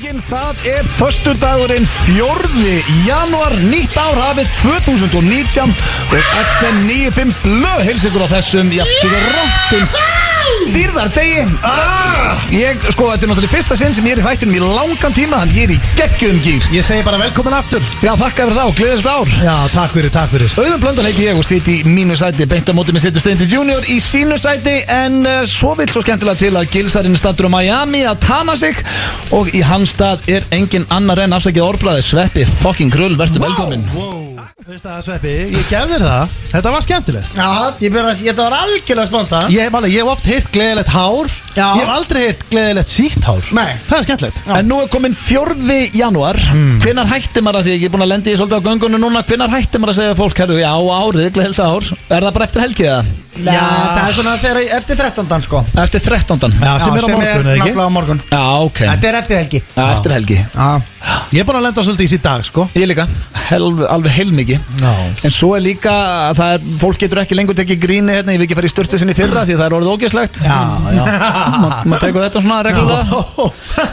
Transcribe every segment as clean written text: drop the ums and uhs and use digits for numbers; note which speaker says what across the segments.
Speaker 1: Drengin, það föstudagurinn 4. janúar, nýtt ár hafið 2019 og FM 95 blöð heils ykkur á þessum drottins dýrðardegi. Þetta er náttúrulega fyrsta sinn sem ég er í þættinum í langan tíma, þannig ég er í geggjum gýr.
Speaker 2: Ég segi bara velkomin aftur.
Speaker 1: Já, þakka fyrir það og gleðist ár.
Speaker 2: Já, takk fyrir.
Speaker 1: Auðun Blöndal heiti ég og sitt í mínu sæti, beint á móti með Steindi Steindi Junior í sínu sæti, en svo vill svo skemmtilega til að Gilsarinn stattur á Miami að tana sig og í hans stað er engin annar en afsakið orðblaði Sveppi fucking Krull, verður velkomin.
Speaker 2: Veist það, Sveppi, ég gef þér það. Þetta var skemmtilegt.
Speaker 3: Já, þetta var algjörlega spontan.
Speaker 2: Ég hef oft heyrt gleðilegt hár.
Speaker 3: Já.
Speaker 2: Ég hef aldrei heyrt gleðilegt sítt hár.
Speaker 3: Nei.
Speaker 2: Það er skemmtilegt.
Speaker 1: En nú er komin 4. janúar. Hvenær hætti maður að því, ég er búin að lendi í svolítið á göngunum núna, hvenær hætti maður að segja fólk, herru, já, árið, gleðilegt ár. Er það bara eftir helgi eða?
Speaker 3: Já, það er svona þegar eftir 13. sko.
Speaker 1: Eftir 13.
Speaker 2: Já, sem er á morgun, eða ekki?
Speaker 3: náttúrulega á morgun.
Speaker 1: Já, ok.
Speaker 3: Þetta er eftir helgi.
Speaker 1: Já, eftir helgi.
Speaker 3: Já.
Speaker 2: Ég er búin að lenda svolítið í síð dag, sko.
Speaker 1: Ég líka, alveg heilmikið.
Speaker 2: Já.
Speaker 1: En svo er líka að fólk getur ekki lengur tekið gríni hérna, ég vil ekki fara í sturtu sinni fyrra því það er orðið ógeðslegt.
Speaker 2: Já.
Speaker 1: Maður tekur þetta svona reglulega.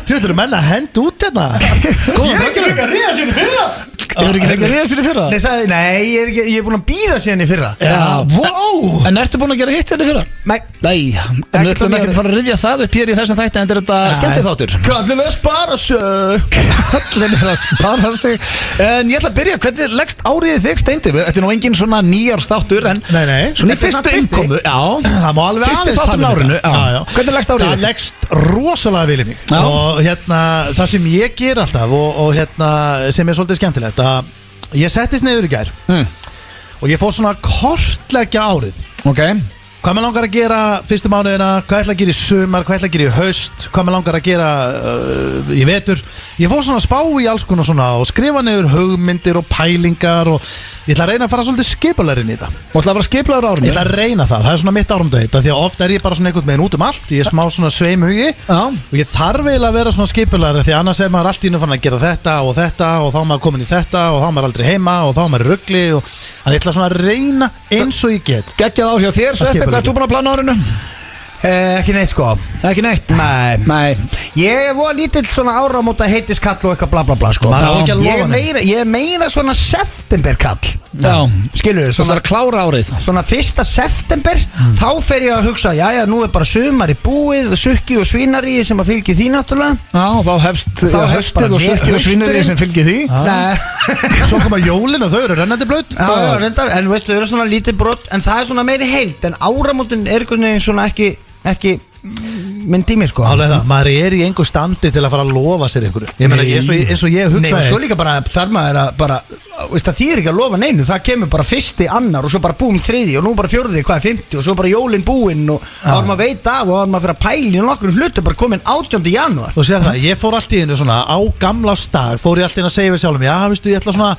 Speaker 2: Þú ætlur að menna að henda út hérna.
Speaker 3: Ég er ekki að ríða sér í fyrra.
Speaker 1: Hefur ekki tekið ríða sinni fyrra?
Speaker 3: Nei, ég er búin að bíða sér í fyrra.
Speaker 2: Já, wow.
Speaker 1: En ertu búin að gera hitt sinni fyrra?
Speaker 3: Nei.
Speaker 1: En við ætlum ekki að fara að rifja það upp hér í þessum þætti, en þetta er skemmtið þáttur.
Speaker 3: Kallin að spara sig.
Speaker 1: Kallin er að spara sig. En ég ætla að byrja, hvernig leggst árið þig, Steindi? Þetta er nú engin svona nýjársþáttur, en
Speaker 2: Nei.
Speaker 1: svona í
Speaker 3: Þetta er
Speaker 1: fyrstu
Speaker 3: samt
Speaker 1: innkomu. Já,
Speaker 2: Það má alveg
Speaker 1: fyrsti
Speaker 2: aðeins
Speaker 1: þáttur
Speaker 2: tala um
Speaker 1: árinu.
Speaker 2: þetta. Já.
Speaker 1: Hvernig leggst árið
Speaker 2: Það
Speaker 1: þig?
Speaker 2: leggst rosalega vel í mig.
Speaker 1: Já.
Speaker 2: Og hérna, það sem ég ger alltaf og hérna, sem er svolítið skemmtilegt, að ég settist niður í gær og ég fór svona að kortleggja árið.
Speaker 1: Ok.
Speaker 2: Hvað maður langar að gera fyrstu mánuðina, hvað ætla að gera í sumar, hvað ætla að gera í haust, hvað maður langar að gera í vetur. Ég fór svona að spá í alls konar svona og skrifa niður hugmyndir og pælingar og ég ætla að reyna að fara svolítið skipulegurinn í þetta.
Speaker 1: Og ætla að fara skiplaður árinu?
Speaker 2: Ég ætla að reyna það er svona mitt árumdauð, því að oft er ég bara svona einhvern veginn út um allt, ég er smá svona sveimhugi og ég þarf eiginlega að vera svona skipulegri, því annars er maður allt í nú fann að gera þetta og þá er maður komin í þetta og þá er maður aldrei heima og þá er maður í rugli og ég ætla svona að reyna eins og ég get.
Speaker 1: Geggjað ár hjá þér, Sveppi, hvað ert þú búin að plana árinu?
Speaker 3: Ekki neitt sko.
Speaker 1: Ekki neitt?
Speaker 3: Nei. Ég var lítill svona áramóta heitiskall og eitthvað bla bla bla sko.
Speaker 2: Maður á ekki að lofa neitt.
Speaker 3: Ég er meira svona septemberkall.
Speaker 1: Já.
Speaker 3: Skilur
Speaker 1: Svo það er að klára árið.
Speaker 3: Svona 1. september þá fer ég að hugsa, jæja, nú er bara sumar í búið, sukki og svínari sem að fylgi því náttúrulega.
Speaker 1: Já, og þá hefst höstið og sukki og svínari sem fylgir því.
Speaker 3: Nei.
Speaker 2: Svo koma jólin og þau eru rennandi blöð.
Speaker 3: Já, reyndar, en veistu, þau eru svona lítið brot, en það er svona meiri heild, en áramótin er einhvern veginn svona ekki minn tími sko.
Speaker 2: Alveg það, maður er í einhver standi til að fara að lofa sér einhverju. Ég meina, eins og ég
Speaker 3: Nei, og
Speaker 2: hugsaði.
Speaker 3: svo líka bara þar maður að bara, veist, það þýðir ekki að lofa neinu, það kemur bara 1. annar og svo bara búm 3. og nú bara 4. hvað er 50 og svo bara jólin búinn og þá er maður að veita af og þá er maður að fyrir að pæla í nokkur hlutu bara komin 18. janúar.
Speaker 2: Og sér það, ég fór allt í einu svona á gamlársdag, fór ég allt í einu að segja við sjálfum, já, veistu, ég ætla svona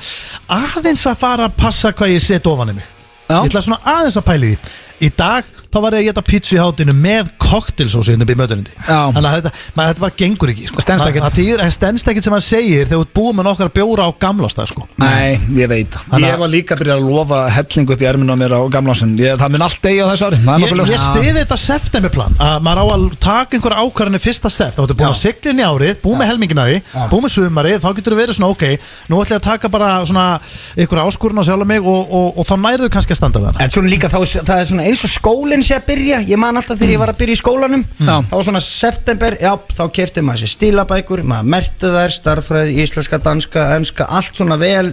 Speaker 2: aðeins að fara að passa hvað ég set ofan í mig.
Speaker 1: Já.
Speaker 2: Ég ætla svona aðeins að pæla í því. Í dag, þá var ég að geta pizza í hátinu með koktelsósu inn upp í mötunindi.
Speaker 1: Já.
Speaker 2: Þannig að þetta bara gengur ekki sko.
Speaker 1: Stenst ekkert.
Speaker 2: Það stenst ekkert sem maður segir þegar þú ert búið með nokkar bjóra á gamlársdag sko.
Speaker 1: Nei, ég veit. Ég var líka að byrja að lofa hellingu upp í erminu á mér á gamlásin. Það mun allt degi á þessu ári.
Speaker 2: Ég stiði þetta septemberplan að maður á að taka einhver ákvarðanir 1. sept. Þá ertu búin að sigla inn í árið, búið með helmingina því, búið með sumarið, þá getur þú verið svona ok, nú ætla ég að taka bara svona einhver áskorun á sjálf mig og þá nærðu kannski að standa við hana.
Speaker 3: En svona líka það er svona eins og skólinn sé að byrja. Ég man alltaf þegar ég var að byrja í skólanum, þá var svona september, já, þá keypti maður sér stílabækur, maður merkti þær, starffræði, íslenska, danska, enska, allt svona vel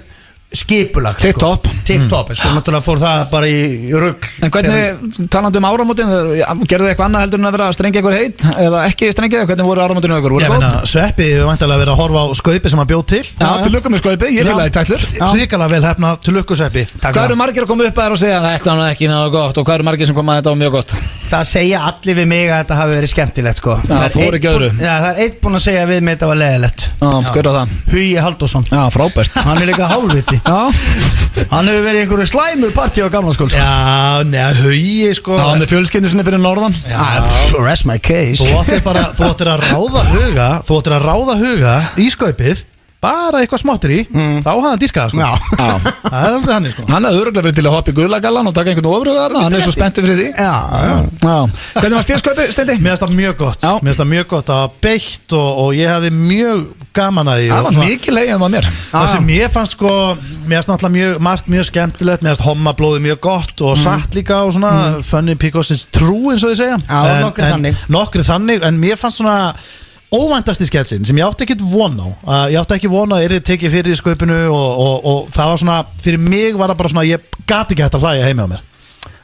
Speaker 3: skipulagt
Speaker 1: Tipp-topp.
Speaker 3: Tipp-topp, svo náttúrulega fór það bara í rugl.
Speaker 1: En hvernig, talandi áramótin, gerðu þið eitthvað annað heldur en að vera að strengja ykkur heit eða ekki strengja þið, hvernig voru áramótinu ykkur?
Speaker 2: Ég meina, Sveppi hefur væntanlega verið að horfa á skaupi sem hann bjóð til.
Speaker 1: Já, til lukku með skaupi, ég fylgði tætlur.
Speaker 2: Ríkala vel hefnað, til lukku Sveppi.
Speaker 1: Hvað eru margir að koma upp að þér og segja þetta var nú ekki náðu gott og hvað eru margir sem koma að þetta var mjög gott?
Speaker 3: Það segja allir við mig að þetta hafi verið skemmtilegt sko.
Speaker 1: Já, þú voru ekki öðru.
Speaker 3: Já, það er einn búinn að segja við mig að þetta var leiðilegt.
Speaker 1: Já, hver á það?
Speaker 3: Hugi Halldórsson.
Speaker 1: Já, frábært.
Speaker 3: Hann er líka hálfviti.
Speaker 1: Já.
Speaker 3: Hann hefur verið í einhverju slæmur partí á gamlaskóla sko.
Speaker 2: Já, neða, Hugi sko.
Speaker 1: Já, með fjölskyldu sinni fyrir norðan.
Speaker 3: Rest my case.
Speaker 2: Þú ættir að ráða huga í skaupið bara eitthvað smáttir í, þá hafði hann dýrkað sko.
Speaker 1: Já.
Speaker 2: Það er alveg hann sko.
Speaker 1: Hann hefði örugglega verið til að hoppa í guðlagallan og taka einhvern ofurhuga þarna, hann er svo spenntur fyrir því.
Speaker 3: Já.
Speaker 1: Hvernig var stíðskaupið, Steindi?
Speaker 2: Mér finnst það mjög gott.
Speaker 1: Já.
Speaker 2: Mér finnst það mjög gott að beitt og ég hefði mjög gaman að því
Speaker 1: Það var mikið leiðan var mér
Speaker 2: Það sem ég fannst sko Mér fannst náttúrulega margt mjög skemmtilegt Mér fannst hommablóði mjög gott og satt líka og svona funny because it's true eins og þið segja Nokkri þannig En mér fannst svona óvæntasti sketsin sem ég átti ekkert von á Ég átti ekki von á að yrði tekið fyrir í skaupinu og það var svona Fyrir mig var það bara svona Ég gati ekki hægt að hlæja heima á mér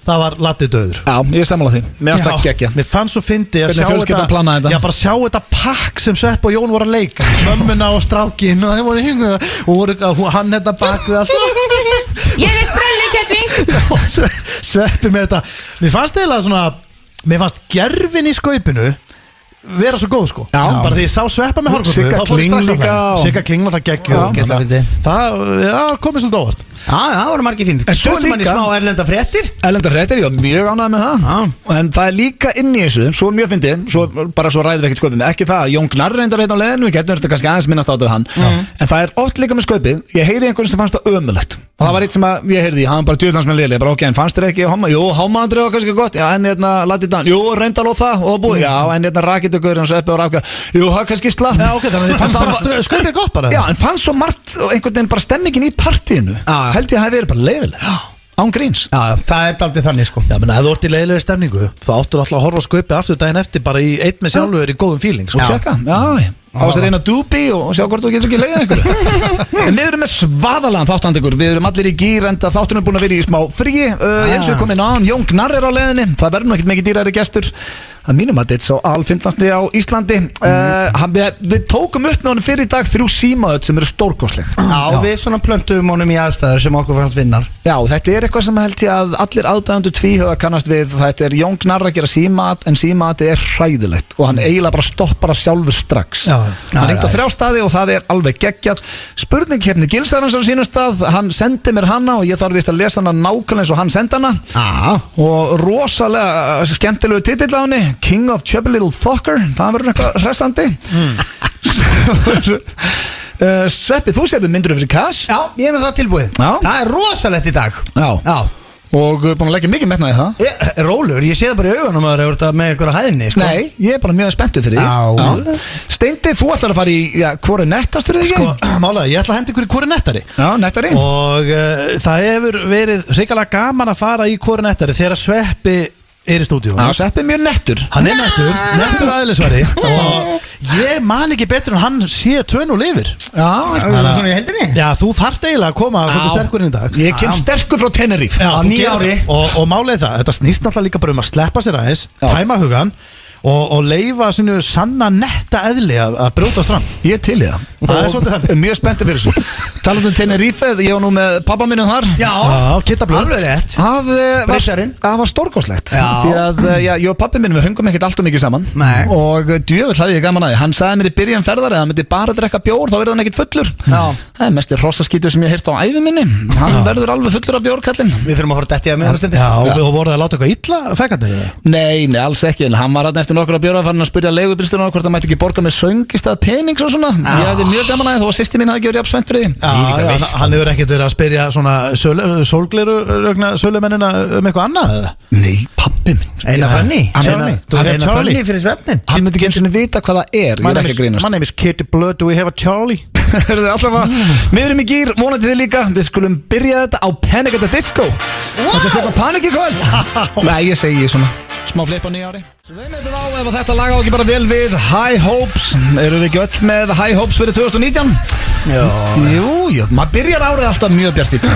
Speaker 2: Það var latið döður
Speaker 1: Já, ég sammála því Mér fannst ekki ekki
Speaker 2: Mér fannst svo fyndið að
Speaker 1: sjá
Speaker 2: bara sjá þetta pakk sem Svepp og Jón voru að leika Mömmuna og strákin og þeir voru hinga og voru hann þetta bak við allt
Speaker 4: Ég sprelliketting
Speaker 2: Sveppi með þetta Mér fannst eiginlega svona Mér fannst gerfin í skaupinu vera svo góð sko bara því ég sá Sveppa með hárkollu þá fór ég strax að Sigga Kling alltaf geggjuð það komið svolítið óvart
Speaker 3: það voru margir fínt en svo er manni smá erlenda fréttir
Speaker 1: ég var mjög ánægð með það en það er líka inn í þessu svo mjög fyndið bara svo ræðum við ekkert skaupið með ekki það Jón Gnarr reyndar hérna á leiðinu við getum þetta kannski aðeins minnast áttu hann en það er oft líka með skaupið ég heyri einhvern sem fannst það ömulegt og það var eitt sem ég heyrði hann bara djúðlans með liðlega bara ok en fannst þér ekki homma jú hommaandrið var kannski gott já en hérna latið dan jú reyndar á það og búið já en hérna rakitugur hans Sveppi og Raka jú það kannski slapp
Speaker 2: já ok þannig að þið fannst bara skaupið gott bara
Speaker 1: já en fannst svo margt einhvern veginn bara stemmingin í partíinu held ég að það hefði verið bara leiðilega án gríns
Speaker 3: já það er aldrei þannig sko
Speaker 2: já menn ef þú ert í leiðilegri stemningu þá áttur alltaf að horfa á skaupið aftur daginn eftir bara í einn með sjálfur í góðum feelings
Speaker 1: og tjekka já fá sér eina dúbi og sjá hvort þú getur ekki leiða einhverju en við erum með svaðalega þáttandegur við erum allir í gýr enda þáttunum búin að vera í smá frí eins og komin á Jón Gnarr á leiðinni það verður nú ekkert mikið dýrari gestur að mínum að þetta er svo alfinnlandsni á Íslandi við tókum upp með honum fyrir í dag 3 símaöld sem eru stórkostleg
Speaker 3: já við svona plöntum honum í aðstæður sem okkur fannst vinnar
Speaker 1: já þetta er eitthvað sem held ég að allir aðdæðandur tvíhuga kannast við þetta er Jón Gnarr að gera símat en símat er hræðilegt og hann eiginlega bara stoppar af sjálfur strax hann ringdi á 3 staði og það er alveg geggjað spurningkeppni Gilsarans á sínum stað hann sendi mér hana og ég þarf vist að lesa hana nákvæmlega eins og hann sendi hana og rosalega skemmtilegu titill á henni King of Chubby Little Fucker það verður eitthvað hressandi Sveppi þú sér við myndur fyrir cash
Speaker 3: já ég er með það tilbúið það er rosalegt í dag
Speaker 1: já og búin að leggja mikið metnaði það
Speaker 3: rólur, ég sé það bara í augunum að það er með einhverja hæðinni sko.
Speaker 1: Nei, ég er bara mjög spenntur fyrir því Steindi, þú ætlar að fara í hvor er nettastur þig ekki?
Speaker 2: Sko, málega, ég ætla að henda ykkur í hvor er nettari
Speaker 1: Já, nettari
Speaker 2: Og það hefur verið hrikalega gaman að fara í hvor er nettari þegar Sveppi er í stúdíu
Speaker 1: Já, Sveppi er mjög nettur
Speaker 2: Hann er nettur aðeinsvari Og ég man ekki betur en hann sé 2-0 yfir
Speaker 3: svona í heldinni
Speaker 2: Já, þú þarft eiginlega að koma svolítið sterkur inn í dag
Speaker 1: Ég kem sterkur frá Tenerife
Speaker 2: Já, 9 ári Og málið það, þetta snýst náttúrulega líka bara að sleppa sér aðeins Tæma hugan og leifa sinu sanna netta eðli að brjótast fram
Speaker 1: Ég til í það
Speaker 2: Það er svolítið þannig
Speaker 1: Mjög spenntur fyrir þessu Talandi Tenerife, ég var nú með pappa minnum þar
Speaker 2: Já, kittablöð
Speaker 3: alveg rétt
Speaker 1: Það var stórkostlegt Því að ég og pappi minnum við höngum ekkert allt og mikið saman Og djöfull hafði ég gaman að því Hann sagði mér í byrjan ferðar að hann myndi bara drekka bjór þá verður hann ekkert fullur Það er mest hrossaskítur sem ég heyrt á ævi minni Hann verður alveg fullur af bjórkallinn
Speaker 3: Við þurfum að fara dætti að með
Speaker 2: Já, og voruð að láta eitthvað illa fekandi
Speaker 1: Nei, alls ekki Hann var eftir nokkur að bjóra farin að spyrja leigubílstjórann hvort það mætti ekki borga með söng í stað penings og svona Ég hefði mjög gaman að þó að systir mín hafði ekki verið jafn spennt fyrir því
Speaker 2: Hann hefur ekkert verið að spyrja svona sólgleru sölumennina eitthvað annað eða?
Speaker 1: Nei, pappi minn
Speaker 3: Eina Fanny
Speaker 2: Eina
Speaker 3: Fanny fyrir svefnin
Speaker 1: Hann myndi ekki eins og vita hvað það er Ég er ekki að grínast
Speaker 2: My name is Kitty Blood, do we have a Charlie?
Speaker 1: Við erum í gýr, vonandi þið líka Við skulum byrja þetta á Panic at the Disco Þetta er svona panik í kvöld Nei, ég segi svona smá flip á nýja ári Við meðum á ef þetta lag á ekki bara vel við High Hopes Eru við ekki öll með High Hopes fyrir 2019? Jú, maður byrjar árið alltaf mjög bjartstýrt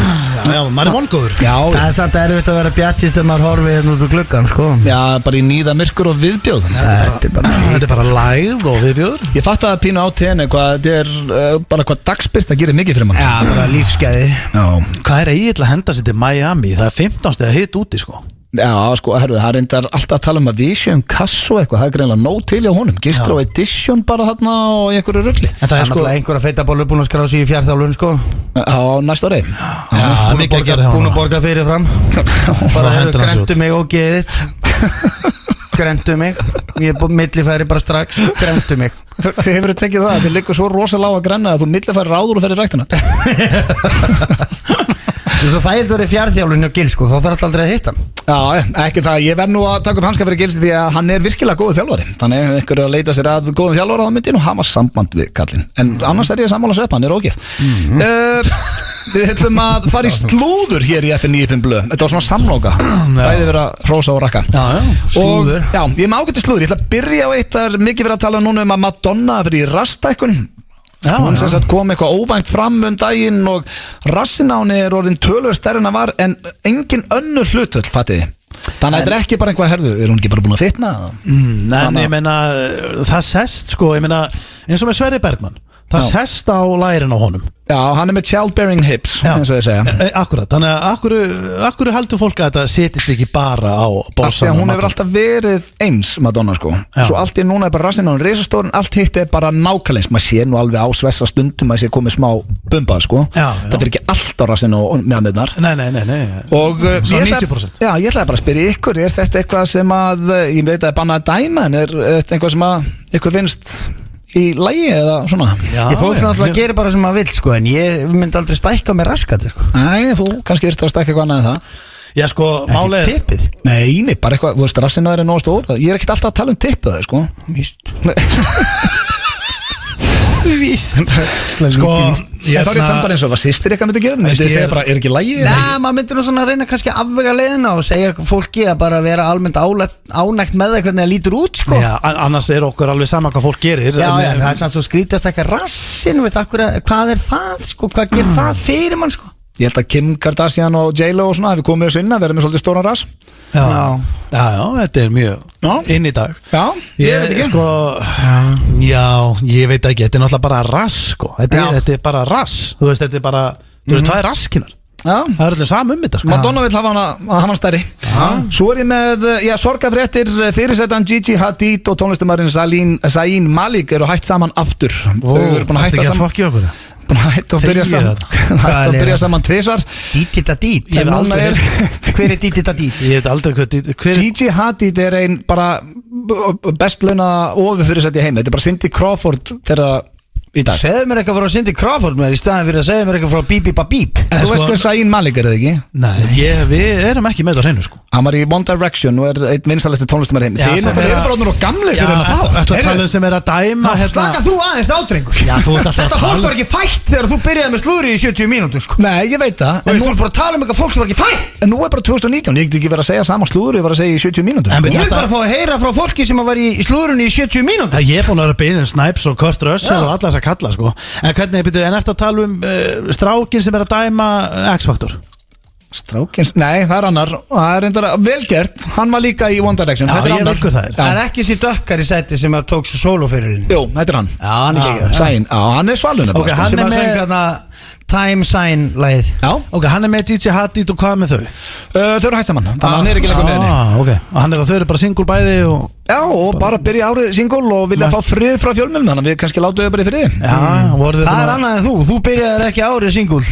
Speaker 2: Já, maður er vongóður
Speaker 3: Það er samt erfitt að vera bjartstýrt þegar maður horfið hérna út úr gluggan sko.
Speaker 1: Já, bara í nýða myrkur og viðbjóð
Speaker 2: Þetta er bara lægð og viðbjóður
Speaker 1: Ég fatt að pínu á tenni Þetta er bara hvað dagsbyrt að gera mikið fyrir mann
Speaker 3: Já, bara lífsgæði
Speaker 2: Hvað er eiginlega að henda sér til Miami? Það er 15 steg að hit úti sko
Speaker 1: Já, sko, herru, það reyndar alltaf að tala að við séum kasso eitthvað, það er greinlega nóg til hjá honum Giskrá edition bara þarna og í einhverju rugli
Speaker 2: En það er sko
Speaker 3: einhverja feitabollur búin að skrá sig í fjárþjálfun sko
Speaker 1: á næsta ári
Speaker 3: Búin að borga fyrir fram Bara grendu mig og geðið Grendu mig Ég er búin millifæri bara strax Grendu mig
Speaker 1: Þið hefur tekið það, þið liggur svo rosalega á að grenna að þú millifæri ráður og fer í ræktina
Speaker 3: Svo það heldur verið fjárþjálfun hjá Gils sko, þá þarf alltaf aldrei að hitta hann.
Speaker 1: Já, ekki það, ég verð nú að taka upp hanska fyrir Gils því að hann er virkilega góður þjálfari. Þannig ef einhver er að leita sér að góðum þjálfara á myndin og hafa samband við kallinn. En annars er ég sammála Svepp, hann er ógeð. Við ætlum að fara í slúður hér í FN 95 blöð. Þetta var svona samloka, bæði vera hrósa og rakka.
Speaker 2: Slúður.
Speaker 1: Og já, ég er með ágætt slúður, ég ætla að byrja á eitt. Það er mikið verið að tala núna að Madonna fyrir í rastækkun. Hún sem sagt kom eitthvað óvænt fram daginn og rassin á henni er orðin töluvert stærri en það var, en engin önnur hlutvöld, fattiði. Þannig að þetta er ekki bara einhvað herðu, er hún ekki bara búin að fitna?
Speaker 2: Nei, ég meina, það sest sko, ég meina, eins og með Sverrir Bergmann. Það sest á lærin á honum.
Speaker 1: Já, hann er með childbearing hips, eins og ég segja.
Speaker 2: Akkurat, þannig að akkur heldur fólk að þetta setist ekki bara á bossan.
Speaker 1: Hún hefur alltaf verið eins, Madonna sko. Svo allt í núna er bara rassinn á hún risastórin, allt hitt er bara nákvæmleins. Maður sé nú alveg á svessa stundum að sé komið smá bumbað sko. Það fyrir ekki allt á rassinn og meðanirnar.
Speaker 2: Nei.
Speaker 1: Og
Speaker 2: svo 90%.
Speaker 1: Já, ég ætlaði bara að spyrja ykkur, er þetta eitthvað sem að, ég veit að er bannað að dæma, en er þetta eitthvað sem að ykkur finnst í lagi eða svona?
Speaker 3: Ég fólk náttúrulega gerir bara sem maður vill sko, en ég myndi aldrei stækka með raskati sko.
Speaker 1: Nei, þú kannski ert að stækka eitthvað annað en það.
Speaker 2: Já sko, málið
Speaker 3: Ekki tippið.
Speaker 1: Nei, bara eitthvað, þú veist, rassinn á þér er nógu stór. Ég er ekkert alltaf að tala um tippið það, sko.
Speaker 3: Víst.
Speaker 2: Sko,
Speaker 1: þá er ég tæmbar eins og var sýstir eitthvað myndi gera. Myndi ég segja bara, er ekki lagi?
Speaker 3: Nei, maður myndi nú svona að reyna kannski að afvega leiðina og segja fólki að bara vera almennt ánægt með það hvernig það lítur út sko.
Speaker 2: Já, annars er okkur alveg sama hvað fólk gerir.
Speaker 3: Já, það er sanns og skrítast eitthvað rassin, veit hvað er það sko, hvað gerir það fyrir mann sko.
Speaker 1: Ég held að Kim Kardashian og J-Lo og svona hefur komið þessu inn að vera með svolítið stóran rass.
Speaker 2: Já, þetta er mjög inn í dag.
Speaker 1: Já, ég veit ekki
Speaker 2: sko, já, ég veit ekki. Þetta er náttúrulega bara rass sko. Þetta er bara rass. Þú veist, þetta er bara, þú veist, tvær raskinar.
Speaker 1: Já.
Speaker 2: Það er allir saman þetta sko.
Speaker 1: Madonna vill hafa hana stærri. Svo er ég með, sorgafréttir. Fyrirsetan Gigi Hadid og tónlistamærin Zayn Malik eru hætt saman aftur. Þau eru búin að hætta saman. Búin að hætta að byrja saman tvisvar.
Speaker 3: Dítitadít. Hver er Dítitadít?
Speaker 2: Ég veit aldrei hver
Speaker 1: Gigi Hadid er ein bara best launa ofurfyrirsætt í heimi. Þetta er bara Cindy Crawford þegar í dag.
Speaker 3: Segðu mér eitthvað frá Cindy Crawford með í staðin fyrir að segja mér eitthvað frá Bibi Babib.
Speaker 1: En þú veist hvað Zayn Malik er það ekki?
Speaker 2: Nei, við erum ekki með það hreinu sko.
Speaker 1: Hann var í One Direction og er einn vinsælasti tónlistamæður heim. Þið náttúrulega eru bara orðnir og gamlir fyrir hennar þá.
Speaker 2: Þetta talum sem er að dæma
Speaker 3: Slaka þú aðeins ádrengur. Þetta fólk var ekki fætt þegar þú byrjaði með slúðri í 70 mínútur sko.
Speaker 1: Nei, ég veit það.
Speaker 3: En nú er bara að tala um eitthvað fólk sem var ekki fætt.
Speaker 1: En nú er bara 2019, ég get ekki verið að segja sama slúðri, ég var að segja í 70 mínútur.
Speaker 3: Ég vil bara fá að heyra frá fólki sem var í slúðrunni í 70 mínútur.
Speaker 2: Ég er búin að vera beðin Snipes og Kurt Russell og alla þess að kalla sko. En hvernig, en ertu að tala um strákin sem er að dæma X-Factor?
Speaker 1: Strákins, nei, það er annar. Það er reyndar velgert. Hann var líka í One Direction.
Speaker 2: Já, ég veit hvað það er.
Speaker 3: Það er ekki sér dökkar í sæti sem tók sér sólófyririnn.
Speaker 1: Jú, þetta er hann.
Speaker 3: Já, hann er ekki
Speaker 1: Zayn, já, hann er svalun
Speaker 2: Ok, hann
Speaker 3: sem
Speaker 2: er
Speaker 3: að
Speaker 2: með
Speaker 3: söngja Time Sign lagið.
Speaker 1: Já,
Speaker 2: Ok, hann er með DJ Hadid og hvað með þau?
Speaker 1: þau eru hætt saman. Þannig að hann er ekki lengur með henni.
Speaker 2: Ok, og þau eru bara single bæði og
Speaker 1: Já, og bara byrja árið single og vilja fá frið frá fjölmiðlum. Þannig að við kannski látum þau bara í friði.
Speaker 3: Það er annað en þú byrjaðir ekki árið single.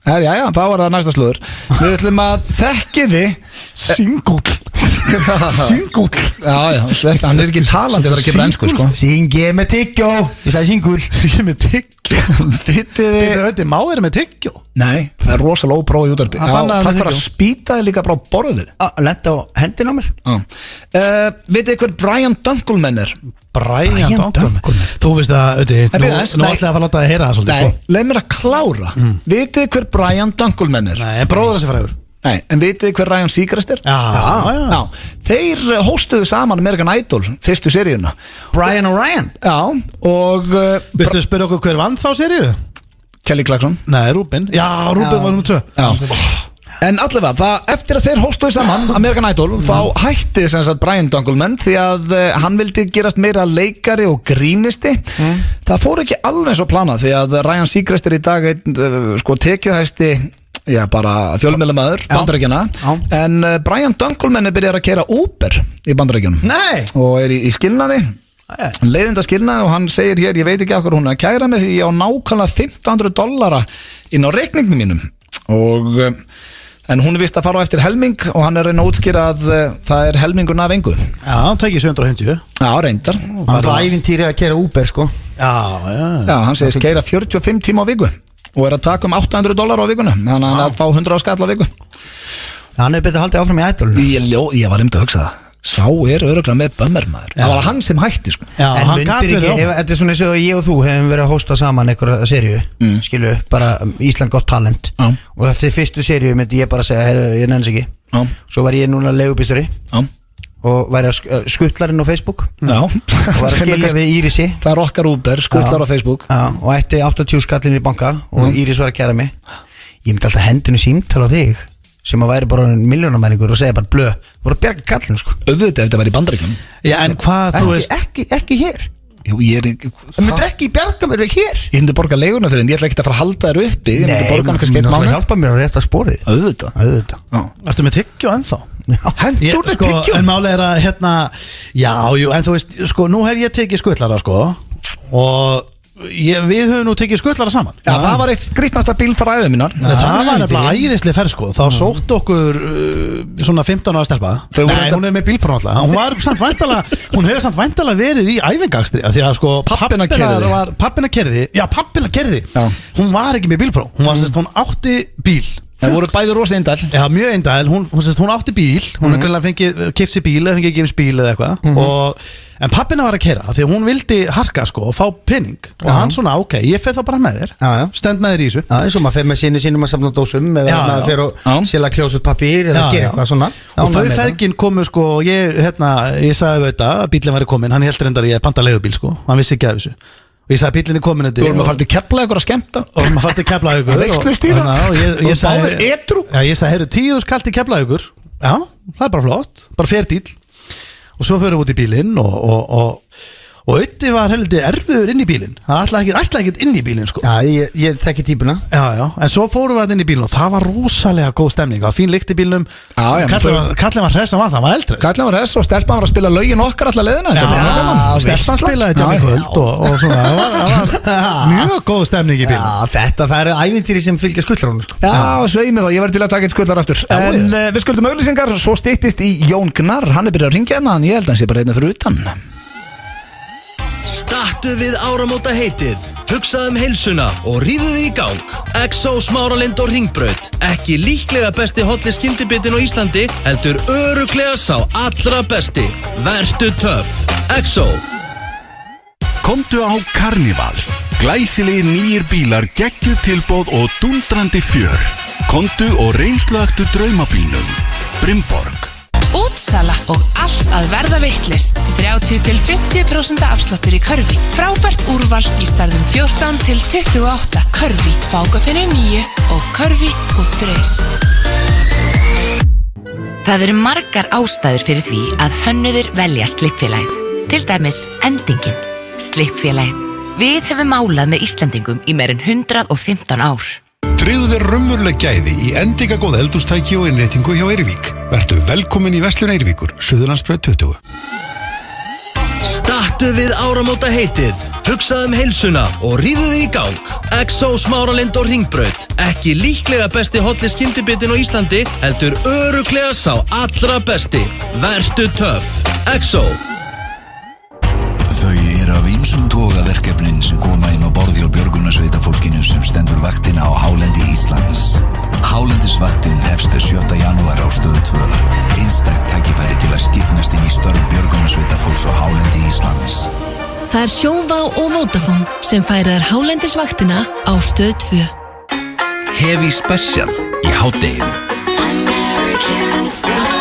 Speaker 1: Já, þá var það næsta slúður. Við ætlum að þekki þið
Speaker 2: single
Speaker 1: Já, Sveppi, hann er ekki talandi þegar það kemur ensku sko.
Speaker 3: Syngið með tyggjó. Ég sagði single.
Speaker 2: Ég með tyggjó Þetta er máir með tyggjó.
Speaker 1: Nei, það er rosalega óprófið í útvarpi. Takk fyrir að spýta þig líka bara á borðið.
Speaker 3: Lenda á hendina á mér.
Speaker 1: Vitið hver Brian Dunkelman er?
Speaker 2: Brian Dunkelman. Þú veist að nú ætlaði að fara að láta að heyra það svolítið.
Speaker 1: Nei, leið mér að klára. Vitið hver Brian Dunkelman er?
Speaker 2: Nei, en bróður hans er frægur.
Speaker 1: Nei, en vitið hver Ryan Seacrest er?
Speaker 2: Já.
Speaker 1: Þeir hóstuðu saman American Idol fyrstu seríuna.
Speaker 3: Brian og Ryan.
Speaker 1: Já, og
Speaker 2: Viltu spyrja okkur hver vann þá seríu?
Speaker 1: Kelly Clarkson.
Speaker 2: Nei, Rúben. Já, Rúben var nr. 2.
Speaker 1: Já. En allavega, eftir að þeir hóstuðu saman American Idol, þá hætti sem sagt Brian Dunkelman því að hann vildi gerast meira leikari og grínisti. Það fór ekki alveg eins og planað því að Ryan Seacrest er í dag tekjuhæsti bara fjölmiðlamaður Bandaríkjanna. En Brian Dunkelman er byrjað að keyra Uber í Bandaríkjunum.
Speaker 3: Nei.
Speaker 1: Og er í skilnaði, leiðinda skilnaði, og hann segir hér, ég veit ekki okkur, hún er að kæra með því ég á nákvæmlega $1,500 inn á reikningnum mínum. En hún er vist að fara á eftir helming og hann er að reyna að útskýra að það er helmingun af engu.
Speaker 2: Já, hann tekið 750.
Speaker 1: Já, reyndar.
Speaker 3: Hann var ævintýri að keyra Uber sko.
Speaker 2: Já,
Speaker 1: hann segist keyra 45 tíma á viku. og að taka $800 á vikuna. Þannig að hann fá 100 skall á viku.
Speaker 3: Hann betur haldið áfram í Idolinu.
Speaker 1: Ég var að hugsa það. Sá örugglega með bömmir maður. Það var hann sem hætti sko.
Speaker 2: Já,
Speaker 3: en
Speaker 2: hann gat
Speaker 3: myndir
Speaker 2: verið
Speaker 3: ekki, þetta svona eins og ég og þú hefum verið að hósta saman einhverja seríu, skilu, bara Ísland gott talent og eftir fyrstu seríu myndi ég bara segja, ég nenns ekki. Svo var ég núna leigubílstjóri og væri að skuttlarinn á Facebook og var að skilja við Írisi.
Speaker 1: Það er okkar Uber, skuttlar á Facebook
Speaker 3: og ætti 80 skallin í banka og Íris var að kæra mig. Ég myndi alltaf hendinu símtal á þig sem að væri bara milljónamæringur og segja bara blöð, voru að bjarga kallinu sko.
Speaker 1: Auðvitað ef það væri í Bandaríkjunum.
Speaker 2: Já, en hvað þú veist
Speaker 3: Ekki hér.
Speaker 1: Jú, ég
Speaker 3: Það myndi ekki bjarga mér hér.
Speaker 1: Ég myndi borga leiguna fyrir en ég ætla ekki að fara að halda þér uppi. Ég myndi borga hann kannski einn mánuð.
Speaker 3: Hjálpa mér að rétta sporið.
Speaker 1: Auðvitað.
Speaker 2: Ertu með tyggjó ennþá?
Speaker 1: Hendur með tyggjó.
Speaker 2: En málið er að já, jú, en þú veist, sko, nú hef ég tekið skutlara sko og við höfum nú tekið skutlara saman.
Speaker 1: Já, það var eitt skrýtnasta bílfræðið minnar.
Speaker 2: Það var nefnilega æðislega ferð sko. Þá sótt okkur svona 15 ára stelpa. Nei, hún er með bílpróf alltaf. Hún hefur samt væntalega verið í æfingakstri því að sko pappina kerði. Já, pappina kerði. Hún var ekki með bílpróf. Hún átti bíl.
Speaker 1: Það voru bæði rosa indæl.
Speaker 2: Já, mjög indæl, hún átti bíl. Hún er greinlega fengið keypt sér bíl eða fengið gefins bíl eða eitthvað en pappina var að keyra því að hún vildi harka sko og fá pening og hann svona, ok, ég fer þá bara með þér stend með þér í þessu.
Speaker 3: Já, eins og maður fer með sínum að samla dósum eða maður fer og sela kljósut pappír eða gera eitthvað svona.
Speaker 2: Og þau feðgin komu sko og ég sagði þetta að bílinn væri komin, hann heldur endar ég panta leigubíl sko, hann vissi ekki af þessu og ég sagði bílinn er komin þetta.
Speaker 1: Þú vorum að fara til Keflavíkur að skemmta.
Speaker 2: Og vorum að fara til Keflavíkur og ég sagði, heyrðu 10 skall til Keflavíkur. Já, það er bara flott, bara fer dýl. Og svo fyrir við út í bílinn og Ötti var heldur erfiður inn í bílinn. Hann ætlaði ekki inn í bílinn sko.
Speaker 3: Já, ég þekki típuna.
Speaker 2: Já, en svo fórum við inn í bílinn og það var rosalega góð stemning. Það var fín lykt í bílnum. Kallinn var hress, það var eldres.
Speaker 1: Kallinn var hress og stelpan var að spila lögin okkar alla leiðina.
Speaker 2: Já, stelpan spilaði Jammi Kvöld og svona. Það var mjög góð stemning í bílinn.
Speaker 3: Já, það eru ævintýri sem fylgja skullarunum sko.
Speaker 1: Já, sveimi þá, ég var til að taka eitt skullar aftur. En við skuldum auglýsingar, svo styttist í Jón Gnarr. Hann byrjað að ringja hérna, en ég held að hann sé bara hérna fyrir utan.
Speaker 5: Stattu við áramóta heitið, hugsaðu heilsuna og ríðu þig í gang. XO, Smáralind og Hringbraut. Ekki líklega besti hotli skyndibitin á Íslandi, heldur örugglega sá allra besti. Vertu töff. XO.
Speaker 6: Komdu á Karnival. Glæsilegir nýjir bílar, geggjuð tilboð og dundrandi fjör. Komdu og reynsluaktu draumabílnum. Brimborg.
Speaker 4: Útsala og allt að verða vittlist. 30-50% afsláttur í Körfi. Frábært úrval í stærðum 14 til 28. Körfi, bákafinni 9 og körfi.is.
Speaker 7: Það eru margar ástæður fyrir því að hönnuðir velja Slippfélagið. Til dæmis endingin, Slippfélagið. Við hefum málað með Íslendingum í meir en 115 ár.
Speaker 6: Tryggðu þér raunveruleg gæði í endingagóð eldhústæki og innréttingu hjá Eirvík. Vertu velkomin í Verslun Eirvíkur, Suðurlandsbraut 20.
Speaker 5: Stattu við áramóta heitið, hugsaðu heilsuna og ríðu þig í gang. XO, Smáralind og Hringbraut. Ekki líklega besti hotli skyndibitin á Íslandi, heldur örugglega sá allra besti. Vertu töff. XO.
Speaker 8: Þau eru af ýmsum togaverkefnin sem koma inn á borði og björgunarsveitafólkinu sem stendur vaktina á hálendi Íslands. Hálendisvaktin hefst 7. janúar á stöðu 2. Einstakt tækifæri til að skipnast inn í störf björgunarsveitafólks á hálendi Íslands.
Speaker 9: Það er Sjóvá og Vodafone sem færir hálendisvaktina á stöðu 2.
Speaker 5: Heavy Special í hádeginu.
Speaker 9: American Style.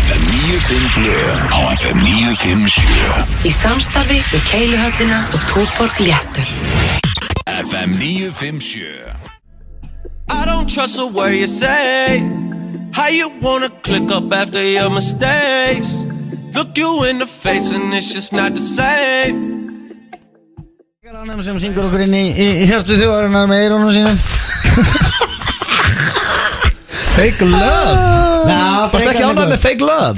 Speaker 6: FM 95 blöð á FM 957.
Speaker 7: Í samstarfi við Keiluhöllina og Túborg Léttul.
Speaker 6: FM 957.
Speaker 10: I don't trust a word you say. How you wanna click up after your mistakes? Look you in the face and it's just not the same.
Speaker 3: Sem syngur okkur inn í hjörtu þjóðarinnar með eirónum sínum.
Speaker 1: Fake love.
Speaker 3: Já,
Speaker 1: Varstu ekki ánægð með Fake Love?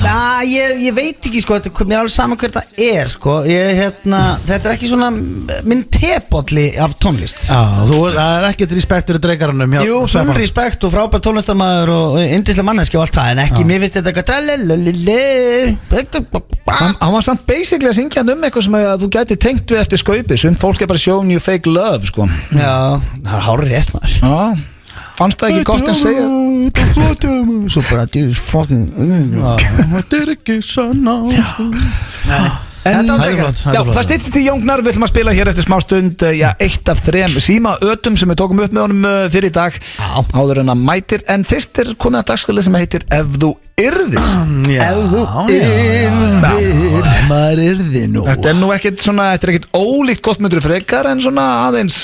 Speaker 3: Ég veit ekki sko, mér er alveg sama hver það er sko. Þetta er ekki svona minn tebolli af tónlist.
Speaker 2: Það er ekkert respekt fyrir dreikaranum.
Speaker 3: Jú, full respekt og frábær tónlistarmaður og yndislega manneski og allt það, en ekki, mér finnst þetta eitthvað
Speaker 1: Hann var samt basically að syngja eitthvað sem að þú gæti tengt við eftir skaupi, sem fólk er bara showing you fake love sko.
Speaker 3: Já, það er hárið rétt maður.
Speaker 1: Já, fannst það ekki gott að segja?
Speaker 3: Það er flott svo bara, dude, fucking
Speaker 2: Þetta er ekki sann
Speaker 1: Það styttist í Jóngnar, við ætlum að spila hér eftir smá stund eitt af 3 símaötum sem við tókum upp með honum fyrir í dag áður en að mætir, en fyrst er komið að dagskalið sem heitir Ef þú yrðir.
Speaker 3: Ef þú yrðir
Speaker 2: maður yrði nú.
Speaker 1: Þetta er nú ekkert svona, þetta er ekkert ólíkt gott myndur frekar en svona aðeins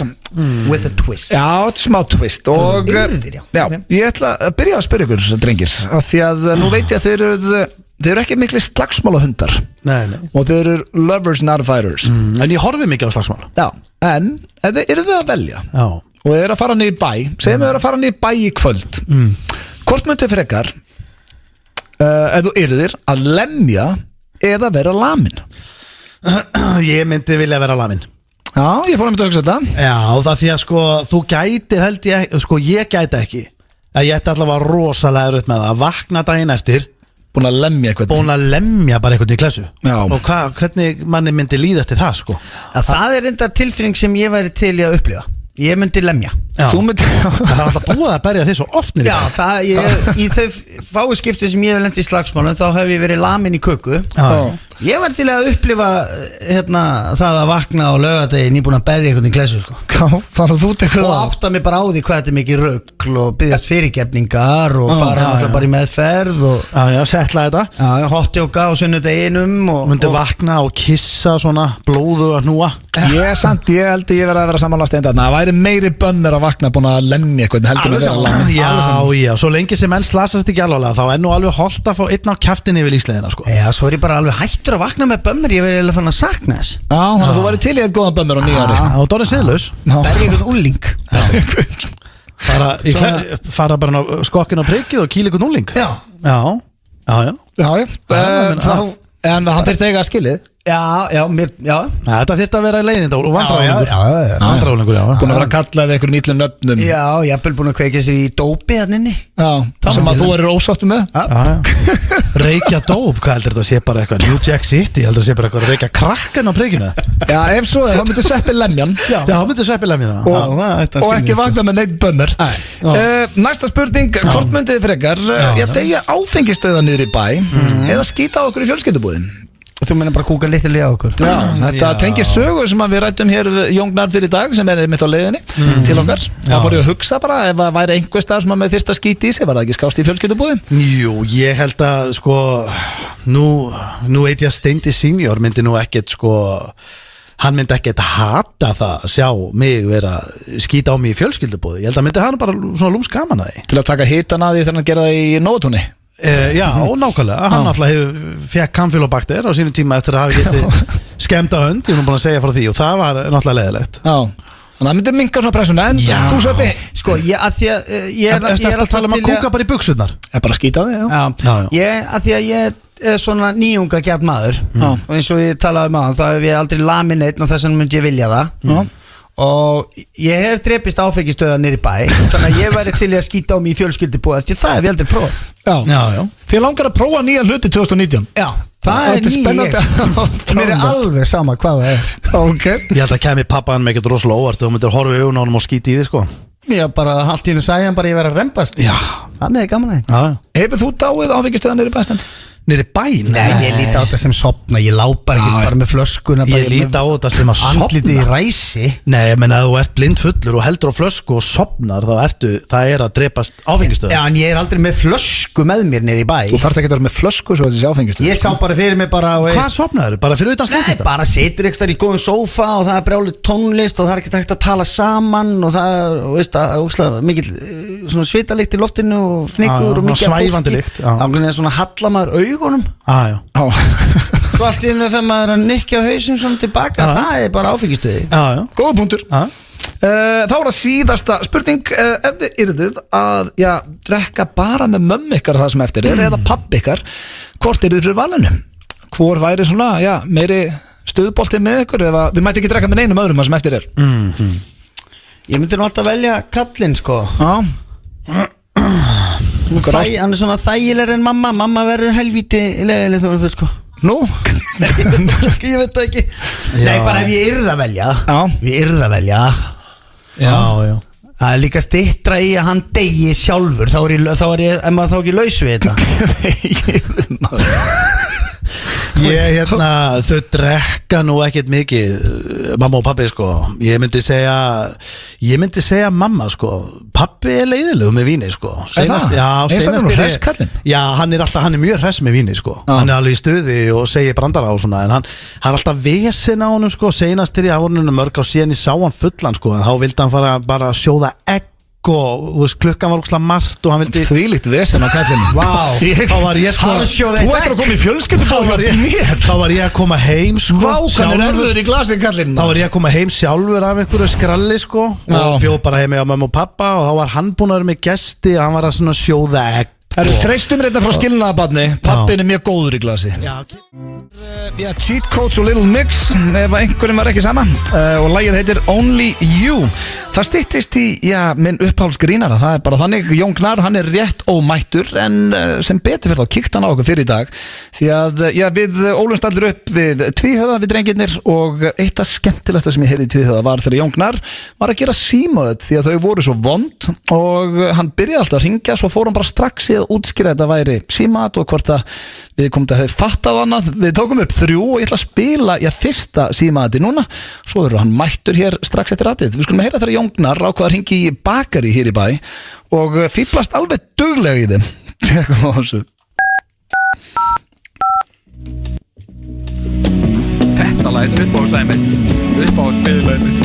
Speaker 3: with a twist.
Speaker 1: Já, þetta er smá twist og
Speaker 3: yrðir,
Speaker 1: já, ég ætla að byrja að spyrja ykkur, drengir, af því að nú veit ég að þeir eru ekki miklu slagsmálahundar.
Speaker 2: Nei.
Speaker 1: Og þeir eru lovers not fighters.
Speaker 2: En ég horfi mikið á slagsmál.
Speaker 1: Já, en ef þið eru að velja og þið eru að fara niður í bæ, segjum þið eru að fara niður í bæ í kvöld, hvort myndið frekar ef þú yrðir að lemja eða vera lamin?
Speaker 2: Ég myndi vilja vera lamin.
Speaker 1: Já, ég fór að mynda að hugsa þetta.
Speaker 2: Já, það því að sko, þú gætir held ég, sko ég gæti ekki. Ég ætti allavega rosalega erfitt með það að vakna daginn eftir
Speaker 1: Búin að lemja
Speaker 2: bara eitthvað í klessu.
Speaker 1: Já.
Speaker 2: Og hvernig manni myndi líðast til það sko?
Speaker 3: Það er enda tilfinning sem ég væri til í að upplifa. Ég myndi lemja.
Speaker 1: Þú myndi
Speaker 2: Það er alltaf búið að berja þig svo oft niður.
Speaker 3: Í þau fáu skipti sem ég hef lent í slagsmálum þá hef ég verið lamin í köku. Ég var til að upplifa það að vakna á laugardegi nýbúin að berja eitthvað í klessu sko.
Speaker 1: Þannig að þú tekur
Speaker 3: og átta mig bara á því hvað þetta er mikið rugl og byggjast fyrirgefningar og fara alltaf bara í meðferð og
Speaker 2: setla þetta
Speaker 3: hotjóka á sunnudeginum og
Speaker 2: myndi vakna og kissa svona blóðu að hnúa.
Speaker 1: Ég held að ég verði að vera samanlega steinda. Það væri meiri bömmir að vakna búin að lemja eitthvað heldur að vera lamin.
Speaker 2: Já, svo lengi sem menn slasast ekki alvarlega þá er nú alveg holdt að fá einn á kjaftinni yfir lífsleiðina sko.
Speaker 3: Já, svo er ég bara alveg hættur að vakna með bömmir. Ég verði alveg fann að sakna þess.
Speaker 1: Já, þannig að þú væri til í að góða bömmir á 9 ári.
Speaker 2: Já, og það er siðlaus.
Speaker 3: Berði eitthvað úling.
Speaker 2: Fara bara á skokkinn á prikið og kýla eitthvað úling. Já.
Speaker 1: En hann þurfti eiga að skilið.
Speaker 2: Þetta þurfti að vera leiðinda og vandræðulengur.
Speaker 1: Búin að vera að kalla þig einhverjum illum nöfnum.
Speaker 3: Já, ég hef búin að kveikja sér í dópi hann inni.
Speaker 1: Sem að þú eru ósáttu með.
Speaker 2: Reykja dóp, hvað heldur þetta sé bara eitthvað New Jack City, heldur þetta sé bara eitthvað að reykja krakkan á prikinu.
Speaker 1: Já, ef svo þá myndir sveppi lemjan.
Speaker 2: Já, þá myndir sveppi lemjan.
Speaker 1: Og ekki vakna með neitt bömmir. Næsta spurning, hvort myndið þið frekar deyja áfengistöða niður í bæ eða skýta á okkur í fjölskyldubúðin?
Speaker 3: Þú meina bara kúka litilí á okkur.
Speaker 1: Já, þetta tengir sögur sem við rættum hér Jóngnar fyrir í dag sem er mitt á leiðinni til okkar. Þá fór ég að hugsa bara ef það væri einhver stað sem maður þyrfti að skýta í sig, var það ekki skást í fjölskyldubúðin?
Speaker 2: Jú, ég held að sko nú veit ég að Steindi senior myndi nú ekkert sko hann myndi ekkert hata það að sjá mig vera skýta á mig í fjölskyldubúði. Ég held að myndi hann bara svona lúms gaman að því.
Speaker 1: Til að taka hitan að því þegar hann gera það í Nóatúni.
Speaker 2: Já, nákvæmlega, hann alltaf fekk kamfilobakter á sínum tíma eftir að hafa getið skemmta hönd, ég er nú búin að segja frá því og það var náttúrulega leiðilegt.
Speaker 1: Já, þannig að það myndi minka svona pressuna, en þú Sveppi?
Speaker 3: Sko, ég er
Speaker 2: að tala um að kúka bara í buxurnar.
Speaker 1: Ég bara skýta á því,
Speaker 3: að því að ég er svona nýjunga gert maður og eins og ég talaði um þá hef ég aldrei lamin einn og þess vegna myndi ég vilja það. Og ég hef drepist áfengistöða niður í bæ þannig að ég væri til í að skýta á mig í fjölskyldubúð eftir það hef ég aldrei prófað.
Speaker 2: Já.
Speaker 1: Þið langar að prófa nýjan hluti 2019.
Speaker 3: Já, það er nýjir og mér er alveg sama hvað það er.
Speaker 2: Ég held að kemi pappan með ekkert rosalega óvart og þú myndir horfa í augun á honum og skýta í því sko.
Speaker 3: Já, bara allt í hennu sagði hann bara ég verið að rembast.
Speaker 2: Já.
Speaker 3: Þannig er gaman að
Speaker 1: Hefur þú dáið áfengistöða niður í bæstand?
Speaker 2: Niður í bæ?
Speaker 3: Nei, ég líti á þetta sem sopna. Ég lápar ekki bara með flöskuna.
Speaker 2: Ég líti á þetta sem að sopna.
Speaker 3: Andlitið í ræsi.
Speaker 2: Nei, ég menna að þú ert blindfullur og heldur á flösku og sopnar það er að drepast áfengistöð.
Speaker 3: Já, en ég er aldrei með flösku með mér niður í bæ.
Speaker 1: Þú þarft ekki að vera með flösku svo þessi áfengistöð.
Speaker 3: Ég sá bara fyrir mig bara
Speaker 2: Hvað sopnaður? Bara fyrir utan skemmtista?
Speaker 3: Nei, bara situr eitthvað í góðum sófa og það er brjálu tónlist og það er ekki hægt að tala saman og það er mikil svitalikt í loftinu og fnikur og mikið
Speaker 2: svæfandi lykt.
Speaker 3: Það svona hallar maður augunum. Svo allt í hennu þegar maður er að nikja á hausinn svona tilbaka. Það er bara áfengistöði.
Speaker 1: Góða punktur. Þá það síðasta spurning, ef þið yrðuð að drekka bara með mömmu ykkar það sem eftir eða pabbi ykkar, hvort yrðuð fyrir valinu? Hvor væri svona, meiri stuðboltið með ykkur ef við mætti ekki drekka með neinum öðrum það sem eftir
Speaker 3: Ég myndi nú alltaf velja kallinn sko. Hann svona þægilegur en mamma verður helvíti leðileg þú fyrir sko.
Speaker 1: Nú?
Speaker 3: Ég veit það ekki. Nei, bara ef ég yrði að velja. Já. Það líka stittra í að hann degi sjálfur. Þá er ég ef maður þá ekki laus við þetta.
Speaker 2: Þau drekka nú ekkert mikið mamma og pabbi sko. Ég myndi segja mamma sko. Pabbi leiðilegur með víni sko. Seinast hann er mjög hress með víni sko. Hann er alveg í stuði og segir brandara og svona. En hann er alltaf vesen á honum sko. Seinast þegar ég hafði mörg á síðan ég sá hann fullan sko. En þá vildi hann fara bara að sjóða egg og klukkan var ókslega margt og hann vildi
Speaker 1: þvílíkt vesen á kallinu.
Speaker 2: Þá var ég sko
Speaker 1: þú ættir að koma í fjölskyldu
Speaker 2: þá var ég að koma heim sko.
Speaker 1: Hvernig erfiður í glasi kallinu?
Speaker 2: Þá var ég að koma heim sjálfur af einhverju skralli sko og bjóð bara heim með mamma og pappa og þá var hann búin að vera með gesti og hann var að svona sjóða egg.
Speaker 1: Það eru treystum reynda frá skilnaðabarni. Pappin er mjög góður í glasi. Cheat Codes og Little Mix ef einhverjum var ekki sama og lagið heitir Only You. Það styttist í, minn uppáhaldsgrínara. Það er bara þannig, Jón Gnarr, hann er rétt ómættur en sem betur fyrir þá kíkt hann á okkur fyrir í dag því að, við ólumst allir upp við tvíhöfða við drengirnir og eitt af skemmtilegsta sem ég heyrði í tvíhöfða var þegar Jón Gnarr var að gera símaðut því að þau voru svo vond og hann byrjaði alltaf að ringja svo fór hann bara strax í að útskýra þetta væri símat og hvort að við komum til að hefði fattað annað. Við tókum upp 3 og ég ætla að spila fyrsta símaði núna, svo eru hann mættur hér strax eftir aðið. Við skulum heyra þegar Jón Gnarr ákvað að hringi í bakari hér í bæ og fíblast alveg duglega í þeim. Tjekkum á þessu.
Speaker 11: Þetta lag er uppáhaldsspiðlagið mitt.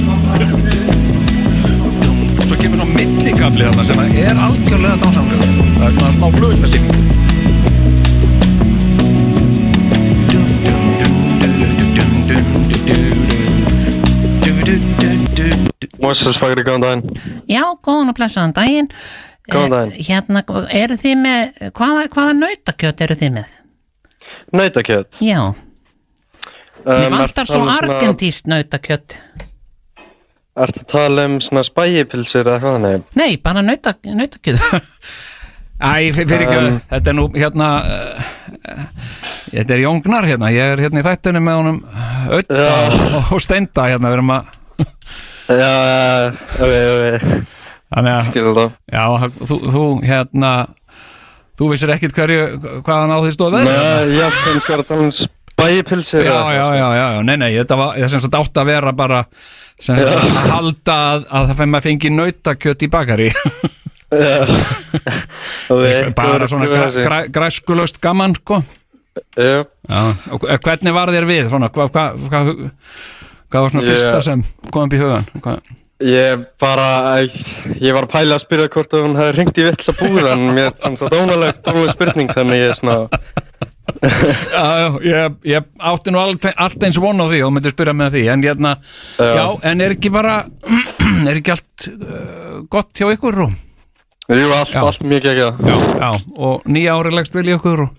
Speaker 11: Svo kemur svona millikabli þarna sem er algjörlega dásamlega sko. Það er svona smá flugvildasýning.
Speaker 12: Mósesfagri, góðan daginn.
Speaker 13: Já, góðan og blessaðan daginn.
Speaker 12: Góðan daginn.
Speaker 13: Hérna, eru þið með, hvaða nautakjöt eru þið með?
Speaker 12: Nautakjöt?
Speaker 13: Já. Mér vantar svo argentískt nautakjöt.
Speaker 12: Ertu að tala svona spægipilsur eða hvað nei?
Speaker 13: Nei, bara nautakjöt.
Speaker 11: Æ, fyrir ekki, þetta er nú hérna, þetta er Jón Gnarr hérna, ég er hérna í þættinu með honum Ödda og Steinda hérna, við erum að Þannig að, þú hérna, þú vissir ekkert hvaðan á því stóð veðrið?
Speaker 12: Nei, ég finn hver að tala spægipilsur.
Speaker 11: Já, nei, þetta var, ég semst átt að vera bara, semst að halda að það fengi nautakjöt í bakari. Bara svona græskulöst gaman sko. Og hvernig var þér við svona, hvað var svona fyrsta sem kom upp í hugan?
Speaker 12: Ég var að pæla að spyrja hvort hún hefði hringt í vill að búða en mér fannst það dónaleg spurning þannig ég svona
Speaker 11: ég átti nú allt eins von á því og myndi spyrja með því en hérna, en er ekki bara er ekki allt gott hjá ykkur og
Speaker 12: Jú, allt mikið að gera.
Speaker 11: Já, og nýja ári leggst vel í okkur og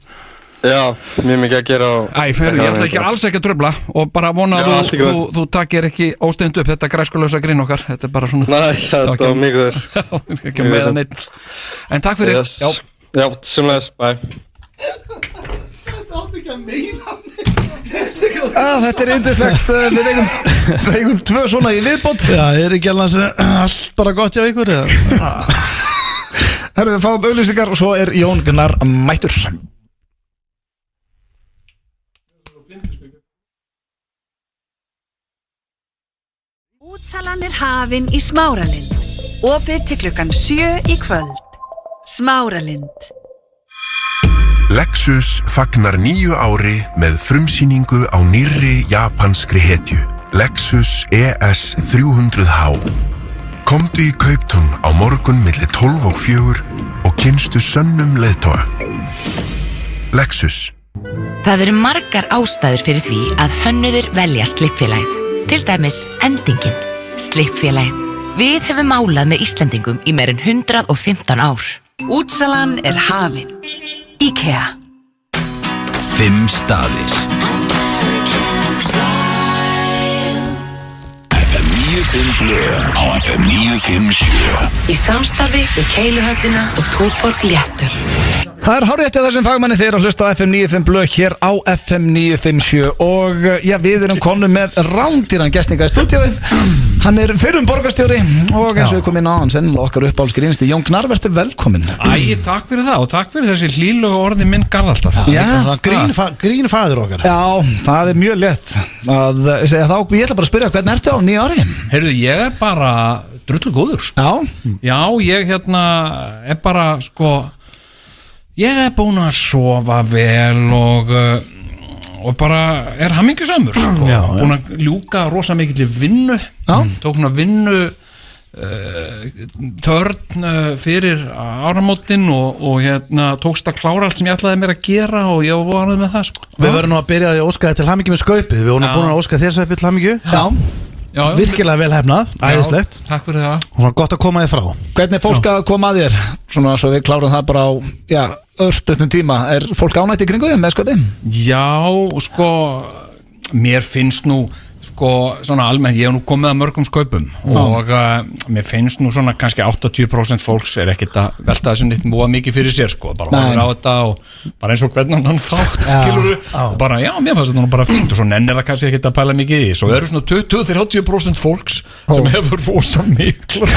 Speaker 12: Já, mjög mikið að gera og
Speaker 11: ég ætla ekki alls ekki að tröfla og bara vona að þú takir ekki óstund upp þetta græskulösa grín okkar þetta er bara svona
Speaker 12: Nei, það var mikið
Speaker 11: þér ekki með það neitt En takk fyrir
Speaker 12: Já, sumleis, bye
Speaker 2: Þetta átti ekki að meina
Speaker 1: Þetta er yndislegt Við eigum 2 svona í viðbót
Speaker 2: Já, ekki allt bara gott hjá ykkur
Speaker 1: Herru, við fáum auglýsingar og svo er Jón Gnarr mættur
Speaker 14: Útsalan er hafin í Smáralind. Opið til klukkan 7 í kvöld. Smáralind.
Speaker 15: Lexus fagnar 9 ári með frumsýningu á nýrri japanskri hetju, Lexus ES 300H. Komdu í Kauptún á morgun milli 12 og 4 og kynstu sönnum leiðtoga. Lexus.
Speaker 7: Það eru margar ástæður fyrir því að hönnuðir velja slippfélagið. Til dæmis endingin. Slippfélagið. Við hefum málað með Íslendingum í meir en 115 ár.
Speaker 14: Útsalan hafin. IKEA
Speaker 8: 5 staðir FM 95 Blö á FM 957
Speaker 7: Í samstarfi við Keiluhöllina og Túborg Léttul.
Speaker 1: Það hárrétt að þessum fagmanni þeir að hlusta á FM 95 Blö hér á FM 957 og við erum konum með rándýran gestninga í stúdíóið. Hann fyrrum borgarstjóri og eins og við komum inn á hann sennilega okkar uppáhaldsgrínisti Jón Gnarr, vertu velkominn.
Speaker 11: Takk fyrir það og takk fyrir þessi hlýlegu orði minn Garðalltaf.
Speaker 2: Grínfaður okkar.
Speaker 1: Já, það mjög létt að segja þá. Ég ætla bara að spyrja, hvernig ertu á nýja ári?
Speaker 11: Heyrðu, ég bara drullu góður. Já, ég bara ég búinn að sofa vel og bara hamingjusamur búinn að ljúka rosa mikill vinnu tók vinnu törn fyrir áramótin og tókst að klára allt sem ég ætlaði mér að gera og ég var ánægður með það
Speaker 2: Við verðum nú að byrja að óska til hamingju með skaupið. Við vorum búin að óska þér Sveppi til hamingju. Virkilega vel hefnað, æðislegt.
Speaker 11: Takk fyrir það.
Speaker 2: Og svona gott að koma þér frá.
Speaker 1: Hvernig er fólk að koma að þér? Svona svo við klárum það bara á örstutnum tíma. Er fólk ánægt í kringu þér með skaupið?
Speaker 11: Já, mér finnst nú svona almennt, ég hef nú komið að mörgum skaupum og mér finnst nú svona kannski 80% fólks ekkert að velta þessu nýtt múa mikið fyrir sér bara horfir á þetta og bara eins og hvernig hann þátt skiluru og bara mér fannst þetta nú bara fínt og svo nennir það kannski ekkert að pæla mikið í svo eru svona 20-30% fólks sem hefur rosa mikla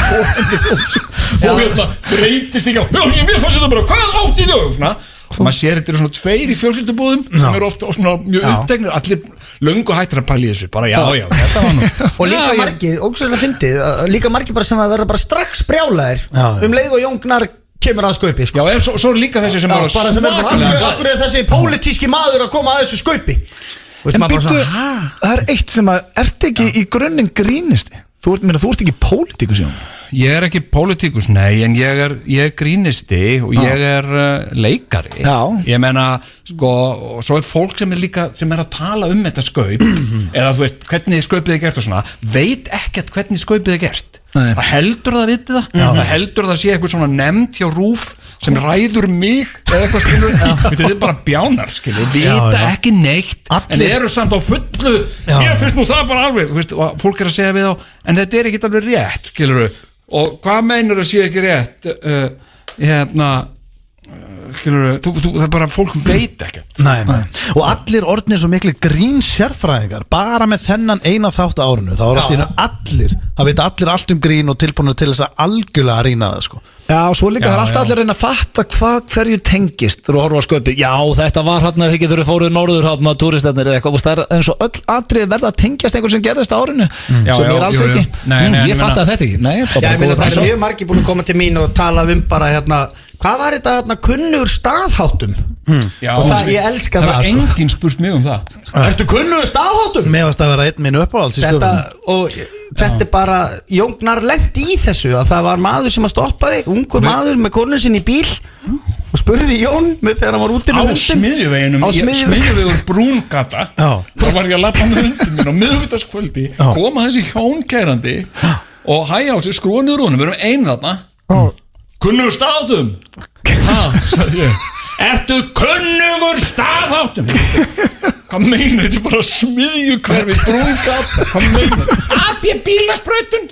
Speaker 11: og breytist ekki á mér fannst þetta bara, hvað átt í þau? Og maður sér þetta svona 2 í fjölskyldubúðum sem eru ofta svona mjög upptegnir allir löngu hættir að pæla í þessu bara já, þetta var nú
Speaker 3: og líka margir, ógæslega fyndið líka margir bara sem að vera bara strax brjálæðir leið og Jón Gnarr kemur að skaupi
Speaker 11: Já, svo er líka þessi sem bara
Speaker 3: akkur er þessi pólitíski maður að koma að þessu skaupi
Speaker 1: En býttu, það eitt sem að ert ekki í grunninn grínisti Þú ert ekki pólitíkus Jón
Speaker 11: Ég ekki pólitíkus, nei, en ég er grínisti og ég leikari Ég meina, svo er fólk sem líka sem að tala þetta skaup eða þú veist, hvernig skaupið gert og svona veit ekkert hvernig skaupið gert Það heldur það viti það heldur það sé eitthvað svona nefnd hjá RÚV sem ræður mig eða eitthvað skilur þetta bara bjánar skilur vita ekki neitt en eru samt á fullu ég finnst nú það bara alveg veist, fólk að segja við á en þetta ekkert alveg rétt skilur og hvað meinar að sé ekki rétt það er bara fólk veit ekkert
Speaker 2: Nei. Og allir orðnir svo miklu grínsérfræðingar bara með þennan eina þátt árinu þá er allir, það veit allir allt grín og tilbúinir til þess að algjörlega rýna það
Speaker 1: Já, og svo líka það er alltaf allir að reyna að fatta hverju tengist þú horfum að sköpi, já þetta var hérna þegar þið fóruð norður hérna turistennir eða eitthvað, það er eins og öll atrið verða að tengjast einhvern sem gerðist á árinu sem er alls ekki, ég fatta þetta ekki
Speaker 3: Það er mjög margir búin að koma til mín og tala bara hvað var þetta kunnugur staðháttum og það, ég elska það
Speaker 11: var enginn spurt mig það
Speaker 3: Ertu kunnugur staðháttum?
Speaker 2: Mér varst að vera einn minn uppáhalds í
Speaker 3: stöðunum Þetta bara, Jón Gnarr lendi í þessu að það var maður sem að stoppa þig ungur maður með konun sinni í bíl og spurði Jón þegar hann var úti
Speaker 11: á Smiðjuveginum Smiðjuvegur Brúngata þá var ég að lappa með hundin minn á miðvikudagskvöldi koma þessi hjón kærandi og hæja á sig skrúa niður honum, við erum ein þarna kunnugur staðháttum sagði ég Ertu kunnugur staðháttum? Hvað meinar þetta bara Smiðjukverfi Brúngata hvað meinar AB bílasprautun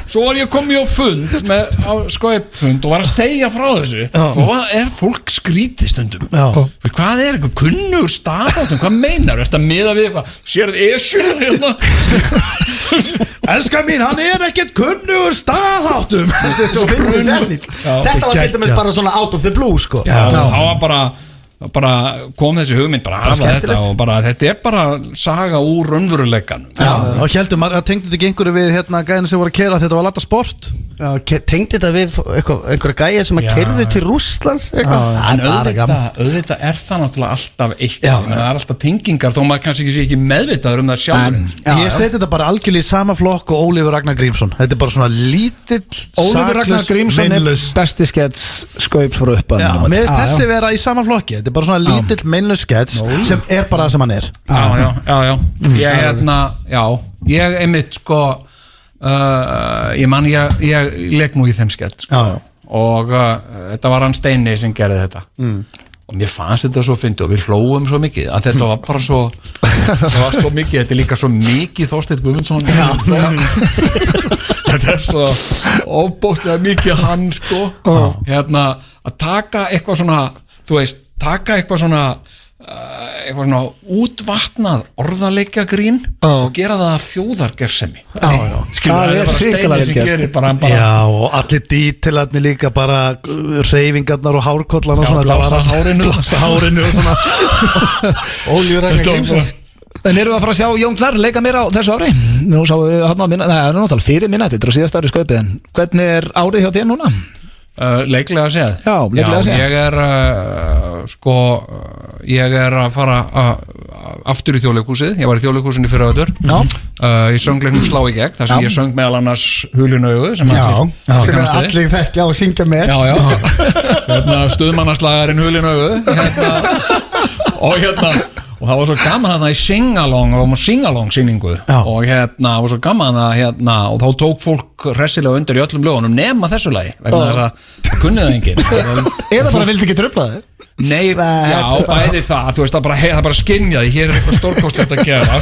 Speaker 11: svo var ég komið á fund á skaupfund og var að segja frá þessu og fólk skrítið stundum hvað eitthvað kunnugur staðháttum hvað meinar þetta miða við eitthvað sér þetta
Speaker 2: Elskar mín, hann ekkert kunnugur staðháttum
Speaker 3: Þetta var til dæmis bara svona out of the blue
Speaker 11: það var bara kom þessi hugmynd bara hafa þetta og bara þetta bara saga úr raunveruleikanum
Speaker 2: og heldum að tengdi þetta ekki einhverju við gæðinu sem voru að keyra þetta var Lata Sport
Speaker 3: tengdi þetta við einhverja gæja sem að keyrðu til Rússlands
Speaker 11: en auðvitað er það náttúrulega alltaf eitt það er alltaf tengingar þó maður kannski sé ekki meðvitaður það sjálfur
Speaker 2: ég seti þetta bara algjörlega í sama flokk og Ólífur Ragnar Grímsson þetta er bara svona lítill
Speaker 1: Ólífur Ragnar Grímsson er besti skets skaups frá upp
Speaker 2: mér finnst þessi vera í sama flokki þetta er bara svona lítill meinlaus skets sem er bara það sem hann er
Speaker 11: ég einmitt ég man ég leik nú í þeim skett sko. Og þetta var hann Steini sem gerði þetta og mér fannst þetta svo fyndið og við hlóum svo mikið að þetta var bara svo það var svo mikið, þetta líka svo mikið Þorsteinn Guðmundsson þetta svo ofbóðslega mikið hann sko að taka eitthvað svona þú veist, taka eitthvað svona útvatnað orðaleikjagrín og gera það að þjóðargersemi skilur, það er Steini sem gerir bara
Speaker 2: já, og allir dítilarnir líka bara hreyfingarnar og hárkollan og svona
Speaker 1: blása hárinu og svona
Speaker 3: Óljúrækni Grímsson.
Speaker 1: En erum við að fara að sjá Jón Gnarr leika mér á þessu ári? Nú sáum við hann á minna, það er náttúrulega fyrir minna þetta er á síðast ári skaupið, en hvernig er árið hjá þér núna?
Speaker 11: Leiklega séð.
Speaker 1: Já, leiklega séð.
Speaker 11: Ég er að fara aftur í Þjóðleikhúsið. Ég var í Þjóðleikhúsinu fyrir öður. Í söngleiknum Slá í gegn, þar sem ég söng meðal annars Hulunaugu sem
Speaker 3: allir þekkja og syngja með.
Speaker 11: Stuðmannaslagarinn Hulunaugu og það var svo gaman að það í sing-along og sing-along sýningu og það var svo gaman að og þá tók fólk hressilega undir í öllum lögunum nema þessu lagi vegna þess að kunnið það enginn
Speaker 1: eða bara vildi ekki trufla þig?
Speaker 11: Nei, já, bæði það, þú veist, það bara skynjaði, hér er eitthvað stórkostlegt að gera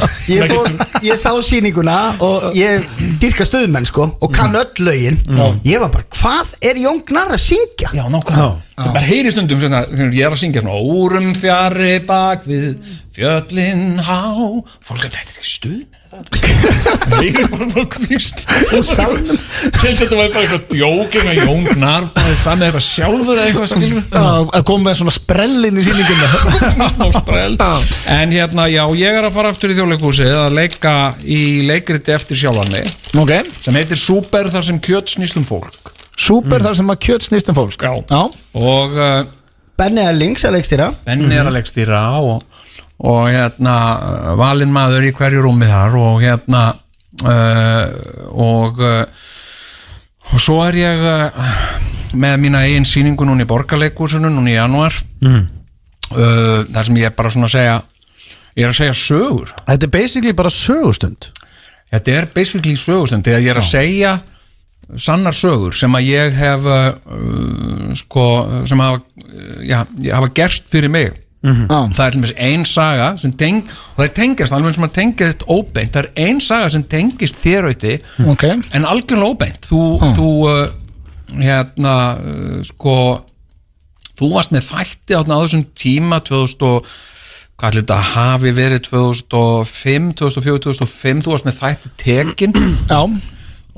Speaker 3: Ég sá sýninguna og ég dyrka stuðmenn sko og kann öll lögin ég var bara, hvað er Jón Gnarr að syngja?
Speaker 11: Já, nákvæmlega, það bara heyri stundum svona, ég er að syngja svona úrum fjarri bak við fjöllin há fólk að þetta er ekki stuðmenn ég er bara fólk fyrst til þetta var bara eitthvað djóking að Jón Gnarr bara samið eitthvað sjálfur eða eitthvað skilur
Speaker 1: að koma með svona sprellin í sýninguna
Speaker 11: smá sprell en já, ég er að fara aftur í Þjóðleikhúsið að leika í leikriti eftir sjálfan mig sem heitir Súper þar sem kjöt snýst fólk
Speaker 1: Súper þar sem að kjöt snýst fólk
Speaker 11: já. Og
Speaker 3: Benni Erlings að
Speaker 11: leikstýra og valinn maður í hverju rúmi þar og svo er ég með mína eigin sýningu núna í Borgarleikhúsinu núna í janúar þar sem ég er bara svona að segja sögur.
Speaker 2: Þetta er basically bara sögustund.
Speaker 11: Þetta er basically sögustund þegar ég er að segja sannar sögur sem að ég hef sem hafa gerst fyrir mig það er til dæmis ein saga sem og það tengjast alveg sem að tengjast óbeint, það er ein saga sem tengist þér auðviti en algjörlega óbeint þú varst með þætti á þessum tíma 2000 og hvað ætli þetta hafi verið 2005, 2004, 2005 þú varst með þætti tekin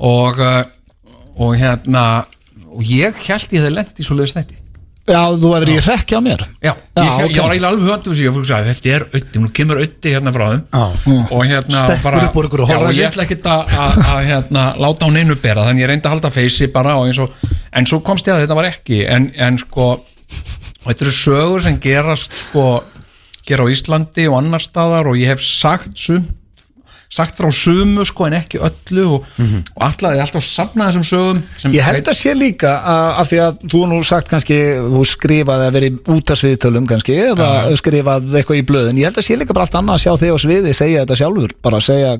Speaker 11: og ég held ég hefði lent í svoleiðis þætti
Speaker 1: Já, þú hefur í rekki á mér
Speaker 11: Já, ég var eiginlega alveg hönd og þetta er ötti, nú kemur ötti hérna frá þeim og
Speaker 2: stekkur upp úr ykkur og
Speaker 11: horfa ég ætla ekki að láta á neinu bera þannig ég reyndi að halda feysi bara en svo komst ég að þetta var ekki en þetta eru sögur sem gerast gera á Íslandi og annar staðar og ég hef sagt frá sumu en ekki öllu og alltaf safna þessum sögum
Speaker 1: Ég held að sé líka af því að þú nú sagt kannski þú skrifaði að vera í útvarpsviðtölum kannski eða skrifaði eitthvað í blöðin ég held að sé líka bara allt annað að sjá þig á sviði segja þetta sjálfur, bara segja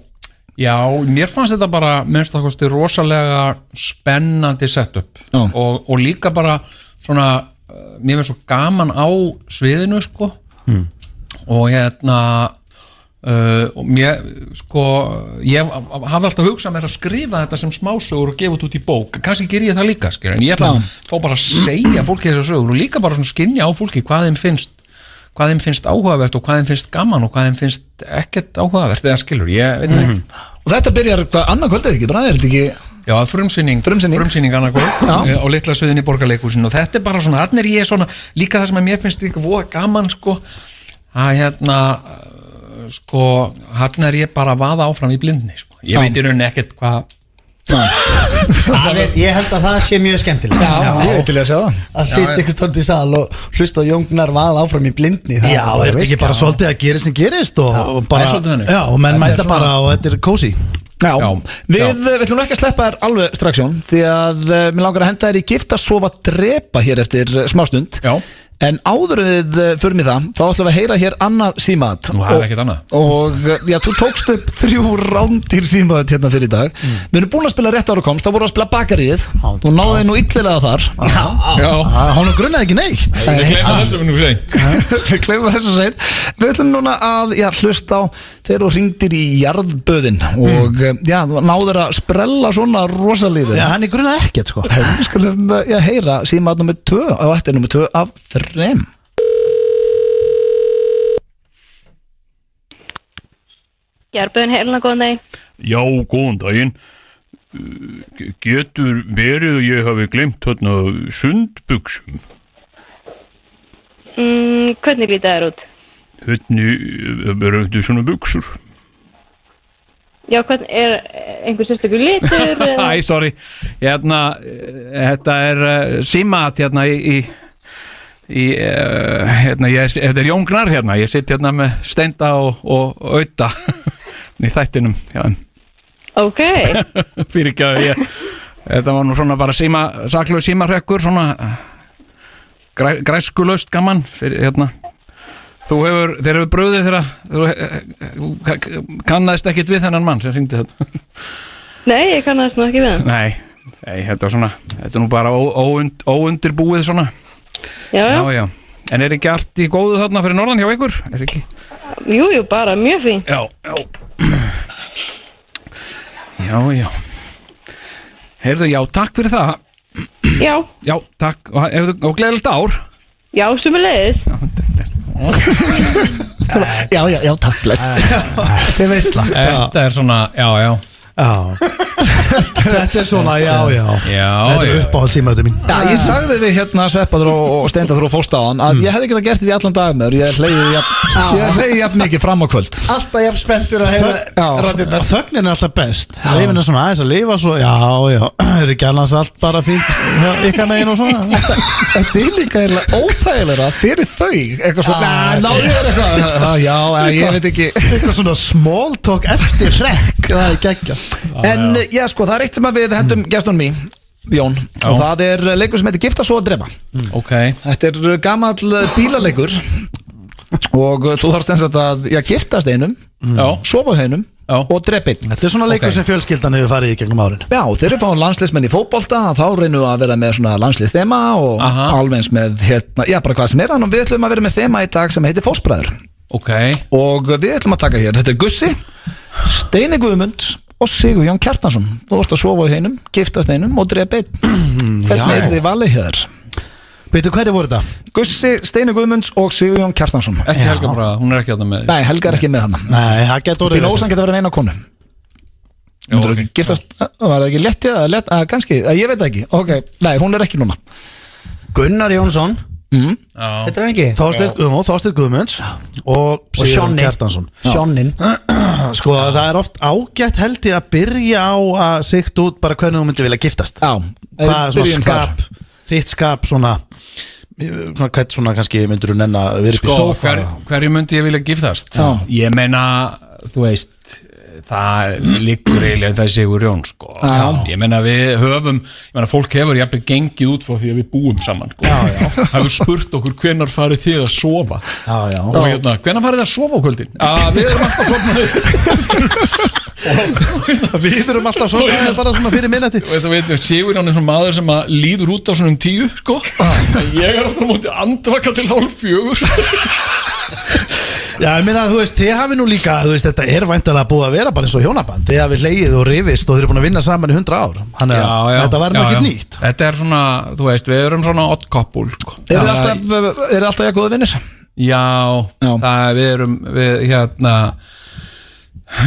Speaker 11: Já, mér fannst þetta bara minnst að rosalega spennandi setup og líka bara svona mér finnst svo gaman á sviðinu og og mér ég hafði alltaf hugsað mér að skrifa þetta sem smásögur og gefa þetta út í bók kannski ger ég það líka en ég ætla að fá bara að segja fólki þessar sögur og líka bara svona skynja á fólki hvað þeim finnst áhugavert og hvað þeim finnst gaman og hvað þeim finnst ekkert áhugavert eða skilur, ég veit ekki
Speaker 1: Og þetta byrjar annað kvöld eða ekki, bara er þetta ekki
Speaker 11: Já, frumsýning annað kvöld á litla sviðin í Borgarleikhúsinu og þetta er bara svona, þarna er ég svona líka það sem að mér finnst líka voða gaman að hann er ég bara að vaða áfram í blindni ég veit í rauninni ekkert hvað
Speaker 3: ég held að það sé mjög skemmtilegt
Speaker 1: ég veit til að segja
Speaker 3: það að sitja ykkur stórt í sal og hlusta á Jón Gnarr vaða áfram í blindni
Speaker 2: Já, það er ekki bara svolítið að gerist sem gerist og bara, og menn mæta bara og þetta er cozy
Speaker 1: Já, við ætlum ekki að sleppa þér alveg strax Jón því að mér langar að henda þér í Giftast, sofa, drepa hér eftir smástund En áður við fyrir mig það, þá ætlum við að heyra hér annað símat.
Speaker 11: Nú, það ekkert annað.
Speaker 1: Og já, þú tókst upp 3 rándir símat hérna fyrir í dag. Við erum búin að spila rétt ára komst, þá vorum við að spila bakaríið. Þú náði nú illilega þar.
Speaker 11: Já.
Speaker 2: Hún grunnaði ekki neitt.
Speaker 11: Við gleymum þessu nú seint.
Speaker 1: Við gleymum þessu seint. Við ætlum núna að hlusta á þegar þú hringdir í jarðböðin og já, þú náður að sprella svona rosalítið.
Speaker 2: Já, hann grunnaði ekkert sko.
Speaker 1: Við skulum heyra símat nummer 2 á eftir nummer 2 af 3.
Speaker 16: Jarðböðin, heilina, góðan daginn.
Speaker 11: Já, góðan daginn. Getur verið að ég hafi glemt hérna sundbuxum?
Speaker 16: Hvernig líta þær út?
Speaker 11: Hvernig verður þetta svona buxur?
Speaker 16: Já, hvernig, er einhver sérstökur litur?
Speaker 11: Æ, sorry. Hérna, þetta símat hérna hérna, þetta Jón Gnarr hérna, ég sitt hérna með Steinda og Auta í þættinum, já.
Speaker 16: Ok.
Speaker 11: Fyrir ekki að þetta var nú svona bara saklaug símarhekkur, svona græskulaust gaman, fyrir hérna. Þeir hefur brugðið þegar þú kannaðist ekkit við þennan mann sem hringdi þetta.
Speaker 16: Nei, ég kannaðist nú ekki við hann.
Speaker 11: Nei, þetta er nú bara óundirbúið svona. Já. En er ekki allt í góðu þarna fyrir norðan hjá ykkur? Er ekki?
Speaker 16: Jú, bara mjög fín.
Speaker 11: Já. Heyrðu, já, takk fyrir það.
Speaker 16: Já,
Speaker 11: takk. Og gleðilegt ár.
Speaker 16: Já, sömuleiðis.
Speaker 1: Já, takk, bless.
Speaker 2: Þetta er veistla.
Speaker 11: Þetta er svona, já.
Speaker 2: Þetta er svona, já. Þetta er uppáhald símaðu mín.
Speaker 1: Já, ég sagði við hérna Sveppaður og Steindaður og fórstaðan að ég hefði ekki gert þetta í allan dag með þér. Ég hleyði jafn mikið fram á kvöld.
Speaker 3: Alltaf jafn spenntur að heyra raddirnar.
Speaker 2: Þögnin er alltaf best. Leifin er svona aðeins að lifa svo. Já, er ekki alveg allt bara fínt ykkar megin og svona.
Speaker 1: Þetta er líka óþægilega fyrir þau. Eitthvað svona, náðu þér eitthvað. Já, ég veit ekki.
Speaker 2: Eitthvað svona small talk eftir hrekk. Það er geggjað.
Speaker 1: En já, sko, það er eitt sem að við hendum gestunum í, Jón, og það er leikur sem heitir Gifta svo að drepa.
Speaker 11: Ok.
Speaker 1: Þetta er gamall bílaleikur og þú þarfst eins að giftast einum, sofa einum og drepa einn.
Speaker 2: Þetta er svona leikur sem fjölskyldan hefur farið í gegnum árin.
Speaker 1: Já, þeir eru fáin landsliðsmenn í fótbolta, þá reynum við að vera með svona landsliðsþema og alveg eins með hérna, já, bara hvað sem er, þannig við ætlum að vera með þema í dag sem heitir Fósbræður.
Speaker 11: Ok.
Speaker 1: Og við ætlum að taka hér, þetta er Gussi, Steini Guðmunds og Sigurjón Kjartansson. Þú vorst að sofa í einum, giftast einum og drepa einn. Hvernig er þið valið hér?
Speaker 2: Veitu hverju voru þetta?
Speaker 1: Gussi, Steini Guðmunds og Sigurjón Kjartansson.
Speaker 11: Ekki Helga bara, hún er ekki þarna með.
Speaker 1: Nei, Helga er ekki með þarna.
Speaker 2: Nei, það getur orðið.
Speaker 1: Bínósan getur verið með eina konu. Myndur ekki giftast, var það ekki lett, kannski, ég veit ekki. Ok, nei, hún er ekki núna.
Speaker 3: Gunnar Jónsson. Þetta er ekki
Speaker 2: Þorsteinn Guðmunds og Sigurjón Kjartansson.
Speaker 3: Sjónin.
Speaker 2: Sko, það er oft ágætt held ég að byrja á að sikta út bara hvernig þú myndir vilja giftast.
Speaker 1: Já,
Speaker 2: hvað er svona skap, þitt skap svona hvernig svona kannski myndir þú nenn að vera upp í sófa.
Speaker 11: Hverju myndi ég vilja giftast? Ég meina, þú veist, það liggur eiginlega það Sigur Jón, sko. Ég meina við höfum, fólk hefur jafnvel gengið út frá því að við búum saman, sko. Það hefur spurt okkur hvenær farið þið að sofa. Og hérna, hvenær farið þið að sofa á kvöldin? Við erum alltaf
Speaker 2: Við erum alltaf svona bara svona fyrir minnati.
Speaker 11: Og þetta veit, Sigur Jón er svona maður sem að líður út á svona 10, sko. Ég er ofta á móti andvaka til 3:30.
Speaker 2: Já, ég meina, þú veist, þið hafi nú líka, þú veist, þetta er væntanlega búið að vera bara eins og hjónaband. Þið hafi hlegið og rifist og þið eru búin að vinna saman í 100 ár. Þannig að þetta var ekki nýtt.
Speaker 11: Þetta er svona, þú veist, við erum svona odd couple.
Speaker 1: Er þið alltaf góða vinnir?
Speaker 11: Já,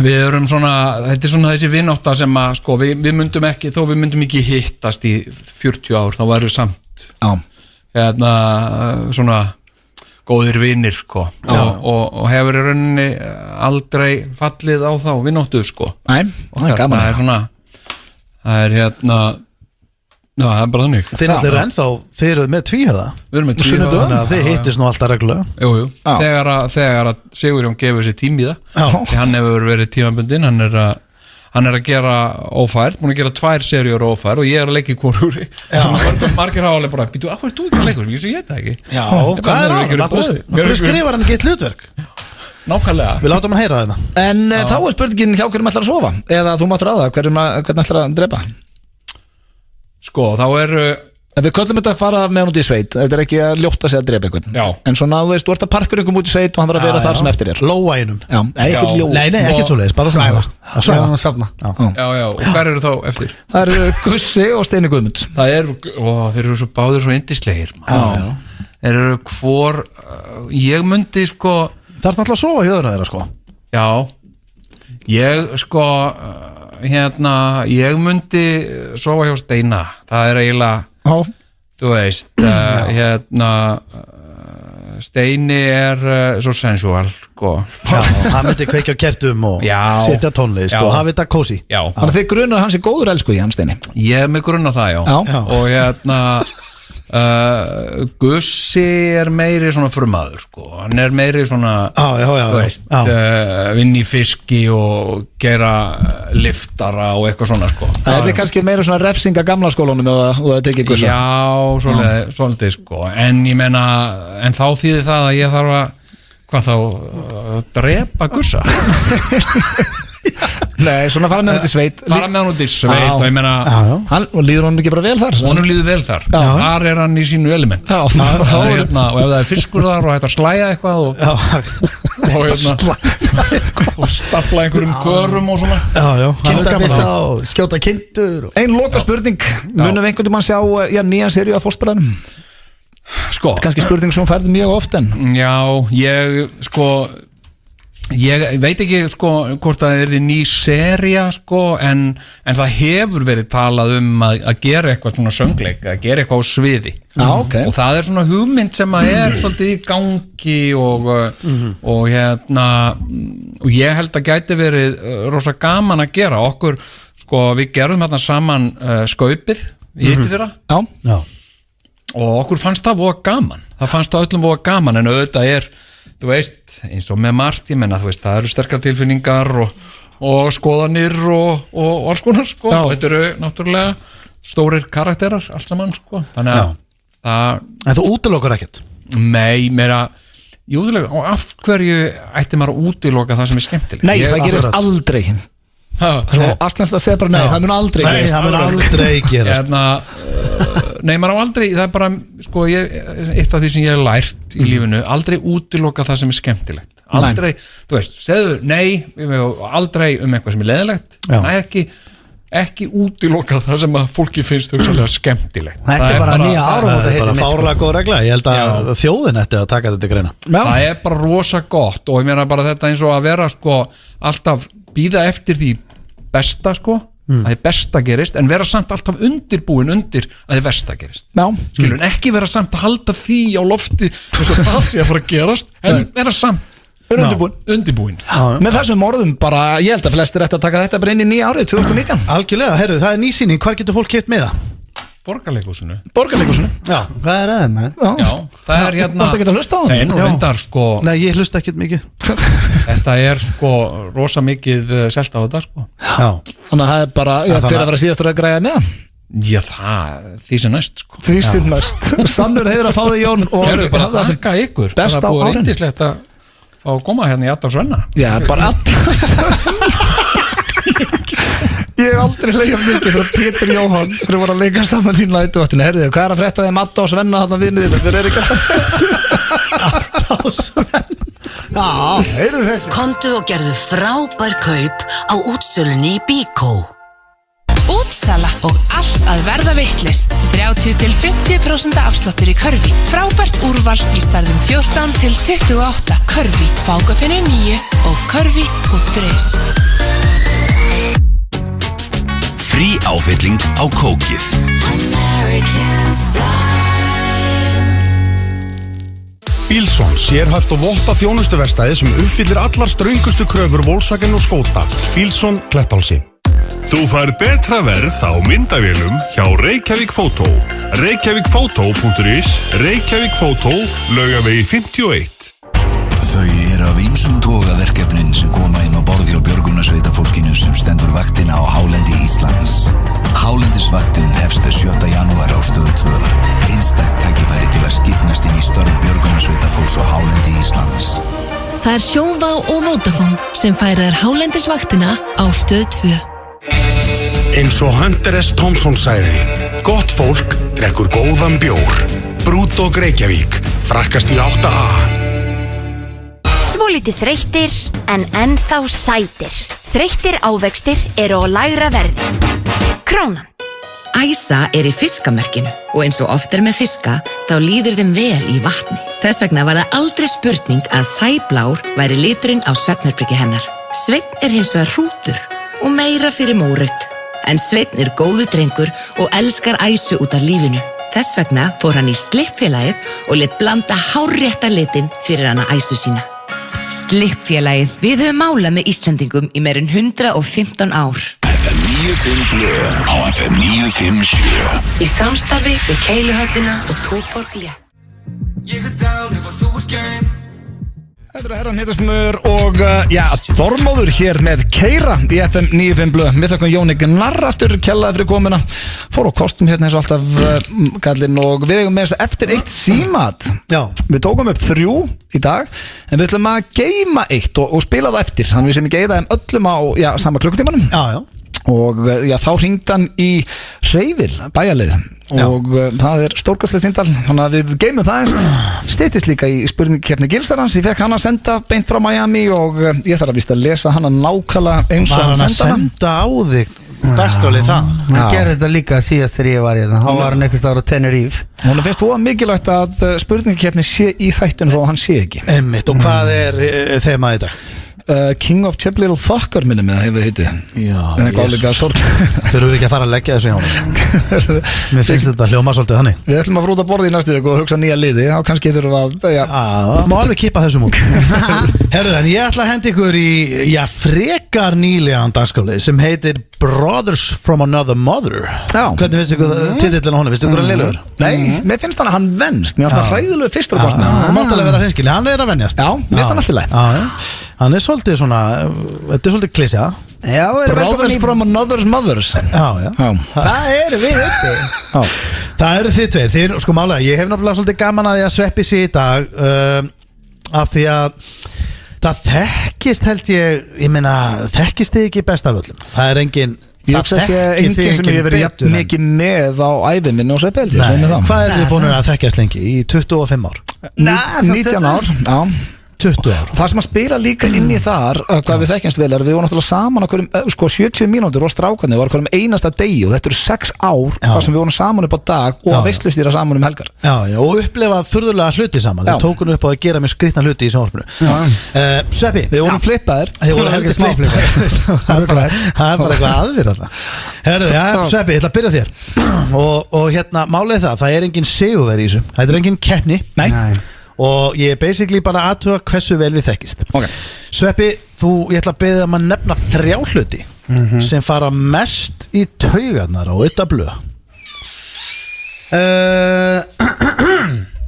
Speaker 11: við erum svona, þetta er svona þessi vinnátta sem að, sko, við myndum ekki, þó við myndum ekki hittast í 40 ár, þá varum við samt. Hérna, svona góðir vinnir, sko, og hefur í rauninni aldrei fallið á þá vinnáttu, sko.
Speaker 1: Nei, það er gaman.
Speaker 11: Það er svona, það er hérna, já, það er bara þannig.
Speaker 2: Þið náttúrulega eru ennþá, þið eruð með tvíhöða.
Speaker 11: Við erum með tvíhöða.
Speaker 2: Þannig að þið hittist nú alltaf reglulega.
Speaker 11: Jú, þegar að Sigurjón gefur sér tími í það, því hann hefur verið tímabundinn, hann er að hann að gera ófært, búin að gera 2 seríur ófært og ég að leika í hvoruri margir hafa alveg bara, býtu, af hverju þú ekki að leika ég veit það ekki
Speaker 2: Já, hvað er hverju skrifar hann ekki eitt hlutverk?
Speaker 11: Nákvæmlega
Speaker 2: Við látum hann heyra þetta
Speaker 1: En þá er spurningin hjá hverjum ætlar að sofa eða þú máttur að það, hvernig ætlar að drepa
Speaker 11: Sko, þá
Speaker 1: En við köllum þetta að fara með hann út í sveit Þetta er ekki að ljóta sig að drepa einhvern
Speaker 11: Já.
Speaker 1: En svona, þú veist, þú ert að parkur einhvern út í sveit og hann þarf að vera þar sem eftir er
Speaker 2: Lóa einum
Speaker 1: Já, ekkert ljóa
Speaker 2: Nei, ekkert svoleiðis, bara svona
Speaker 3: Að svæfa hann að safna
Speaker 11: Já, og hver eru þá eftir?
Speaker 1: Það eru Gussi og Steini Guðmunds
Speaker 11: Það eru, þeir eru svo báðir svo yndislegir Þeir eru hvor ég myndi sko
Speaker 2: Það er náttúrulega að sofa hjöðuna þeirra sko
Speaker 11: Já, ég sko ég myndi sofa hjá Steina Það er eiginlega þú veist Steini er svo sensual sko.
Speaker 2: Já, hann myndi kveikja á kertum og setja tónlist og hafa þetta kósi
Speaker 1: Þannig að þið grunar hans er góður elsku í hann Steini
Speaker 11: Ég með grunna það, já. Og Gussi er meiri svona frumaður sko. Hann er meiri svona vinn í fiski og gera liftara og eitthvað svona sko.
Speaker 1: Það er kannski meira svona refsinga gamla skólunum og það tekið Gussa
Speaker 11: Já, svolítið sko. En ég meina, en þá þýðir það að ég þarf að hvað þá, drepa Gussa
Speaker 1: Nei, svona fara með hann út í sveit
Speaker 11: Fara með hann út í sveit og ég meina
Speaker 1: Hann líður honum ekki bara vel þar
Speaker 11: Honum líður vel þar Þar er hann í sínu element Og ef það er fiskur þar og hægt að slæja eitthvað og stapla einhverjum körum og svona
Speaker 3: Kindabissa og skjóta kindur
Speaker 1: Ein loka spurning Munum við einhvern veginn sjá nýjan seríu af fóstbræðinum
Speaker 11: Sko
Speaker 1: Kannski spurning sem færði mjög oft en
Speaker 11: Já, ég veit ekki sko hvort það er því ný sería sko en það hefur verið talað að gera eitthvað svona söngleik að gera eitthvað á sviði
Speaker 1: okay.
Speaker 11: Og það er svona hugmynd sem að er svolítið í gangi og ég held að gæti verið rosa gaman að gera okkur sko við gerðum hérna saman skaupið í hitti fyrra
Speaker 2: Já.
Speaker 11: Og okkur fannst það voða gaman það fannst það öllum voða gaman en auðvitað er þú veist, eins og með margt ég menna, þú veist, það eru sterkar tilfinningar og skoðanir og alls konar, sko, þetta eru náttúrulega stórir karakterar allt saman, sko, þannig að það...
Speaker 2: En þú útilokar ekkert?
Speaker 11: Nei, meira ég útiloka, og af hverju ætti maður að útiloka það sem er skemmtilegt?
Speaker 1: Nei, það gerist aldrei Aslenskt að segja bara nei, það mun aldrei gerast
Speaker 2: Nei, það mun aldrei gerast
Speaker 11: Nei, maður á aldrei, það er bara sko, eitt af því sem ég hef lært í lífinu, aldrei útiloka það sem er skemmtilegt aldrei, þú veist, segðu nei, aldrei eitthvað sem er leiðilegt ekki útiloka það sem að fólki finnst hugsalega skemmtilegt
Speaker 3: Þetta er bara nýja áramóta
Speaker 2: Það er bara fárlega góð regla, ég held að þjóðin ætti að taka þetta greina
Speaker 11: Það er bara rosa gott og ég meina bara þetta eins og að vera sko alltaf býða eftir því besta sko að þið besta gerist en vera samt alltaf undirbúin undir að þið versta gerist skilur, ekki vera samt að halda því á lofti eins og það sé að fara að gerast en vera samt undirbúin
Speaker 1: Með þessum orðum bara, ég held að flestir ætti að taka þetta bara inn í nýja árið 2019
Speaker 2: Algjörlega, herru, það er nýsýning, hvar getur fólk keypt miða?
Speaker 11: Borgarleikhúsinu
Speaker 2: Já,
Speaker 3: hvað er það með?
Speaker 11: Já, það er hérna
Speaker 1: Varstu ekki að hlusta á það?
Speaker 11: Nei, nú reyndar sko
Speaker 2: Nei, ég hlusta ekkert mikið
Speaker 11: Þetta er sko rosa mikið selt á þetta sko
Speaker 2: Já
Speaker 1: Þannig að það er bara, hver að vera síðastur að græða með
Speaker 11: Já, því sem næst sko
Speaker 1: Því sem næst Sannur heiður að fá þig Jón og
Speaker 11: Erum við bara að þakka ykkur
Speaker 1: Best á
Speaker 11: árin Það er búið
Speaker 1: índislegt
Speaker 11: að koma hérna í Adda Svenna
Speaker 1: Já, bara Ég hef aldrei leikað mikið fyrir Pétur Jóhann þegar við vorum að leika saman í nætuvaktinu Herðu, hvað er að frétta þeim Adda og Svenna þarna vinniðinu? Þeir eru ekki
Speaker 2: Adda og Svenna Já, heyrðu þessi
Speaker 17: Komdu og gerðu frábær kaup á útsölunni í Bíkó
Speaker 4: Útsala og allt að verða vittlist 30-50% afsláttur í Körfi Frábært úrval í stærðum 14 til 28 Körfi, Bákafinni 9 og körfi.is
Speaker 18: Frí áfylling á kókið
Speaker 19: American Style
Speaker 20: Bílsson, sérhæft og votta þjónustuverkstæði sem uppfyllir allar ströngustu kröfur Volkswagen og Skoda. Bílsson, Klettálsi.
Speaker 21: Þú fær betra verð á myndavélum hjá Reykjavík Photo. reykjavíkphoto.is Reykjavík Photo, Laugavegi 51.
Speaker 8: Þau eru af ýmsum togaverkefnin sem koma inn á borð hjá björgunarsveitafólkinu sem stendur vaktina á hálendi Íslands. Hálendisvaktin hefst 7. janúar á stöð 2. Einstakt tækifæri til að skipnast inn í störf björgunarsveitafólks á hálendi Íslands.
Speaker 9: Það Sjóvá og Vodafone sem færir hálendisvaktina á stöð 2.
Speaker 20: Eins og Hunter S. Thompson sagði, gott fólk drekkur góðan bjór. Brúdók Reykjavík, frakkast í 8A.
Speaker 5: Svolítið þreyttir en ennþá sætir. Þreyttir ávextir eru á lægra verði. Krónan.
Speaker 7: Æsa í fiskamerkinu og eins og oft með fiska þá líður þeim vel í vatni. Þess vegna var það aldrei spurning að sæblár væri liturinn á svefnherbergi hennar. Sveinn hins vegar hrútur og meira fyrir mórut. En Sveinn góðu drengur og elskar Æsu út af lífinu. Þess vegna fór hann í Slippfélagið og lét blanda hárrétta litin fyrir hana Æsu sína. Slippfélagið, við höfum málað með Íslendingum í meir en 115 ár.
Speaker 18: FM 95 Blö á FM 957.
Speaker 7: Í samstarfi við Keiluhöllina og Túborg Létt.
Speaker 10: Ég down ef þú game.
Speaker 1: Þetta herran Hittasmur og Þormóður hér með Keira í FM 95 Blö. Við þakkum Jóni Gnarr aftur kjallaði fyrir komuna. Fór á kostum hérna eins og alltaf kallinn og við eigum með þess að eftir eitt símat. Já. Við tókum upp 3 í dag en við ætlum að geyma eitt og spila það eftir. Þannig við sem ekki eyða þeim öllum á sama klukkutímanum. Já. Og þá hringdi hann í Hreyfil bæjarlið og það stórkostlegt símtal, þannig að við geymum það eins. Styttist líka í spurningkeppni Gilsarans. Ég fekk hann að senda beint frá Miami og ég þarf að víst að lesa hann að nákvæmlega eins og hann senda hann.
Speaker 2: Senda á þig dagskálið það.
Speaker 3: Hann gerði þetta líka síðast þegar ég var í þetta. Hann var hann eitthvað stáður á Tenerife.
Speaker 1: Hún finnst þú mikilvægt að spurningkeppni sé í þættun þó hann sé ekki.
Speaker 2: Einmitt, og hvað þemað í dag?
Speaker 1: King of Chip Little Fucker minnum við hefur hittið. Já,
Speaker 2: þurfum við ekki að fara að leggja þessu í honum. Mér finnst þetta hljóma svolítið þannig.
Speaker 1: Við ætlum að frúta borði í næstu viku og hugsa nýja liði. Þá kannski þurfum við að
Speaker 2: má alveg kippa þessum út. Herðu, en ég ætla að henda ykkur í frekar nýlegan dagskrálið sem heitir Brothers from Another Mother. Já. Hvernig finnst ykkur titillin á honum? Finnst ykkur hann leilugur?
Speaker 1: Nei, mér finnst hann að hann venst. Mér finnst hann hræðilegur fyrstur á kostna.
Speaker 2: Það mátt alveg vera hreinskilni, hann að venjast.
Speaker 1: Já, mér finnst hann alltaf leið.
Speaker 2: Hann svolítið svona, þetta svolítið klísja.
Speaker 3: Já,
Speaker 1: Brothers from Another Mothers.
Speaker 2: Já.
Speaker 3: Það við uppi.
Speaker 2: Það þið tveir. Þið sko málega, ég hef náttúrulega svolítið gaman að ég að sveppi sig í dag af því að það þekkist held ég meina, þekkist þið ekki best af öllum. Það engin
Speaker 1: Ég hugsa að sé enginn sem hefur verið mikið með á ævi minni og sveppi held ég.
Speaker 2: Hvað þið búin að þekkjast lengi? Í 25 ár?
Speaker 1: 19 ár, já
Speaker 2: 20 ár.
Speaker 1: Það sem að spila líka inn í þar hvað við þekkjumst vel við vorum náttúrulega saman okkur 70 mínútur og strákarnir var okkur einasta degi og þetta eru 6 ár þar sem við vorum saman upp á dag og að veislustýra saman helgar.
Speaker 2: Já, og upplefað furðulega hluti saman. Við tókum upp á að gera mjög skrýtna hluti í sjónvarpinu. Sveppi,
Speaker 1: við vorum flippaðir.
Speaker 2: Þið voru heldur flippaðir. Það er bara eitthvað aðvir þarna. Herðu, Sveppi, ég ætla að byrja þér. Og hérna, málið það er engin sigurveri í þessu. Þetta er engin keppni. Nei. Og ég er basically bara aðtuga hversu vel við þekkist. Sveppi, ég ætla að beðið að nefna 3 hluti sem fara mest í taugarnar á þetta blöð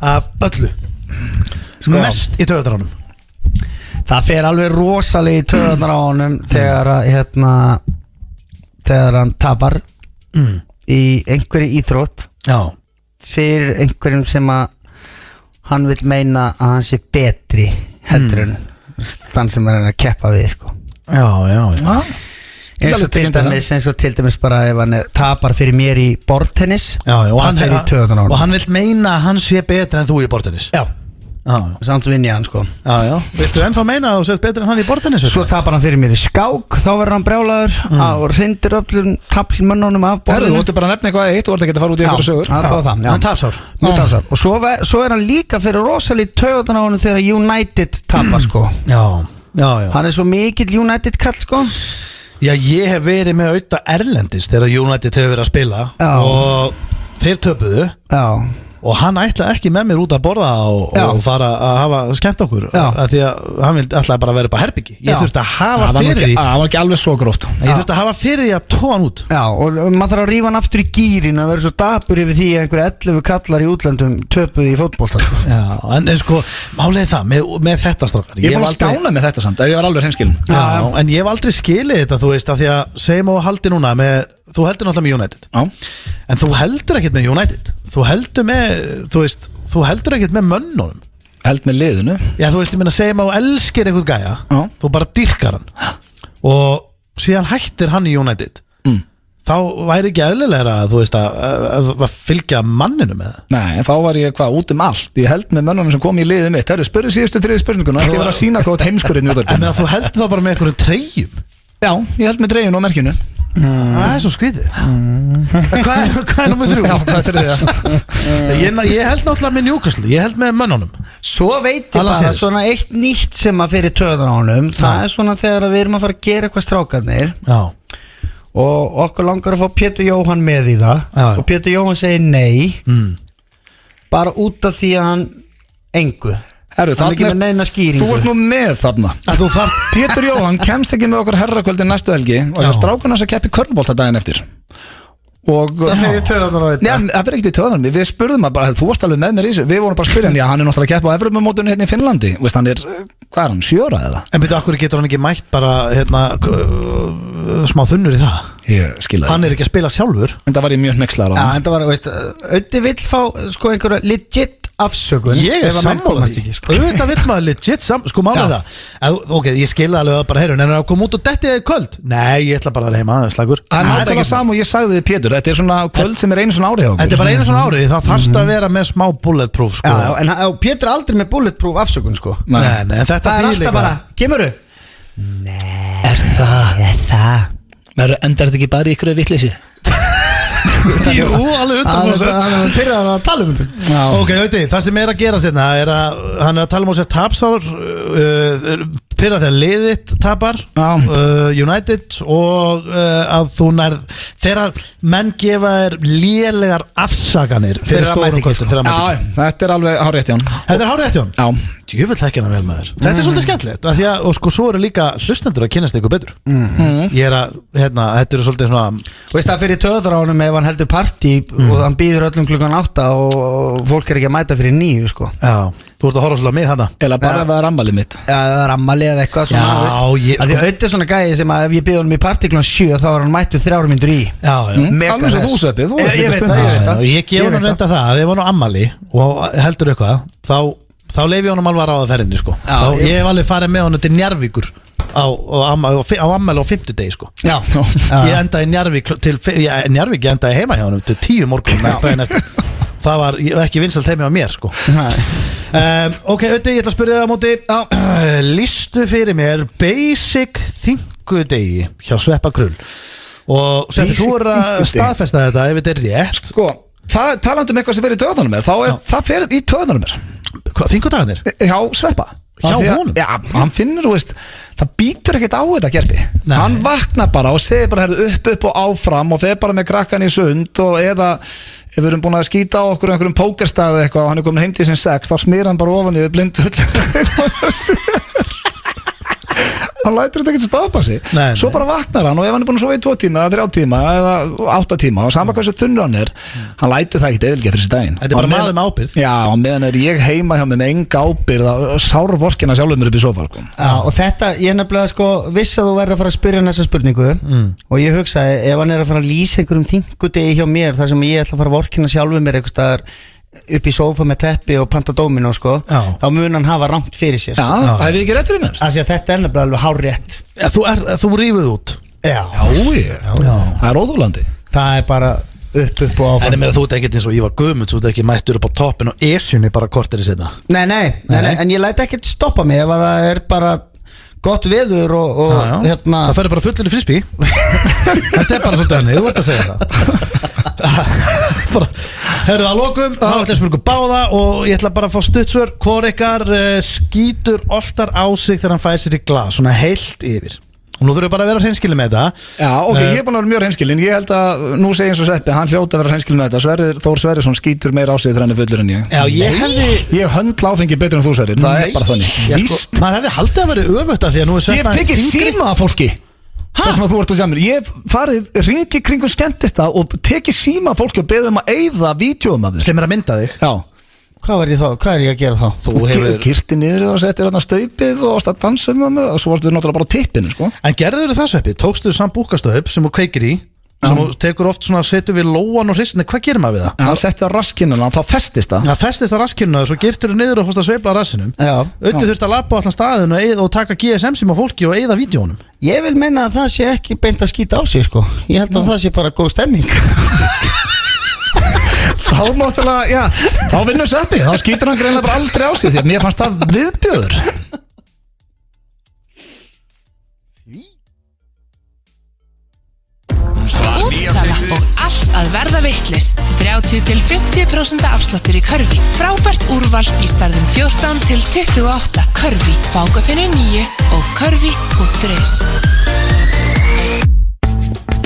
Speaker 2: af öllu mest í taugarnar á honum.
Speaker 3: Það fer alveg rosalega í taugarnar á honum þegar hann tapar í einhverju íþrótt fyrir einhverjum sem að hann vil meina að hann sé betri heldur en þann sem er að keppa við sko.
Speaker 2: Já.
Speaker 3: eins og til dæmis bara ef hann tapar fyrir mér í bortennis
Speaker 2: og hann vil meina að hann sé betri en þú í bortennis.
Speaker 3: Samt vinn ég hann sko.
Speaker 2: Viltu ennþá meina að þú sést betri en hann í bortennis?
Speaker 3: Svo tapar hann fyrir mér í skák, þá verður hann brjálaður og hrindir öllum taflmönnunum af borðinu.
Speaker 1: Þú ætti bara að nefna eitthvað eitt, þú ætti ekki að fara út í eitthvað sögur.
Speaker 2: Hann tapsár.
Speaker 3: Og svo er hann líka fyrir rosalega töðan á hann þegar United tapar sko.
Speaker 2: Já.
Speaker 3: Hann er svo mikill United kall sko.
Speaker 2: Já, ég hef verið með auðvitað erlendis þegar United hefur verið að spila og þeir töpuðu og hann ætlaði ekki með mér út að borða og fara að hafa skemmt okkur að því að hann ætlaði bara að vera upp á herbyggi. Ég þurfti að hafa fyrir því.
Speaker 1: Það var ekki alveg svo gróft.
Speaker 2: Ég þurfti að hafa fyrir því að tóa hann út.
Speaker 3: Já, og maður þarf að rífa hann aftur í gýrin að vera svo dapur yfir því að einhverju 11 kallar í útlöndum töpuð í fótbolta.
Speaker 2: Já, en sko, málega það með þetta strákar.
Speaker 1: Ég var skánað með þetta samt, ef ég var alveg hreinskilinn.
Speaker 2: Já, en ég hef aldrei skilið þetta, þú veist, af því að segjum og haldi núna með, þú heldur náttúrulega með United. Já. En þú heldur ekkert með United. Þú heldur með, þú veist, þú heldur ekkert með mönnunum.
Speaker 1: Held með liðinu.
Speaker 2: Já, þú veist, ég meina að segja maður elskir einhvern gæja. Já. Þú bara dyrkar hann. Og síðan hættir hann í United. Þá væri ekki eðlilegra að, þú veist, að fylgja manninu með það.
Speaker 1: Nei, þá var ég út allt. Ég held með mönnunum sem kom í liðið mitt. Herru, spurðu síðustu 3 spurninguna. Ég var að sína hvað heimskurinn út.
Speaker 2: En þú heldur þá bara með einhverjum treyjum?
Speaker 1: Já, ég held með treyjun og merkinu.
Speaker 2: Það er svo skrítið. Hvað er nummið 3?
Speaker 1: Já, hvað er 3?
Speaker 2: Ég held náttúrulega með Newcastle. Ég held með mönnunum.
Speaker 3: Svo veit ég bara svona eitt nýtt sem að fyrir töðan á honum. Það er svona þegar við erum að fara að gera eitthvað strákarnir. Já. Og okkur langar að fá Pétur Jóhann með í það. Já. Og Pétur Jóhann segir nei. Bara út af því að hann engu.
Speaker 1: Herru, þú ert nú með þarna Pétur Jóhann kemst ekki með okkur herrakvöldin næstu helgi og það strákunar sem keppi körfubolta daginn eftir og
Speaker 3: það fyrir í töðanar á þetta.
Speaker 1: Nei, það fyrir ekki í töðanar. Við spurðum bara, þú varst alveg með mér í þessu. Við vorum bara að spyrja hann, já, hann er náttúrulega að keppa á Evrópumótinu hérna í Finnlandi. Veist, hann er, hvað er hann, 7 ára eða?
Speaker 2: En byrju, akkur getur hann ekki mætt bara, smá þunnur í það?
Speaker 1: Ég skilja það.
Speaker 2: Hann er ekki að spila sjálfur.
Speaker 1: En það var ég mjög hnexlar á hann.
Speaker 3: Já, en það var, veist, Öddi vill fá, sko, einhverja legit afsökun.
Speaker 2: Ég er sammála því. Auðvitað vill maður legit sko mála það. Ok, ég skilja alveg að bara heyru, en að koma út og detti þið kvöld? Nei, ég ætla bara að vera heima, slagur.
Speaker 1: Það er ekki sama og ég sagði þið Pétur, þetta er svona kvöld sem er einu svona ári hjá okkur.
Speaker 2: Þetta er bara einu svona ári, þá þarfst að vera með smá bulletproof sko.
Speaker 3: Já, en Pétur er aldrei með bulletproof afsökun sko.
Speaker 2: Nei, þetta
Speaker 3: er alltaf bara, kemurðu?
Speaker 1: Nei. Er það? Endar þetta ekki bara í ykkur vitleysi?
Speaker 2: Jú, alveg undan
Speaker 3: hann er pyrraður að tala um þetta.
Speaker 2: Ok, veit ég, það sem er að gerast hérna er að hann er að tala um á sér tapsár pyrrað þegar liðitt tapar United og að þú nærð þegar menn gefa þér lélegar afsaganir fyrir stórum kvöldum.
Speaker 1: Já, þetta er alveg hárrétt hjá hann.
Speaker 2: Þetta er hárrétt hjá hann?
Speaker 1: Já.
Speaker 2: Djöfull þekkja hann vel maður. Þetta er svolítið skemmtilegt af því að, og sko, svo eru líka hlustendur að kynnast ykkur betur. Ég er að, þetta eru svolítið svona.
Speaker 3: Veist það fyrir töður á honum ef hann heldur partí og hann býður öllum klukkan 8 og fólk er ekki að mæta fyrir 9 sko.
Speaker 2: Já, þú ert að horfa svolítið með þarna.
Speaker 1: Eða bara að það er ammalið mitt.
Speaker 3: Já, það er ammalið eða eitthvað svona.
Speaker 2: Já, ég
Speaker 3: sko. Því auðvitað svona gæði sem að ef ég býð honum í partí klukkan 7 þá var hann mættu 3 mínútur í.
Speaker 2: Já,
Speaker 1: alveg svo þú Sveppi, þú er ekki stundið.
Speaker 2: Ég gef honum reynda það að ef hann á ammali og heldur eitthvað, þá leif ég honum alvar á ferðinni sko. Ég hef alveg farið með honum til Njarðvíkur á ammali á 5. degi sko.
Speaker 3: Já.
Speaker 2: Ég endaði í Njarðvík ég endaði heima hjá honum til 10 morgun daginn eftir. Það var ekki vinsalt heimi á mér sko. Ok, Öddi, ég ætla að spyrja það á móti. Listu fyrir mér basic þingudegi hjá Sveppa Krull. Og Sveppi, þú er að staðfesta þetta ef þetta er rétt.
Speaker 1: Sko, talandi um eitthvað sem fer í töðanum mér, þá er það fer í töðanum mér.
Speaker 2: Hvað, þingudagarnir?
Speaker 1: Hjá Sveppa.
Speaker 2: Hjá honum?
Speaker 1: Já, hann finnur, þú veist, það býtur ekkert á þetta gerpi. Hann vaknar bara og segir bara upp og áfram og fer bara með krakkan í sund og eða ef við erum búin að skýta á okkur einhverjum pókerstað eitthvað og hann er komin heim til sin 6 þá smýr hann bara ofan í blindu hann lætur þetta ekkert stoppa sig. Svo bara vaknar hann og ef hann er búin að sofa í 2 tíma eða 3 tíma eða 8 tíma og sama hversu þunnur hann er hann lætur það ekkert eðilgja fyrir þessi daginn.
Speaker 2: Þetta er bara maður með ábyrgð.
Speaker 1: Já, og meðan er ég heima hjá mig með enga ábyrgð og sár vorkina sjálfur mér upp í sofa sko.
Speaker 3: Já, og þetta, ég nefnilega sko viss að þú verður að fara að spyrja hann þessa spurningu og ég hugsaði ef hann er að fara að lýsa einhverjum þingudegi hjá mér þar sem ég ætla að fara að vorkina sjálfur mér einhvers staðar upp í sófa með teppi og panta dóminu sko, þá mun hann hafa rangt fyrir sér.
Speaker 1: Já, það er ekki rétt fyrir mér.
Speaker 3: Af því að þetta er nefnilega alveg hárrétt.
Speaker 2: Já, þú rífið út.
Speaker 3: Já.
Speaker 1: Það er óþolandi.
Speaker 3: Það er bara upp og áfram.
Speaker 2: En ég meina þú ert ekkert eins og ég var gömund, þú ert ekki mættur upp á toppin og esjunni bara kortir í setna.
Speaker 3: Nei, en ég læt ekkert stoppa mig ef að það er bara gott veður og hérna.
Speaker 2: Það færi bara fullinu frisbee. Þetta er bara svolítið henni, þú ert að segja það. Herðu að lokum, þá ætla ég að spyrja báða og ég ætla bara að fá stuttsvör. Hvor ykkar skýtur oftar á sig þegar hann fæði sér í glas, svona heilt yfir? Og nú þurfum við bara að vera hreinskilin með þetta.
Speaker 1: Já, ok, ég er búin að vera mjög hreinskilin. Ég held að, nú segi eins og Sveppi, hann hljóta að vera hreinskilin með þetta. Þór Sverrisson skýtur meira á sig þrenni fullur en ég.
Speaker 2: Já, ég
Speaker 1: höndla áfengi betur en þú, Sverrir. Það er bara þannig.
Speaker 2: Víst. Maður hefði haldið að vera öfugt af því að nú er Sveppi.
Speaker 1: Ég hef tekið síma af fólki. Það sem að þú ert að sjá mér. Ég hef farið ringi kringum skemmtista og tekið síma af fólki og beðið að eyða vídeóum af þér.
Speaker 2: Sem er að mynda þig.
Speaker 1: Já.
Speaker 3: Hvað var ég þá? Hvað er ég að gera þá?
Speaker 1: Þú hefur kirti niður og settir þarna staupið og varst að dansa með það og svo varstu náttúrulega bara á tippinu, sko.
Speaker 2: En gerður það, Sveppi? Tókstu sambúkastaup sem þú kveikir í, sem þú tekur oft svona, setur við lóan og hristinni, hvað gerir maður við það?
Speaker 1: Hann setti á raskinnuna, þá festist það.
Speaker 2: Það festist á raskinnuna og svo girtur þú niður og fórst að sveifla á rassinum. Auðvitað þurfti að labba á allan staðinu og taka GSM-sim á fólki og eyða vídeónum.
Speaker 3: Ég vil meina að það sé ekki beint að skýta á sig, sko. Ég held að það sé bara góð stemming.
Speaker 1: Þá náttúrulega, já, þá vinnur Sveppi, þá skýtur hann greinlega bara aldrei á sig því að mér fannst það viðbjöður.
Speaker 4: Útsala og allt að verða vittlist. 30-50% afsláttur í Körfi. Frábært úrval í stærðum 14 til 28. Körfi, Bákafinni 9 og körfi.is.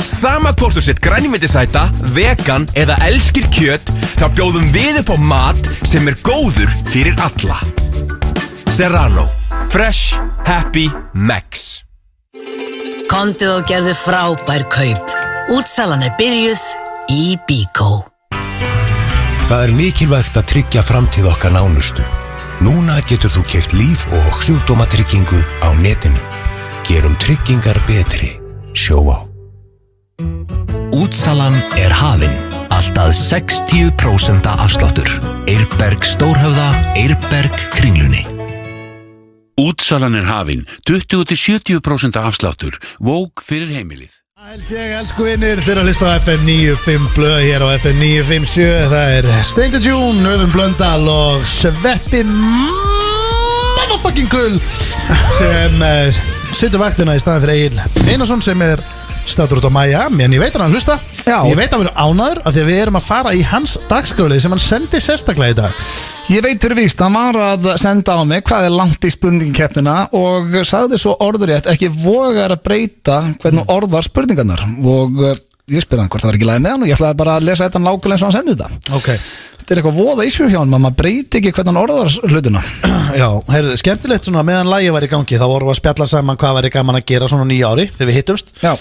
Speaker 6: Sama hvort þú sett grænmetisæta, vegan eða elskir kjöt, þá bjóðum við upp á mat sem er góður fyrir alla. Serrano. Fresh. Happy. Max.
Speaker 17: Komdu og gerðu frábær kaup. Útsalan er byrjuð í Bíkó.
Speaker 22: Það er mikilvægt að tryggja framtíð okkar nánustu. Núna getur þú keypt líf- og sjúkdómatryggingu á netinu. Gerum tryggingar betri. Sjóvá.
Speaker 23: Útsalan er hafin. Alltaf 60% afsláttur. Eirberg Stórhöfða, Eirberg Kringlunni.
Speaker 24: Útsalan er hafin. 20-70% afsláttur. Vók fyrir heimilið.
Speaker 2: Ég elsku vinnir þeirra að hlusta á FM 95 blöð hér á FM 957. Það er Steindur Jún, Öðun Blöndal og Sveppi motherfucking Krull sem situr vaktina í staðin fyrir Egil Einarsson sem er stættur út á Miami, en ég veit hann hlusta. Ég veit hann verður ánæður af því að við erum að fara í hans dagskrálið sem hann sendi sérstaklega í dag.
Speaker 1: Ég veit fyrir víst, hann var að senda á mig hvað er langt í spurningkeppnina og sagði svo orðurétt ekki vogar að breyta hvernig orðar spurningarnar og ég spyr hann hvort það var ekki lagi með hann og ég ætlaði bara að lesa þetta nákvæmlega eins og hann sendi þetta.
Speaker 2: Okay.
Speaker 1: Þetta er eitthvað voða issue hjá hann, maður breyti ekki hvernig hann orðar hlutuna.
Speaker 2: Já, heyrðu, skemmtilegt svona meðan lagi var í gangi þá vorum við að spjalla saman hvað væri gaman að gera svona 9 ári þegar við hittumst.
Speaker 1: Já.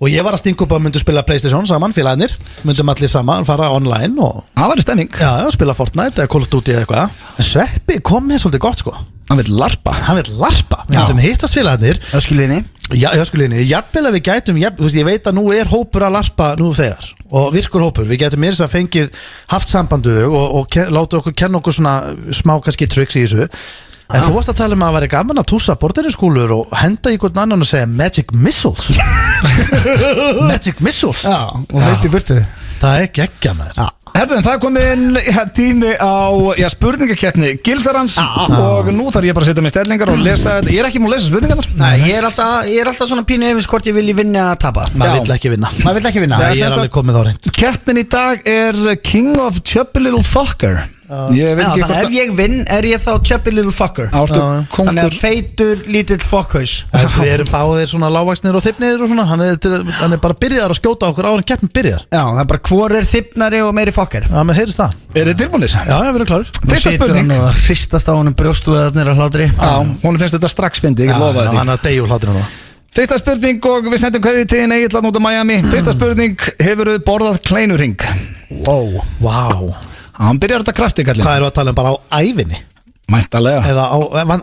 Speaker 2: Og ég var að stinga upp að myndu spila PlayStation saman, félagarnir, myndum allir saman, fara online og
Speaker 1: það var í stemming.
Speaker 2: Já, spila Fortnite eða Call of Duty eða eitthvað. En Sveppi kom með svolítið gott, sko.
Speaker 1: Hann vil larpa.
Speaker 2: Við myndum hittast félagarnir.
Speaker 3: Öskulinni.
Speaker 2: Já, Öskulinni. Jafnvel að við gætum, þú veist, ég veit að nú er hópur að larpa nú þegar og virkur hópur. Við gætum mér þess að fengið haft sambanduðu og láta okkur kenna okkur svona smá kannski tricks í þessu. En þú varst að tala um að það væri gaman að tússa borðinniskúlur og henda í hvern annan og segja Magic Missiles. Magic Missiles.
Speaker 3: Já, og hlaupi í burtu.
Speaker 2: Það er geggja með þér.
Speaker 1: Herðin, það er komin tími á spurningakeppni Gilsarans og nú þarf ég bara að setja mig stellingar og lesa þetta. Ég er ekki múið að lesa spurningarnar.
Speaker 3: Nei, ég er alltaf svona pínu efins hvort ég vilji vinna að tapa.
Speaker 2: Maður vill ekki vinna.
Speaker 3: Ég
Speaker 2: er alveg komið á reynd.
Speaker 1: Keppnin í dag er King of Chubby Little Fucker.
Speaker 3: Þannig ef ég vinn er ég þá Chubby Little Fucker. Þannig að feitur lítill fokkhaus.
Speaker 2: Við erum báðir svona lágvaxnir og þyfnir og svona. Hann er bara byrjar að skjóta okkur áður en keppnin byrjar.
Speaker 3: Já, það er bara hvor er þyfnari og meiri fokker.
Speaker 2: Já, mér heyrist það.
Speaker 1: Er þið tilbúinir?
Speaker 2: Já, við erum klárir.
Speaker 1: Fyrsta spurning.
Speaker 3: Hann og hristast á honum brjóstuðarnir að hlátri.
Speaker 1: Já, hún finnst þetta strax fyndi, ég lofa því.
Speaker 2: Hann er að deyja úr hlátrinu núna.
Speaker 1: Fyrsta spurning og við sendum kveðið til Egill út á Miami. Fyrsta spurning, hefurðu borðað kleinurhring?
Speaker 2: Wow.
Speaker 1: Hann byrjar þetta kraftig kallinn.
Speaker 2: Hvað eru að tala um bara á ævinni?
Speaker 1: Mæntalega.
Speaker 2: Eða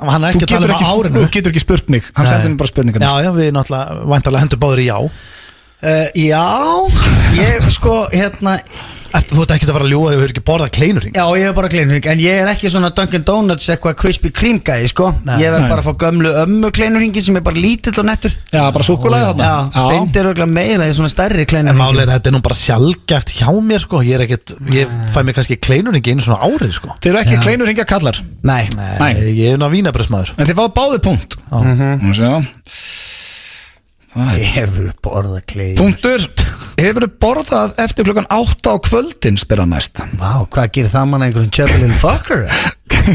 Speaker 2: hann er ekki að tala um á árinu.
Speaker 1: Þú getur ekki spurt mig, hann sendir mér bara spurningar.
Speaker 2: Já, við náttúrulega væntalega hendur báður í já.
Speaker 3: Ég sko,
Speaker 2: Þú ert ekki að fara að ljúga þegar þú hefur ekki borðað kleinurhring.
Speaker 3: Já, ég hef bara kleinurhring, en ég er ekki svona Dunkin Donuts eitthvað Krispy Kreme gæði, sko. Ég verð bara að fá gömlu ömmu kleinurhringin sem er bara lítill og nettur.
Speaker 1: Já, bara súkkulaði þarna.
Speaker 3: Já, Steindir örgulega meira í svona stærri kleinurhring.
Speaker 2: En málega þetta er nú bara sjálfgeft hjá mér, sko. Ég fæ mér kannski kleinurhringi einu svona árið, sko.
Speaker 1: Þeir eru ekki kleinurhringja kallar?
Speaker 3: Nei.
Speaker 2: Ég er ná vínabröðsmaður.
Speaker 1: En þið fáðu báðir punkt.
Speaker 3: Hefur borðað kleið
Speaker 1: Punktur, hefur borðað eftir klukkan 8 á kvöldin, spyr hann næst.
Speaker 3: Vá, hvað gerir það mann einhverjum Javelin fucker?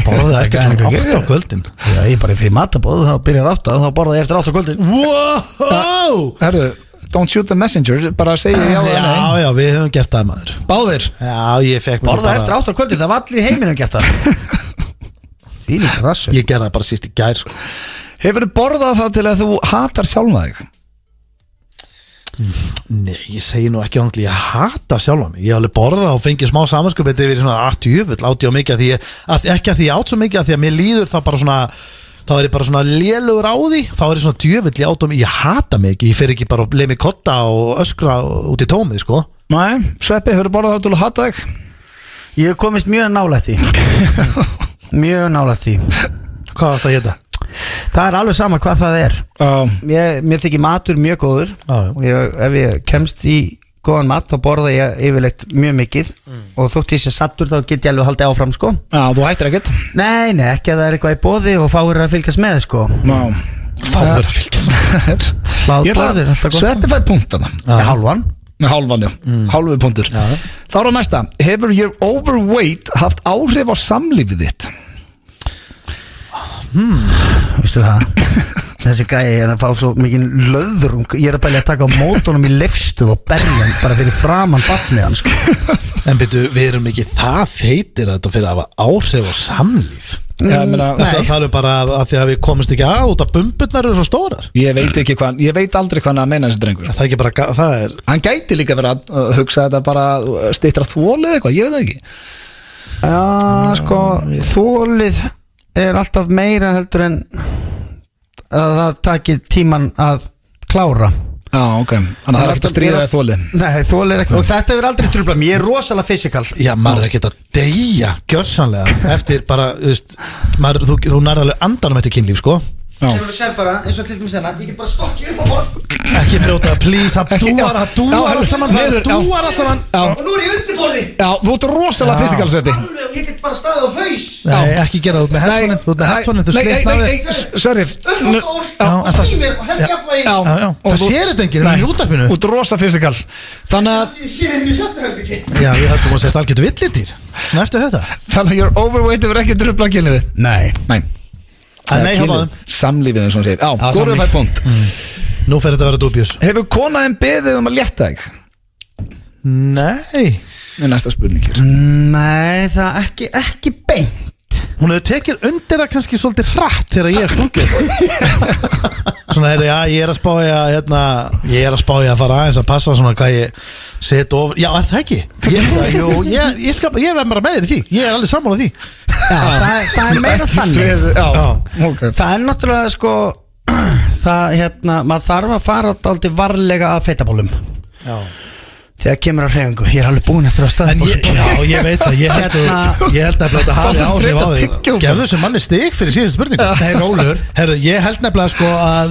Speaker 2: Borðað eftir klukkan 8 á kvöldin?
Speaker 3: Já, ég bara fyrir matabóð, þá byrjar 8, þá borðað ég eftir 8 á kvöldin.
Speaker 2: Wow!
Speaker 1: Herðu, don't shoot the messenger, bara segja já eða nei.
Speaker 2: Já, við höfum gert það, maður.
Speaker 1: Báðir?
Speaker 2: Já, ég fekk mér
Speaker 3: Borðað eftir 8 á kvöldin, það var allir í heiminum gert það. Fílík rassur.
Speaker 2: Ég gerði það bara síst í gær, sko.
Speaker 1: Hefur borðað það til að þú hatar sjálfa þig?
Speaker 2: Nei, ég segi nú ekki þannig að ég hata sjálfa mig. Ég hef alveg borðað og fengið smá samanskupið yfir svona 80 átti á mikið ekki að því ég átt svo mikið að því að mér líður það bara svona þá er ég bara svona lélugur á því þá er ég svona djöfull í átum ég hata mig ekki, ég fer ekki bara að leið mig kotta og öskra út í tómið sko.
Speaker 1: Nei, Sveppi, hefur borðað það til að hata þig?
Speaker 3: Ég hef komist mjög nálægt því Mjög nálægt því.
Speaker 2: Hvað varst það að geta?
Speaker 3: Það er alveg sama hvað það er Mér þykir matur mjög góður og ef ég kemst í góðan mat þá borða ég yfirleitt mjög mikið og þótt ég sé sattur þá get ég alveg haldið áfram sko.
Speaker 1: Já, þú hættir ekkert?
Speaker 3: Nei, ekki að það er eitthvað í boði og fáir að fylgjast með sko.
Speaker 1: Fáir að fylgjast með Ég ætla að Sveppi fær punktana.
Speaker 3: Hálfan,
Speaker 1: já, hálfu punktur. Þá er á næsta. Hefur your overweight haft áhrif á samlífið þitt?
Speaker 3: Vistu það? Þessi gæi er að fá svo mikið löðrung. Ég er að bæli að taka á mótunum í lifstuð og berja hann bara fyrir framan barnið hann sko.
Speaker 2: En byrju, við erum ekki það feitir að þetta fyrir að hafa áhrif á samlíf. Þetta tala bara að því að við komumst ekki út að bumburnar eru svo stórar.
Speaker 1: Ég veit aldrei hvað hann að meina þessi drengur.
Speaker 2: Það er ekki bara, það er
Speaker 1: Hann gæti líka verið að hugsa þetta bara styttra þvolið eitthvað, ég veit það ekki.
Speaker 3: Já, sko, þvolið er alltaf meira heldur en að það takir tíman að klára.
Speaker 1: Já, ok, þannig að það er ekkert að stríða það þvolið.
Speaker 3: Nei, þvolið er ekki, og þetta hefur aldrei trúblað mér, ég er rosalega fysikal.
Speaker 2: Já, maður er ekkert að deyja gjörsanlega eftir bara, þú nærði alveg andanum eftir kynlíf, sko.
Speaker 3: Þú sér bara, eins og til dæmis hérna, ég get bara stokkið upp á borð.
Speaker 2: Ekki brjóta, please, það dúar allt saman.
Speaker 3: Og nú er ég undir borði.
Speaker 1: Já, þú ert rosalega fysikal, Sveppi.
Speaker 3: Ég get bara staðið á haus.
Speaker 2: Nei, ekki gera það út með headphone-in. Út með headphone-in, þú slitnaði.
Speaker 1: Sverrir.
Speaker 3: Það símir og held jafnvægi.
Speaker 2: Það sér þetta enginn í útarpinu.
Speaker 1: Þú ert rosa fysikal. Þannig að
Speaker 3: ég sé henni í svefnherbergi.
Speaker 2: Já, við heldum að setja algjörðu villitýr. Svona eftir þetta.
Speaker 1: Þannig að your overweight hefur ekki truflað kynlífið.
Speaker 2: Nei, hjálpaðum.
Speaker 1: Samlífið eins og hann segir. Góður fætt punkt.
Speaker 2: Nú fer þetta að vera dubjus.
Speaker 1: Hefur konaðin beðið um að létta þig?
Speaker 2: Nei.
Speaker 1: Með næsta spurningir.
Speaker 3: Nei, það ekki beint.
Speaker 2: Hún hefur tekið undir það kannski svolítið hratt þegar ég er stungið. Svona, já, ég er að spája að fara aðeins að passa svona hvað ég set ofur. Já, er það ekki? Ég verð bara með þér í því. Ég er alveg sammála því.
Speaker 3: Já, það er meira þannig.
Speaker 1: Okay.
Speaker 3: Það er náttúrulega sko maður þarf að fara dálítið varlega að feitabólum. Já. Þegar kemur á hreyfingu, ég er alveg búinn eftir að staða.
Speaker 2: Já, ég veit það, ég held nefnilega að þetta hafi áhrif á því. Gefðu þessu manni stig fyrir síðan spurningu.
Speaker 3: Það er rólur.
Speaker 2: Herru, ég held nefnilega sko að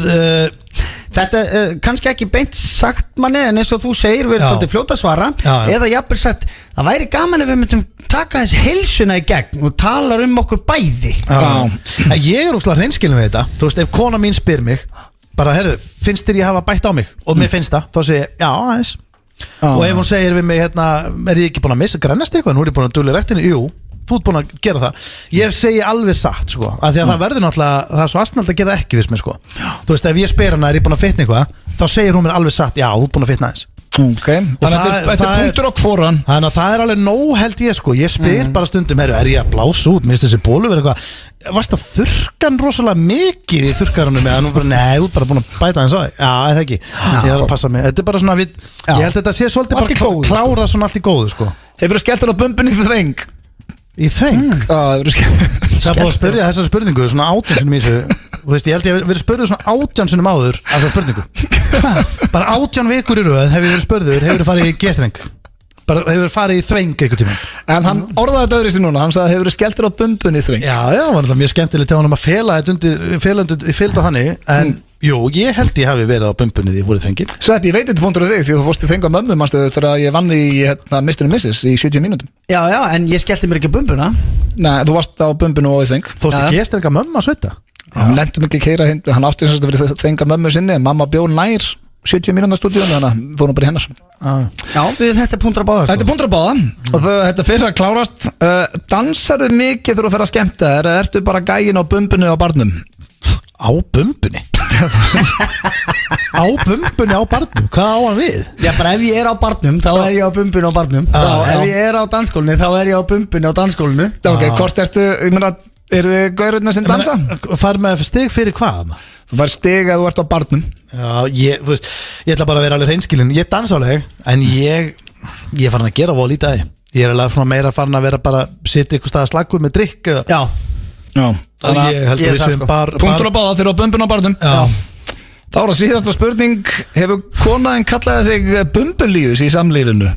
Speaker 3: þetta kannski ekki beint sagt manni, en eins og þú segir, við erum fljóta að svara. Eða jafnvel sagt, það væri gaman ef við myndum taka þess heilsuna í gegn og talar okkur bæði.
Speaker 2: Ég er óslega hreinskilin við þetta. Þú veist, ef kona mín spyr mig bara, herru, finnst þér ég hafa bætt á mig? Og mér finnst það, þá segir ég, já, aðeins. Og ef hún segir við mig, er ég ekki búin að missa grænast eitthvað, nú er ég búin að dúla rektinni, jú, þú ert búin að gera það. Ég segi alveg satt, sko, af því að það verður náttúrulega, það er svo astnald að gera ekki, viss mér, sko. Þú veist, ef ég spyr hana, er ég búin að fitna eitthvað, þá segir hún mér alveg satt, já, þú ert búin að fitna aðeins.
Speaker 1: Ok, þannig að þetta er punktur á hvoran.
Speaker 2: Þannig að það er alveg nóg, held ég, sko. Ég spyr bara stundum, er ég að blása út, minnst þessi bólu verið eitthvað, varst að þurrkan rosalega mikið í þurrkarunum, eða nú bara, nei, þú ert bara búin að bæta eins á þig. Já, eða ekki, ég þarf að passa mig. Þetta er bara svona, ég held þetta sé svolítið bara klára svona allt í góðu, sko.
Speaker 1: Hefur þú skellt hann á bumbunni í þveng?
Speaker 2: Í þveng? Það er búin að spyrja þessa spurningu svona 18 sinum í þessu. Þú veist, ég held ég verið spurður svona 18 sinum áður af þessa spurningu. Bara 18 vikur í röð hefur verið spurður, hefur verið farið í gestreng. Bara hefur farið í þveng einhvern tíma.
Speaker 1: En hann orðaði þetta öðru sér núna, hann sagði hefur verið skellt á bumbunni í þveng.
Speaker 2: Já, var náttúrulega mjög skemmtilegt til honum að fela þetta fylgda þannig, en jú, ég held ég hafi verið á bumbunni því voruð þvengið.
Speaker 1: Sveppi, ég veit þetta punktur á þig því þú fórst í þveng á mömmu manstu þegar ég vann í Mr. & Mrs. í 70 mínútum.
Speaker 3: Já, en ég skellti mér ekki á bumbuna.
Speaker 1: Nei, þú varst á bumbunu og í þveng.
Speaker 2: Fórst í gestreng að mömmu að svita?
Speaker 1: Hann lentum ekki að keira hinn, hann átti þess að vera þvenga mömmu sinni, en mamma bjó nær 70 mínúna stúdíun, þannig að fór hún bara í hennar.
Speaker 3: Já, þetta er púndra báða.
Speaker 1: Þetta er púndra báða og þetta fyrir að klárast. Dansaru mikið þegar þú fer að skemmta þér, eða ertu bara gæin á bumbunni á barnum?
Speaker 2: Á bumbunni? Á bumbunni á barnum? Hvað á hann við?
Speaker 3: Já, bara ef ég er á barnum, þá er ég á bumbunni á barnum. Ef ég er á dansskólinu, þá er ég á bumbunni á dansskólinu.
Speaker 1: Ok, hvort ertu, ég meina, eru þið gaururna sem dansa?
Speaker 2: Fær með stig fyrir hvað?
Speaker 1: Þú fær stig að þú ert á barnum.
Speaker 2: Já, þú veist, ég ætla bara að vera alveg hreinskilin. Ég dansa alveg, en ég er farin að gera vol í dag. Ég er alveg svona meira farin að vera bara sitja ykkur stað að slaggu með drikk.
Speaker 3: Já.
Speaker 2: Þannig að ég held að við séum bara
Speaker 1: punktur á báða þegar á bumbun á barnum. Já. Þá er það síðasta spurning. Hefur konaðin kallaði þig bumbulíus í samlífinu?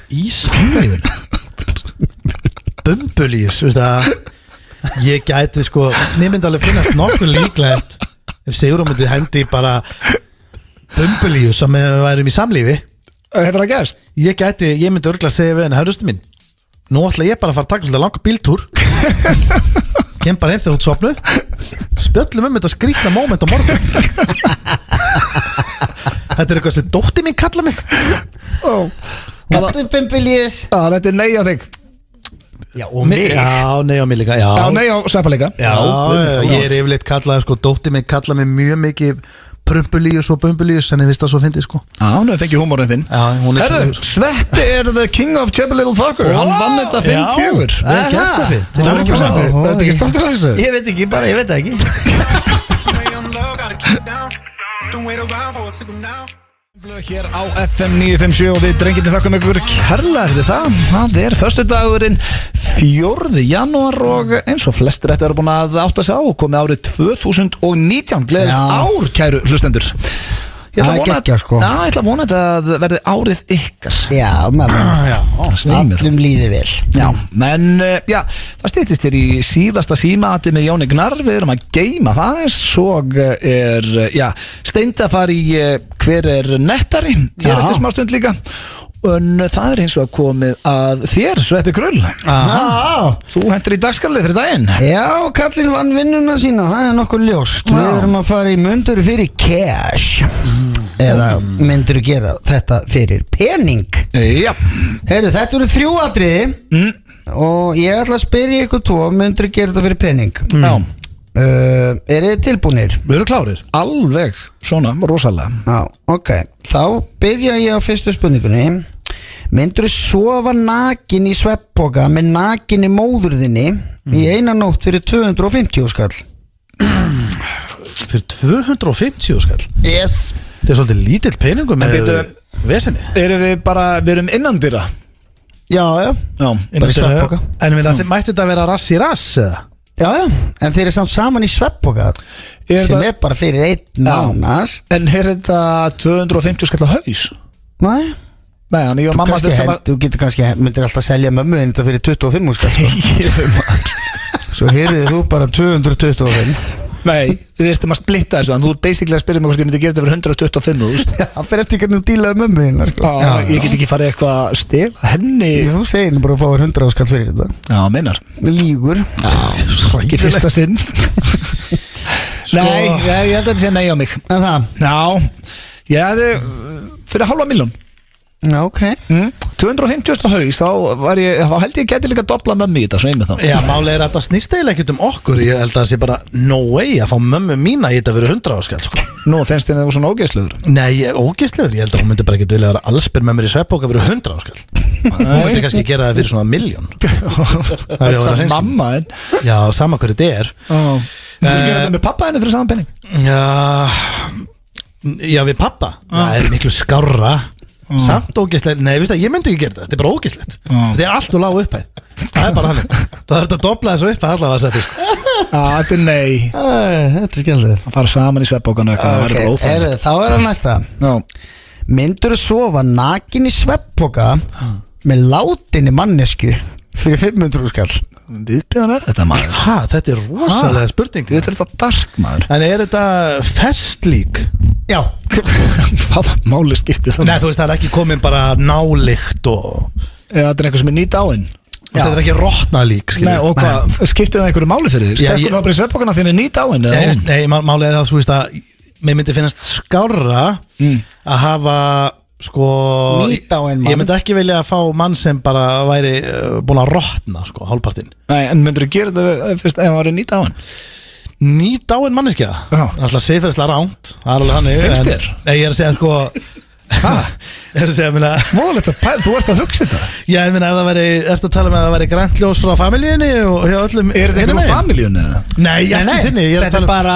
Speaker 2: Í samlífinu? Bumbulíus, veist það? Ég gæti sko, mér myndi alveg finnast nokkuð líklegt ef Sigrún myndi hendi bara bumbulíus sem við værum í samlífi.
Speaker 1: Hefur það gerst?
Speaker 2: Ég myndi örgulega segja við henni, hörrustu mín, nú ætla ég bara að fara að taka svolítið langa bíltúr kem bara einn þegar út sopnu spjöllum þetta skrýtna moment á morgun. Þetta er eitthvað sem dóttir mín kalla mig.
Speaker 3: Þetta er bumbulíus.
Speaker 1: Þetta er nei á þig.
Speaker 2: Já, og mig. Já, nei á mig líka.
Speaker 1: Já, nei á Sveppa líka.
Speaker 2: Já, ég er yfirleitt kallað, sko, dóttir mig kalla mig mjög mikið prumpulíus og bumbulíus, en ég veist það svo fyndið, sko.
Speaker 1: Já, nú fengi húmórinn þinn.
Speaker 2: Já, hún er
Speaker 1: Herðu, Sveppi er the king of Chubby Little Fucker. Hann vann þetta 5-4.
Speaker 2: Vel gert, Sveppi.
Speaker 1: Til hamingju, Sveppi. Ertu ekki stoltur af þessu?
Speaker 3: Ég veit ekki, bara, ég veit það ekki.
Speaker 1: Hér á FM 957 og við drengirni þakkum ykkur kærlega fyrir það. Það er föstudagurinn 4. janúar og eins og flestir ættu að vera búin að átta sig á og komið árið 2019. Gleðilegt ár, kæru hlustendur. Ég ætla að vona þetta að verði árið ykkar.
Speaker 3: Já, allum líði vel.
Speaker 1: Já, en það styttist hér í síðasta símaati með Jóni Gnarr. Við erum að geyma það. Svo er Steindi að fara í hver er nettari hér eftir smá stund líka. En það er eins og að komið að þér, Sveppi Krull. Þú hendur í dagskalið fyrir daginn.
Speaker 3: Já, kallinn vann vinnuna sína, það er nokkuð ljóst. Við erum að fara í munduru fyrir cash. Eða myndur þú gera þetta fyrir pening?
Speaker 1: Já.
Speaker 3: Heyrðu, þetta eru 3 atriði og ég ætla að spyrja ykkur 2, myndur þú gera þetta fyrir pening?
Speaker 1: Já.
Speaker 3: Er þið tilbúinir?
Speaker 2: Við erum klárir.
Speaker 1: Alveg, svona, rosalega.
Speaker 3: Já, ok. Þá byrja ég á fyrstu spurningunni. Myndur þú sofa nakin í svefnpoka með nakinni móðurðinni í eina nótt fyrir 250 skall?
Speaker 2: Fyrir 250 skall?
Speaker 3: Yes.
Speaker 2: Þetta er svolítið lítill peningum með vesenni.
Speaker 1: Við erum innandýra?
Speaker 3: Já.
Speaker 2: Bara í svefnpoka. En þið mætti þetta vera rass í rass eða?
Speaker 3: Já, en þeir eru samt saman í svefnpoka sem er bara fyrir einn nánast.
Speaker 1: En er þetta 250 skall á haus?
Speaker 3: Nei,
Speaker 1: þannig að mamma
Speaker 3: þú getur kannski myndir alltaf selja mömmu en þetta fyrir 25 skall. Svo heyrðið þú bara 225.
Speaker 1: Nei, við erum að splitta þessu. Þú basically að spyrja mig hvort ég myndi gera þetta fyrir 125.000.
Speaker 3: Já, það fyrir eftir hvernig þú dílaði mömmu hérna, sko.
Speaker 1: Ég get ekki farið eitthvað að stela henni.
Speaker 3: Þú segir henni bara að fá 100 skall fyrir þetta.
Speaker 1: Já, meinar.
Speaker 3: Lígur.
Speaker 1: Ekki fyrsta sinn. Nei, ég held að þetta sé nei á mig.
Speaker 3: En það?
Speaker 1: Já, ég hefði fyrir 500.000.
Speaker 3: Já, ok.
Speaker 1: 250.000 á haus, þá held ég geti líka dobla mömmu í þetta, svo einmitt þá.
Speaker 2: Já, máli er að það snýst eiginlega ekkert okkur. Ég held að það sé bara no way að fá mömmu mína í þetta fyrir 100 skall, sko.
Speaker 1: Nú, finnst þér það var svona ógeðslegur?
Speaker 2: Nei, ógeðslegur, ég held að hún myndi bara ekki vilja vera allsbyr með mér í svefnpoka fyrir 100 skall. Hún myndi kannski gera það fyrir svona 1 milljón.
Speaker 1: Það er samt mamma en.
Speaker 2: Já, sama hverju þetta er.
Speaker 1: Þú gera þetta með pappa henni fyrir saman penning?
Speaker 2: Já, við pappa. Það er miklu skárra. Samt ógeðslegt, nei, veistu að ég myndi ekki gera þetta. Þetta er bara ógeðslegt. Þetta er allt og lág upphæð. Það er bara hann. Það er þetta að dobla þessu upphæð allavega að setja, sko.
Speaker 1: Þetta er nei.
Speaker 3: Þetta er skemmtilegt.
Speaker 1: Að fara saman í svefnpokana eitthvað, það verður óþægilegt.
Speaker 3: Þá er það næsta. Myndur þú sofa nakin í svefnpoka með látinni mannesku fyrir 500 skall?
Speaker 1: Viðbjöðan þetta maður.
Speaker 2: Þetta er rosalega spurning.
Speaker 1: Þetta er þetta dark maður.
Speaker 2: En er þetta festlík?
Speaker 3: Já.
Speaker 1: Hvað máli skiptir það?
Speaker 2: Nei, þú veist, það er ekki komin bara nálykt og...
Speaker 1: Þetta er eitthvað sem er nýtt áinn.
Speaker 2: Þetta er ekki rotnað lík,
Speaker 1: Nei, og hvað, skiptir það einhverju máli fyrir þig? Stekkur það bara í svefnpokana þín nýt á henni?
Speaker 2: Nei, málið er það, þú veist að mér myndi finnast skárra að hafa sko
Speaker 3: nýdáinn mann.
Speaker 2: Ég myndi ekki vilja að fá mann sem bara væri búin að rotna sko, hálfpartinn.
Speaker 1: Nei, en myndur þú gera þetta fyrst ef það væri nýdáinn?
Speaker 2: Nýdáinn manneskja? Alltaf siðferðislega ránt. Það er alveg hannig.
Speaker 1: Finnst þér?
Speaker 2: Nei, ég er að segja sko Ég er að segja, minna
Speaker 1: Móðulegt að þú ert að hugsa þetta.
Speaker 2: Já, ég minna, ef það væri, ertu að tala með að það væri grænt ljós frá familíunni og hjá öllum.
Speaker 1: Er þetta eitthvað frá familíunni?
Speaker 2: Nei, ekki þinni.
Speaker 3: Þetta er bara,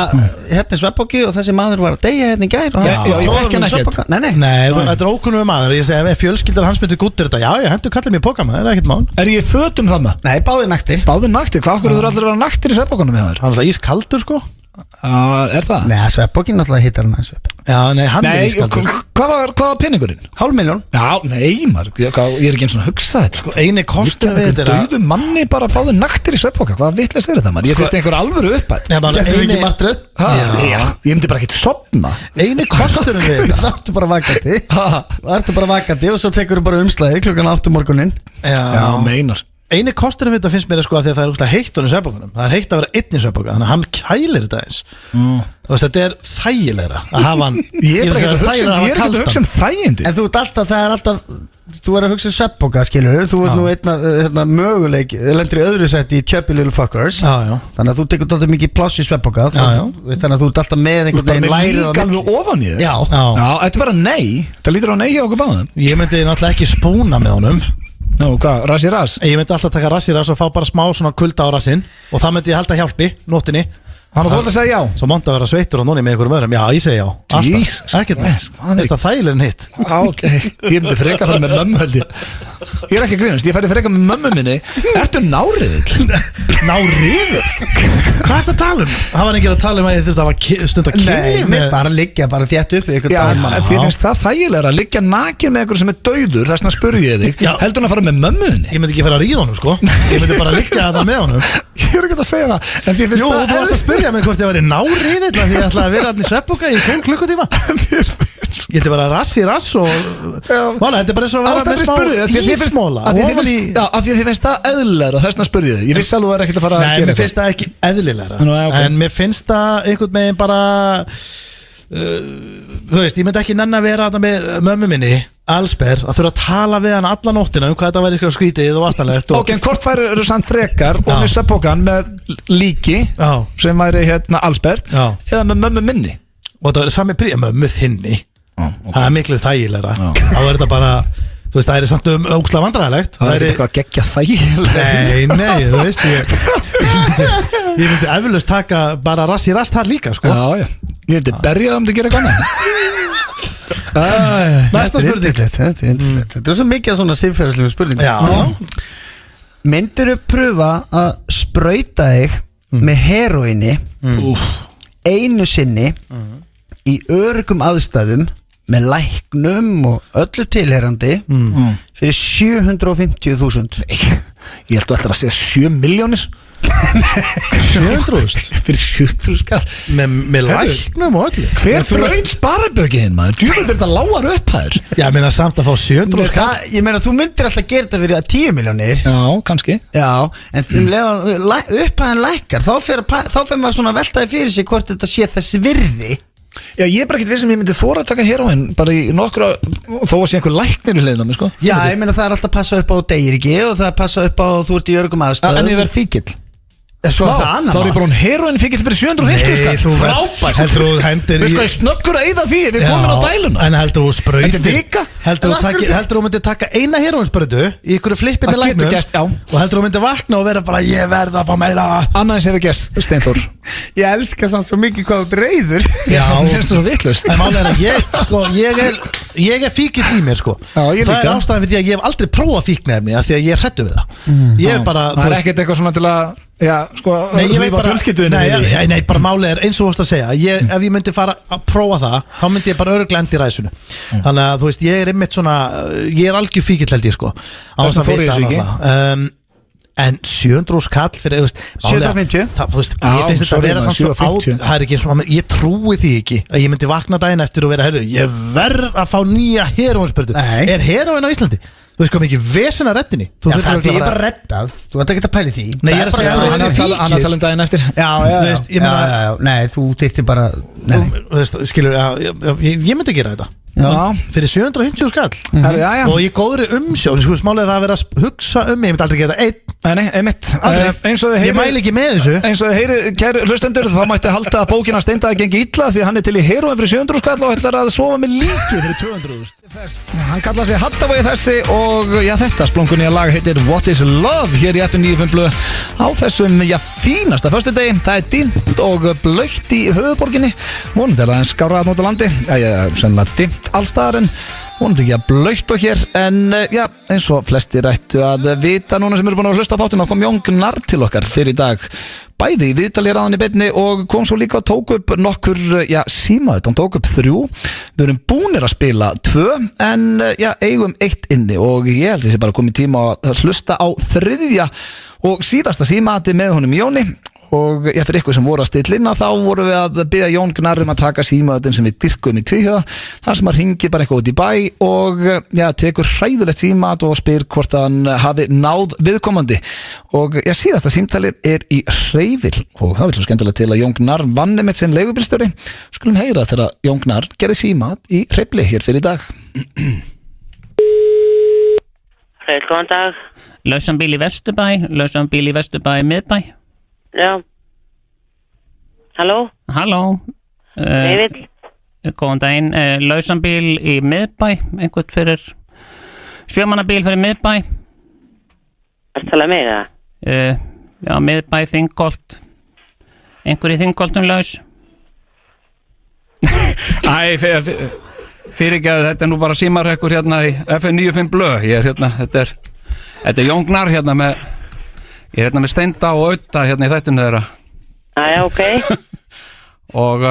Speaker 3: hérna svefnpoki og þessi maður var að deyja hérna í gær.
Speaker 1: Já, ég þekki hann ekkert.
Speaker 3: Nei,
Speaker 2: þetta er ókunnum maður. Ég segi, ef fjölskyldar hans myndi gúttir þetta, já, ég hendur kallið mér póka maður, það er ekkert mál.
Speaker 1: Er ég fötum þannig?
Speaker 3: Nei, báðir naktir.
Speaker 1: Báðir naktir? Hvað okkur eru allir að vera naktir í svefnpokanum með þér?
Speaker 2: Hann er alltaf ískaldur sko.
Speaker 1: Er það?
Speaker 3: Nei, svefnpokin náttúrulega hittar hann aðeins upp.
Speaker 2: Já, nei, hann er ískaldur.
Speaker 1: Hvað var peningurinn?
Speaker 3: 500.000.
Speaker 1: Já, nei, maður, ég er ekki eins og að hugsa þetta.
Speaker 2: Einu kostur við þetta er
Speaker 1: að döðu manni bara báðir naktir í svefnpoka. Hvað vitleist er þetta maður? Ég þurfti einhver alvöru uppætt.
Speaker 3: Getur við ekki martröð?
Speaker 1: Já, ég myndi bara ekki sopna.
Speaker 2: Einu kostur við þetta.
Speaker 3: Það ertu bara vakandi. Það ertu bara vakandi og svo tekur þú bara umslæði klukkan 8 morgunin.
Speaker 2: Já,
Speaker 1: meinar.
Speaker 2: Einu kostur við þetta finnst mér sko að því að það er úrslega heitt honum svefnpokanum. Það er heitt að vera einn í svefnpoka, þannig að hann kælir þetta eins. Þú veist, þetta er þægilegra að hafa hann.
Speaker 1: Ég er ekki að hugsa þægindi.
Speaker 3: En þú ert alltaf, það er alltaf, þú er að hugsa svefnpoka, skilur. Þú ert nú einna möguleik, lendur í öðru seti í Chubby Little Fuckers.
Speaker 2: Já.
Speaker 3: Þannig að þú tekur alltaf mikið pláss í svefnpoka. Þannig að þú ert alltaf með einhvern veginn lærið
Speaker 1: líka alveg ofan í þér.
Speaker 3: Já,
Speaker 1: þetta er bara nei. Það lítur á nei hjá okkur báðum.
Speaker 2: Ég myndi náttúrulega ekki spúna með honum.
Speaker 1: Nú, hvað, rass í rass?
Speaker 2: Ég myndi alltaf taka rass í rass og fá bara smá svona kulda á rassinn og það myndi ég halda hjálpi, nóttinni.
Speaker 1: Þannig að þú ætla að segja já?
Speaker 2: Svo mátti að vera sveittur og núni með einhverjum öðrum. Já, ég segi já. Alltaf, ekkert með. Það er þægilegin hitt.
Speaker 1: Já, ok. Ég myndi freka það með mömmu held ég. Ég er ekki að grínast, ég færi freka með mömmu minni. Ertu náriðill?
Speaker 2: Náriðill? Hvað ertu að tala um? Það var ekki að tala um að ég þurfti að hafa stund að kynni
Speaker 3: með. Nei, bara liggja, bara þétt upp í ykkur
Speaker 1: dag. Já, þið finnst það þægilegra að liggja nakin með ykkur sem er dauður, þess vegna spurði ég þig. Heldur hann að fara með mömmu þinni?
Speaker 2: Ég myndi ekki fara að ríða honum, sko. Ég myndi bara liggja það með honum.
Speaker 1: Ég er ekki að segja það. En þið finnst
Speaker 2: Jú, þú varst að spyrja mig hvort ég væri náriðill af því ég ætlaði að vera allir svefnpoka í 12 klukkutíma. Ég ætla bara rass í rass og Mála, þetta er bara eins og að vera með smá ísmóla.
Speaker 1: Af því að þið finnst það eðlilegra, þess vegna spurði ég þig. Ég vissi alveg að það er ekkert að fara að gera
Speaker 2: eitthvað. Nei, mér finnst það ekki eðlilegra. En mér finnst það einhvern veginn bara þú veist, ég myndi ekki nenn að vera þarna með mömmu minni allsber, að þurfa að tala við hann alla nóttina hvað þetta væri skrítið og astanlegt
Speaker 1: Ok, en hvort færi eru samt frekar og með svefnpokann með líki sem væri hérna allsbert eða með mömmu minni
Speaker 2: og það væri sami príð, mömmu þinni það er miklu þægilegra þá er þetta bara, þú veist, það er samt ógeðslega vandræðilegt
Speaker 1: það er eitthvað geggja þægilega
Speaker 2: Nei, þú veist ég myndi eflaust taka bara rass í rass þar líka, sko
Speaker 1: Já, ég myndi berja það að gera eitthvað
Speaker 3: Næsta spurning Þetta er svo mikið af svona siðferðislegum spurningum Myndirðu pröfa að sprauta þig með heroíni einu sinni í öruggum aðstæðum með læknum og öllu tilherrandi fyrir 750.000
Speaker 1: Ég held að ætla að segja 7 milljónir
Speaker 2: 700.000
Speaker 1: fyrir 700 skall
Speaker 2: með læknum og öllu
Speaker 1: Hver braut sparabökiðin maður? Djúvel er þetta lágar upphæður
Speaker 2: Já, ég meina samt að fá 700 skall
Speaker 3: Ég meina þú myndir alltaf gera þetta fyrir 10 milljónir
Speaker 1: Já, kannski
Speaker 3: Já, en upphæðin lækkar þá fer maður svona veltaði fyrir sig hvort þetta sé þessi virði
Speaker 1: Já, ég er bara ekkert viss sem ég myndi þóra að taka heroin bara í nokkra, þó að sé einhver læknir í leiðinni, sko
Speaker 3: Já, ég meina það er alltaf að passa upp á deyr ekki og það er að passa upp á þú ert í örgum aðstöðum
Speaker 1: En ég verð fíkill
Speaker 3: Svo
Speaker 1: þá er ég bara hún heroin fíkill fyrir 750 skall Frábært
Speaker 2: Heldur þú hendir
Speaker 1: Við sko ég snöggur að eyða því við komin á dæluna
Speaker 2: En heldur þú sprautir
Speaker 1: Þetta er vika
Speaker 2: Heldur þú myndi taka eina heroinsprautu í ykkur flippinni læknum og heldur þú myndi vakna og vera bara ég verð að fá meira
Speaker 1: Annaðins hefur gæst, Steinþór
Speaker 3: Ég elska samt svo mikið hvað þú reyður
Speaker 1: Já, það finnst það svo vitlaust
Speaker 2: En málega er að ég er fíkill í mér, sko
Speaker 1: Já,
Speaker 2: það er ástæðan fyrir því að ég hef aldrei prófað fíknefni af því að ég er hræddur við það Ég er bara
Speaker 1: Það er ekkert eitthvað svona til að Já, sko,
Speaker 2: hlýfa fjölskyldunni Nei, bara málið er eins og þú varst að segja ef ég myndi fara að prófa það þá myndi ég bara örugglega enda í ræsunu Þannig að þú veist, ég er einmitt svona ég er algjör fíkill held ég, sko
Speaker 1: Þess að fór ég þessu ekki
Speaker 2: En 700 skall fyrir
Speaker 3: 750
Speaker 2: Þú veist, ég finnst þetta að vera samt svo það er ekki svona, ég trúi því ekki að ég myndi vakna daginn eftir og vera, heyrðu, ég verð að fá nýja heroinsprautu Er heroin á Íslandi? Þú veist hvað mikið vesen að reddinni.
Speaker 3: Já, það er bara reddað. Þú ert ekki að pæli því.
Speaker 2: Nei, ég er að segja
Speaker 1: Hann er að tala daginn eftir.
Speaker 3: Já. Nei, þú þyrftir bara.
Speaker 2: Þú veist, skilur, ég myndi gera þetta. Já. Fyrir 750 skall. Og ég góðri umsjón. Sko, smálega það að vera að hugsa ég myndi aldrei gera einn.
Speaker 1: Nei, einmitt.
Speaker 2: Ég mæli ekki með þessu.
Speaker 1: Eins og þið heyrið, kæru hlustendur, þá mætti halda að bókina Steindaði gengi illa því að hann er til í heroin fyrir 700 skall og ætlar að sofa með líki fyrir 200.000. Hann kallar sig Hattavegi þessi og þetta splunkunni að lag heitir What is Love hér í FM 95 Blö á þessum, fínasta föstudegi. Það er dimmt og blautt í höfuðborginni. Vonandi er það eins skárra að nota landi. Sennilega dimmt allstaðar en vonandi ekki að blautt og hér en eins og flestir ættu að vita núna sem eru búin að hlusta á þáttinn og kom Jón Gnarr til okkar fyrir í dag bæði í viðtali ráðan í beinni og kom svo líka og tók upp nokkur símaðut, hann tók upp 3 við erum búnir að spila 2 en eigum 1 inni og ég held þessi bara komið tíma að hlusta á 3. og síðasta símaðati með honum Jóni og fyrir ykkur sem voru að stilla inn þá voru við að biðja Jón Gnarr að taka símaðutin sem við dyrkum í tvíhjöða þar sem að ringi bara eitthvað út í bæ og tekur hræðilegt símaðut og spyr hvort hann hafi náð viðkomandi og síðasta símtalið er í Hreyfil og það vil svo skemmtilega til að Jón Gnarr vann með sinn leigubílstjóri skulum heyra þegar Jón Gnarr gerði símaðut í Hreyfli hér fyrir í dag.
Speaker 12: Hreyfil, góðan dag.
Speaker 13: Lausan bíl í Vesturbæ, miðbæ.
Speaker 12: Já. Halló? Hreyfil.
Speaker 13: Góðan daginn, lausan bíl í miðbæ, einhvern fyrir sjömannabíl fyrir miðbæ.
Speaker 12: Er það talað með það?
Speaker 13: Já, miðbæ, Þingholt. Einhver í Þingholtum laus.
Speaker 11: Fyrirgefðu, þetta er nú bara símarhekkur hérna í FM 95 Blö. Ég er hérna, þetta er Jón Gnarr hérna með ég er hérna með Steinda og Auta hérna í þættinu þeirra.
Speaker 12: Ok.
Speaker 11: og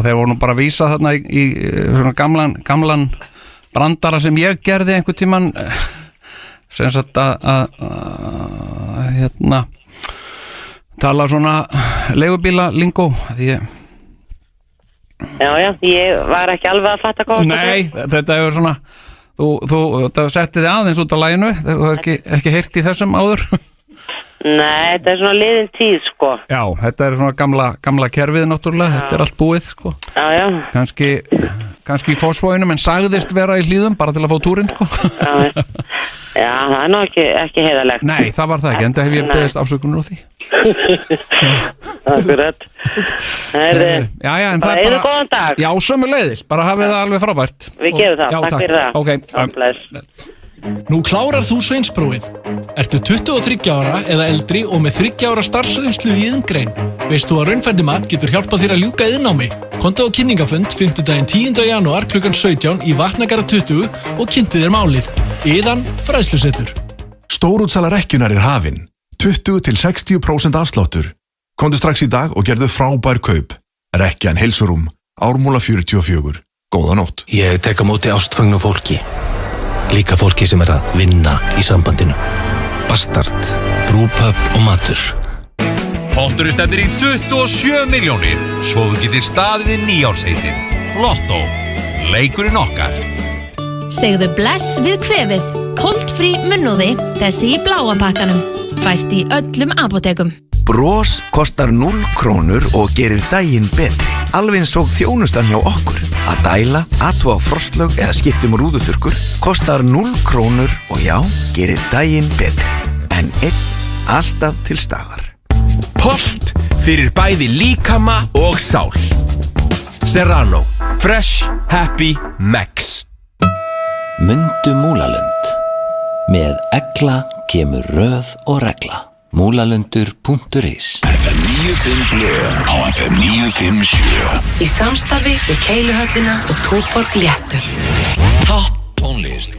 Speaker 11: þeir voru nú bara að vísa þarna í svona gamlan brandara sem ég gerði einhvern tíman sem sagt að hérna tala svona leigubíla lingó því
Speaker 12: Já, ég var ekki alveg að fatta hvað.
Speaker 11: Nei, þetta er svona þú setti þig aðeins út á laginu, þú hefur ekki heyrt í þessum áður.
Speaker 12: Nei, þetta er svona liðin tíð, sko.
Speaker 11: Já, þetta er svona gamla kerfið náttúrulega, þetta er allt búið, sko.
Speaker 12: Já.
Speaker 11: Kannski í Fossvoginum en sagðist vera í Hlíðum bara til að fá túrinn, sko.
Speaker 12: Já, það er nú ekki heiðalegt.
Speaker 11: Nei, það var það ekki, enda hef ég beðist afsökunar á því.
Speaker 12: Akkurat.
Speaker 11: Já, en það
Speaker 12: er bara góðan dag.
Speaker 11: Já, sömuleiðis, bara hafið það alveg frábært.
Speaker 12: Við gerum það, takk fyrir það.
Speaker 11: Ok,
Speaker 14: Nú klárar þú sveinsprófið. Ertu 23 ára eða eldri og með 3 ára starfsreynslu í iðngrein? Veist þú að Raunfærni mat getur hjálpað þér að ljúka iðnnámi? Komdu á kynningafund 5. 10. janúar kl. 17 í Vatnagara 20 og kynntu þér málið. Iðan fræðslusetur.
Speaker 15: Stórútsala rekkjunar er hafin. 20-60% afsláttur. Komdu strax í dag og gerðu frábær kaup. Rekkjan heilsurum. Ármúla 44. Góða nótt.
Speaker 23: Ég tek á móti ástfangnu fólki. Líka fólki sem er að vinna í sambandinu. Bastard, brúpöp og matur.
Speaker 25: Potturinn stendur í 27 milljónir, svo þú getur staðið við nýjársheitin. Lotto, leikurinn okkar.
Speaker 9: Segðu bless við kvefið. Koltfrí munnúði, þessi í bláa pakkanum. Fæst í öllum apótekum.
Speaker 26: Bros kostar 0 krónur og gerir daginn betri. Alveg eins og þjónustan hjá okkur. Að dæla, athuga á frostlög eða skiptum rúðuþurrkur kostar 0 krónur og gerir daginn betri. En alltaf til staðar.
Speaker 6: Holt fyrir bæði líkama og sál. Serrano. Fresh, happy, max.
Speaker 23: Mundu Múlalund. Með egla kemur röð og regla. Múlalundur.is
Speaker 18: FM 95 Blö á FM 957
Speaker 17: Í samstarfi við Keiluhöllina og Túborg Léttul.
Speaker 18: Topp tónlist.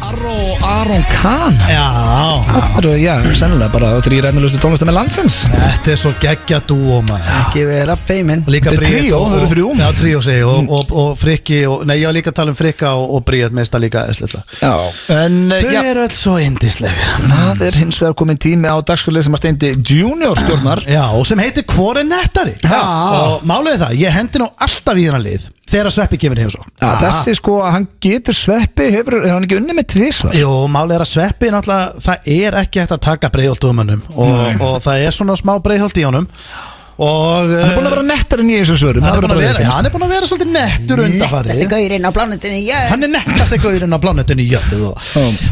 Speaker 1: Arró
Speaker 5: Baron Khan. Já, sennilega bara 3 efnilegustu tónlistamenn landsins.
Speaker 2: Þetta svo geggja dúo maður.
Speaker 3: Ekki vera feimin.
Speaker 2: Líka
Speaker 5: Þetta
Speaker 2: Bríett
Speaker 5: tríó, þau eru 3.
Speaker 2: Já, tríó segi og Frikki Nei, ég var líka að tala Frikka og Bríett Meist það líka eðslega.
Speaker 5: Já, en
Speaker 2: Þau eru öll svo yndisleg.
Speaker 5: Það hins vegar komin tími á dagskrárlið sem að Steindi Junior stjórnar.
Speaker 2: Já, og sem heitir Hvor er nettari? Og málið það, ég hendi nú alltaf í þennan lið þegar Sveppi kemur heim svo.
Speaker 5: Þessi sko, hann getur Sveppi, hefur hann ekki unni með tvisvar?
Speaker 2: Jú, málið að Sveppi náttúrulega, það ekki hægt að taka Breiðholt umönnum og það svona smá Breiðholt í honum og
Speaker 5: hann búin að vera nettarinn í þessu svörum.
Speaker 2: Hann búin að vera svolítið nettur undanfarið.
Speaker 3: Nettasti gaurinn á plánetunni jörð.
Speaker 2: Hann nettasti gaurinn á plánetunni jörð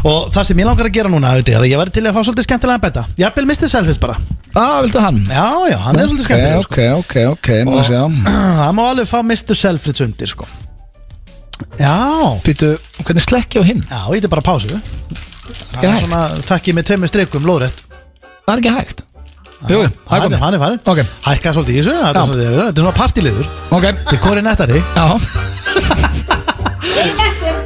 Speaker 2: og það sem ég langar að gera núna er að ég væri til að fá svolítið skemmtilega betta. Jafnvel Mr. Selfridge bara.
Speaker 5: Viltu hann?
Speaker 2: Já, hann er svolítið skemmtilega.
Speaker 5: Ok, maður sjá.
Speaker 2: Það má alveg fá Mr. Selfridge undir sko. Já.
Speaker 5: Býtu, hvernig slekkja á hinn?
Speaker 2: Já, ég er bara pásu. Það er svona, takk ég með 2 strikum lóðrétt.
Speaker 5: Það er ekki hægt. Jú,
Speaker 2: hann er farin.
Speaker 5: Okay.
Speaker 2: Hækka svolítið í þessu, þetta er svona partiliður. Þetta er Hvor er nettari.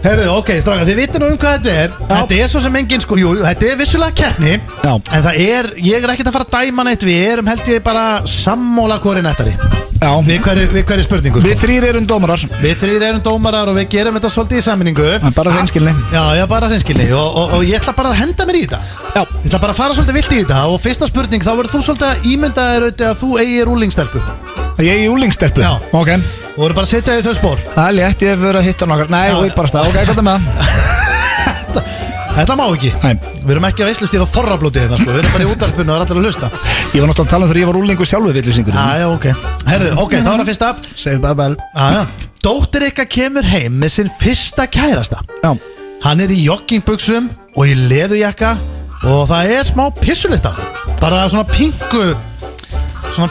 Speaker 2: Herðu, ok, stráka, þið vitið nú hvað þetta er. Þetta er svo sem engin, sko, jú, þetta er vissulega keppni. En það er, ég er ekkert að fara að dæma neitt. Við erum held ég bara sammála Hvor er nettari.
Speaker 5: Já.
Speaker 2: Við hverju spurningu, sko.
Speaker 5: Við 3 erum dómarar.
Speaker 2: Við 3 erum dómarar og við gerum þetta svolítið í sammenningu.
Speaker 5: Bara hreinskilni.
Speaker 2: Já, bara hreinskilni og ég ætla bara að henda mér í þetta. Já. Ég ætla bara að fara svolítið vilt í þetta og fyrsta spurning, þá verður þú svolítið að ímynda þér auðvitað að þú eigir úlingstelpu.
Speaker 5: Ég eigi úlingstelpu?
Speaker 2: Já.
Speaker 5: Ok.
Speaker 2: Og voru bara að setja þig þau spór.
Speaker 5: Það er létt, ég hef verið að hitta nokkar. Nei, þú veit bara stað. Ok, hvað er með það?
Speaker 2: Þetta má ekki.
Speaker 5: Nei.
Speaker 2: Við erum ekki að veislustýra á þorrablóti hérna, sko. Við erum bara í útvarpinu og er allir að hlusta.
Speaker 5: Ég var náttúrulega að tala þegar ég var úlingur sjálfur villisingur.
Speaker 2: Já, ok. Herðu, ok, þá er það fyrsta.
Speaker 3: Segðu bara bæl.
Speaker 2: Dóttir ykkar kemur heim með sinn fyrsta kærasta.
Speaker 5: Já.
Speaker 2: Hann er í joggingbuxum og í leðujakka og það er smá pissulikt af hann. Bara svona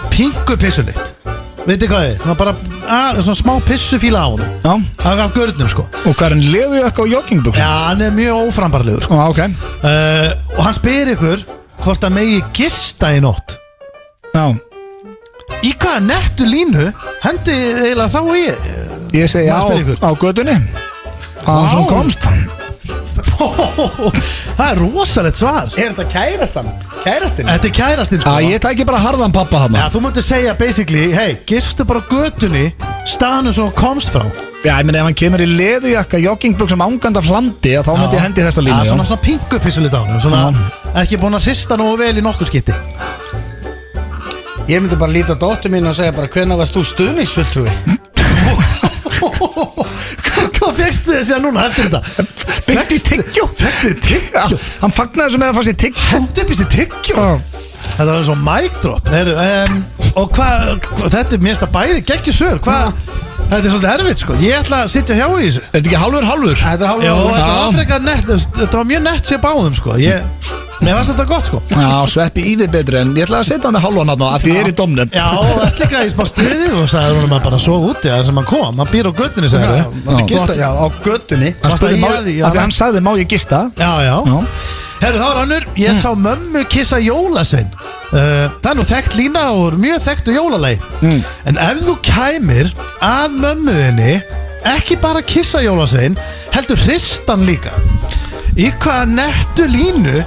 Speaker 2: pingu pissulikt. Veitir hvað þið? Svona bara svona smá pissufíla á honum.
Speaker 5: Já.
Speaker 2: Af görnum, sko.
Speaker 5: Og hvað er hann leðujakka og joggingbuxum?
Speaker 2: Já, hann er mjög óframbarlegur, sko.
Speaker 5: Ok.
Speaker 2: Og hann spyr ykkur hvort að megi gista í nótt.
Speaker 5: Já.
Speaker 2: Í hvaða nettu línu hendi eiginlega þá í?
Speaker 5: Ég segi á götunni. Það er svona komst.
Speaker 2: Það er rosalegt svar.
Speaker 3: Er þetta kærastan? Kærastinn?
Speaker 2: Þetta er kærastinn, sko.
Speaker 5: Ég tæki bara harðan pappa hann.
Speaker 2: Já, þú mútið segja basically, hei, gistu bara á götunni staðanum sem þú komst frá.
Speaker 5: Já, ég meina ef hann kemur í leðujakka, joggingbuxum ángand af hlandi, þá myndi ég hendi þessa línu.
Speaker 2: Já, svona pingu pissulit á hann. Svona ekki búin að hrista nú vel í nokkur skipti.
Speaker 3: Ég myndi bara líta á dóttur mín og segja bara, hvenær varst þú stuðningsfulltrúi?
Speaker 2: Hvað fegstu þið að segja núna eftir þetta?
Speaker 5: Fegstu þið tyggjó? Hann fagnaði þessu með að fá sér tyggjó.
Speaker 2: Hendu upp í sér tyggjó? Þetta var svo mic drop. Og hvað, þetta er mérst að bæði geggjur svör. Þetta er svolítið erfitt, sko. Ég ætla að sitja hjá í þessu.
Speaker 5: Er þetta ekki hálfur?
Speaker 2: Þetta er hálfur. Já, þetta var frekar nett. Þetta var mjög nett sér báðum, sko. Mér fannst þetta gott, sko.
Speaker 5: Já, Sveppi ívið betri en ég ætla að setja hann með hálfan að því ég er í domnum.
Speaker 2: Já, það er líka í smá stuði og sagði hún að bara sofa úti að sem hann kom. Hann býr á göttunni, sagði
Speaker 3: það. Já, á göttunni.
Speaker 5: Hann sagði, má ég gista?
Speaker 2: Já. Herru, þá er hannur, ég sá mömmu kissa jólasvein. Það er nú þekkt lína og mjög þekktu jólalagi. En ef þú kæmir að mömmuðinni ekki bara kissa jólasvein, heldur hristan líka. Í hvaða nettu línu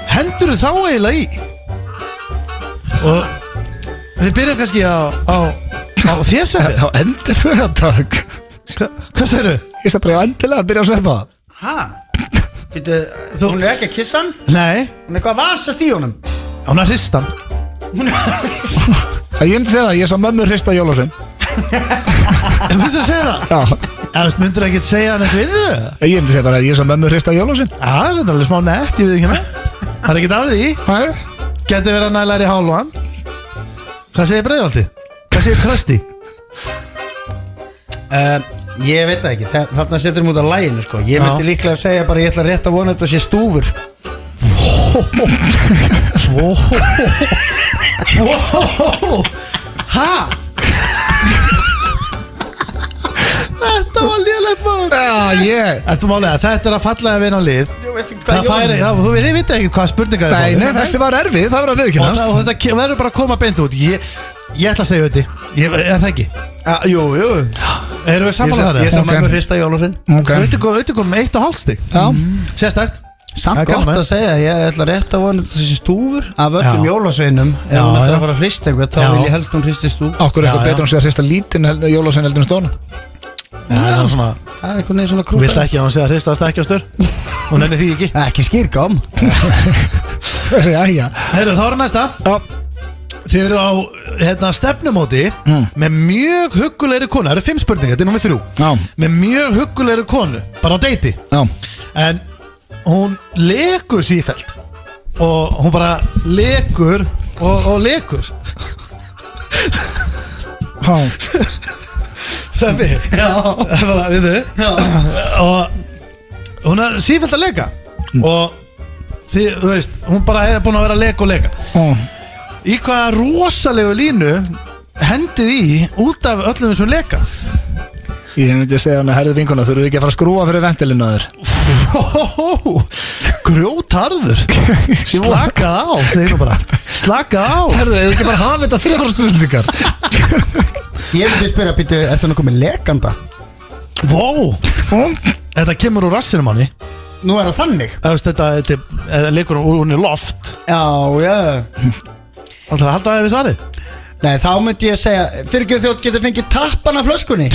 Speaker 2: hendur þú þá eiginlega í? Og við byrjum kannski á þér, Sveppi.
Speaker 5: Já, endilega, takk.
Speaker 2: Hvað segirðu?
Speaker 5: Ég sagði bara, já, endilega að byrja að sveppa.
Speaker 3: Hæ? Hún er ekki að kissa hann?
Speaker 2: Nei.
Speaker 3: Hún er eitthvað að vasast í honum?
Speaker 2: Hún er hristan.
Speaker 5: Ég myndi segja það, ég sá mömmu hrista jólasvein.
Speaker 2: Þú myndi að segja það?
Speaker 5: Já.
Speaker 2: Þú myndir ekki að segja hann eitthvað við þau?
Speaker 5: Ég myndi segja bara að ég sá mömmu hrista jólasvein.
Speaker 2: Já, það er alveg smá nett, ég veit ekki með. Það er ekkert af því. Gæti verið að næla í hálfan. Hvað segir Breiðholti? Hvað segir Krösti?
Speaker 3: Ég veit það ekki, þarna setur við út á læginu, sko. Ég myndi líklega að segja bara, ég ætla rétt að vona þetta sé stúfur.
Speaker 2: Hæ? Þetta var léleg búr. Þetta er að falla að vinna lið. Þið veit ekki hvað spurninga
Speaker 5: það er. Nei, þessi var erfið, það var að viðkynast.
Speaker 2: Og þetta verður bara að koma beint út. Ég ætla að segja þetta. Er það ekki?
Speaker 3: Jú.
Speaker 2: Erum við samanlega þar?
Speaker 3: Ég samanlega með fyrsta jólasvein.
Speaker 2: Auðvitað kom 1,5 stig. Sérstakt.
Speaker 3: Samt gott að segja, ég ætla rétt að vona þessi stúfur af öllum jólasveinum. Ef hún ætlar að fara að hrista eitthvað, þá vil ég helst hún hristi stúf.
Speaker 5: Okkur eitthvað betur hún sé að hrista lítinn jólasvein heldur en stóna.
Speaker 2: Það er svona,
Speaker 3: það er einhvern veginn svona krúsa.
Speaker 2: Vilt ekki að hún sé að hrista stekkjastur? Hún nenni því ekki.
Speaker 3: Ekki skýrgám.
Speaker 2: Jæja. Heyrðu, þá er næsta. Þið eru á stefnumóti með mjög huggulegri konu. Það eru 5 spurningar, þetta er númer 3. Með mjög huggulegri konu, bara á deiti. En hún lekur sífellt. Og hún bara lekur og lekur. Sveppi. Já. Við þau. Og hún er sífellt að leka. Og þú veist, hún bara hefur búin að vera að leka og leka. Í hvaða rosalegu línu hendið í út af öllum þessum leka?
Speaker 5: Ég myndi að segja hann að herðu vinkuna, þurfum við ekki að fara að skrúa fyrir ventilinu að þér.
Speaker 2: Grjótarður. Slakað á, segir nú bara. Slakað á.
Speaker 5: Herðu, eða ekki bara hafa þetta 3 spurningar.
Speaker 3: Ég myndi spyrja, býttu, er það nokkuð með lekanda?
Speaker 2: Wow. Þetta kemur úr rassinum hann í.
Speaker 3: Nú er það þannig.
Speaker 2: Þetta leikur hún í loft.
Speaker 3: Já.
Speaker 2: Það er að halda það við svarið.
Speaker 3: Nei, þá myndi ég segja, fyrir ekki þjótt getur fengið tappan af flöskunni.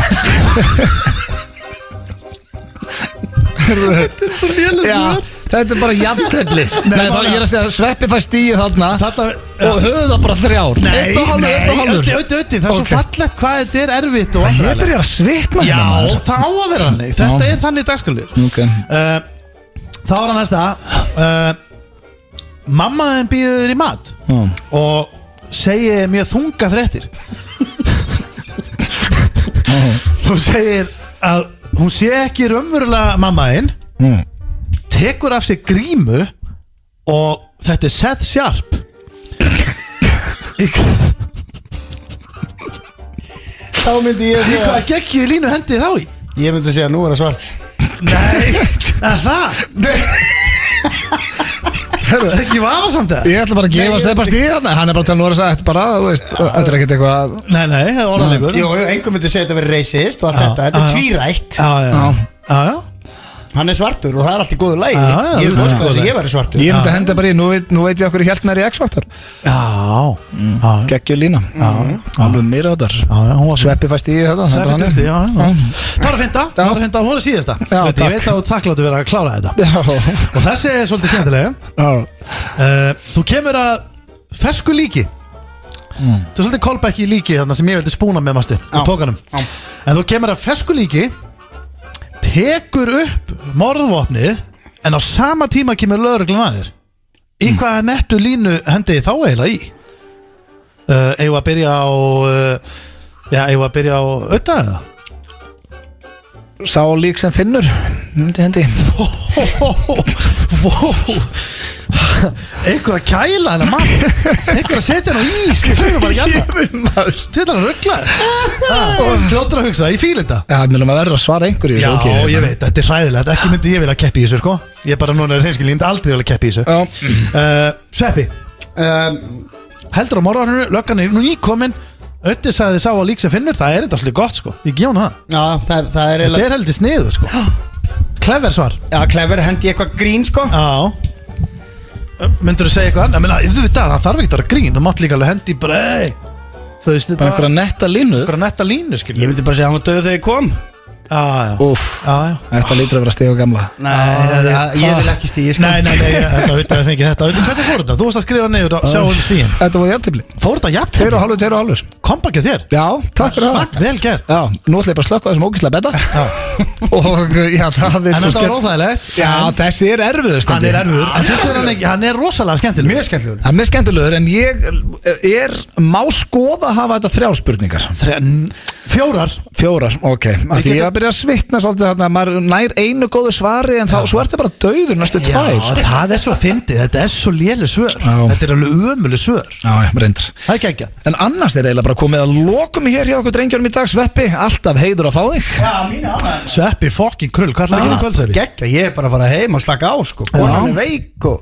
Speaker 2: Þetta er svo lélega svar.
Speaker 5: Þetta er bara jafntefli. Nei, þá ég er að segja að Sveppi fær stíu þarna og höfðu það bara 3. 1,5.
Speaker 2: Það er svo fallegt hvað þetta er erfitt og
Speaker 5: ég byrjar að svitna.
Speaker 2: Já, það á að vera þannig. Þetta er þannig dagskalur. Þá er það næsta. Mamma þinn býður í mat og segir mjög þunga fréttir. Hún segir að hún sé ekki raunverulega mamma þinn, tekur af sig grímu og þetta er Seth Sharp.
Speaker 3: Þá myndi ég segja,
Speaker 2: hvað geggjuðu línu hendið þá í?
Speaker 3: Ég myndi segja nú er það svart.
Speaker 2: Nei, það? Það er ekki varasamt það.
Speaker 5: Ég ætla bara að gefa Sveppa stíð þarna. Hann er bara til að núra að segja, þetta er ekkert eitthvað.
Speaker 2: Nei, það er orðanleikur.
Speaker 3: Jú, einhver myndi segja þetta verið racist og allt þetta er tvírætt.
Speaker 2: Já.
Speaker 3: Hann er svartur og það er allt í góðu lagi. Ég vil óska þess að ég væri svartur.
Speaker 5: Ég myndi að henda bara í, nú veit ég okkur í hjálpnær í X-Factor.
Speaker 2: Já.
Speaker 5: Geggju lína. Alveg meira á þar. Sveppi fæst í þetta.
Speaker 2: Það var að finna, hún er síðasta. Ég veit að þú þakkláttu verið að klára þetta. Og þessi er svolítið skemmtilega. Þú kemur að fersku líki. Það er svolítið callback í líki þarna sem ég vildi spúna með mástu í pókanum. En þú kemur að fersku líki, tekur upp morðvopnið en á sama tíma kemur lögreglan að þér. Í hvaða nettu línu hendi þið þá eiginlega í? Eigum að byrja á auðvitað eða?
Speaker 5: Sá lík sem finnur hendi.
Speaker 2: Einhver að kæla hennar mann, einhver að setja hann á ís. Ég fyrir bara ekki annað. Þetta er hann rugglaður. Fljóttur að hugsa, ég fíl þetta.
Speaker 5: Það er að verða að svara einhverju.
Speaker 2: Já, ég veit, þetta er hræðilegt. Ekki myndi ég vilja keppi í þessu, sko. Ég bara núna er hreinskilin, ég myndi aldrei vilja keppi í þessu. Sveppi, heldur á morguninu, löggan er nú nýkomin. Ötti sagði þið sá að lík sem finnur. Það er enda svolítið gott, sko. Ég gef hann það.
Speaker 3: Já, það er
Speaker 2: þetta er heldur sniður, sko. Clever svar.
Speaker 3: Já, clever, hendi eitthvað grín, sko.
Speaker 2: Já. Myndur þú segja eitthvað? Það þarf ekki að vera grín. Það mátt líka alveg hendi bara
Speaker 5: bara einhverja netta línu.
Speaker 2: Skilur.
Speaker 3: Ég myndi bara segja að hann var döð þegar ég kom.
Speaker 5: Þetta lítur að vera stig og gamla.
Speaker 3: Nei, ég vil ekki stígi.
Speaker 2: Nei, þetta auðvitað fengi þetta. Hvernig fór þetta? Þú varst að skrifa niður og sjá stígin.
Speaker 5: Þetta var jafntefli.
Speaker 2: Fór þetta jafntefli?
Speaker 5: 2,5.
Speaker 2: Kom ekki þér?
Speaker 5: Já, takk fyrir það.
Speaker 2: Vel gert.
Speaker 5: Já, nú ætla ég bara að slökka þessum ógislega betta. Og já, það
Speaker 2: En þetta var óþægilegt.
Speaker 5: Já, þessi er erfiðust.
Speaker 2: Hann er erfiður. En þetta er hann ekki, hann er rosalega skemmtilegur.
Speaker 3: Mjög skemmtilegur.
Speaker 5: Hann er mjög skemmtilegur, en ég má skoða að hafa þetta 3 spurningar.
Speaker 2: 4,
Speaker 5: ok. Ég var að byrja að svitna svolítið þarna, maður nær einu góðu svari en þá svo ertu bara dauður næstu 2.
Speaker 2: Já, það er svo fyndið, þetta er svo léleg svör. Þetta er alveg ömuleg svör.
Speaker 5: Já, reyndar.
Speaker 2: Það er geggjað.
Speaker 5: En annars er eiginlega bara komið að lokum hér hjá okkur drengjurum í dag. Sveppi, alltaf heiður að fá þig.
Speaker 3: Já, mína ánægð.
Speaker 2: Sveppi, fucking krull, hvað ætlaði að gera í kvöld, Sveppi?
Speaker 3: Geggjað, ég er bara að fara heim og slaka á, sko. Konan er veik og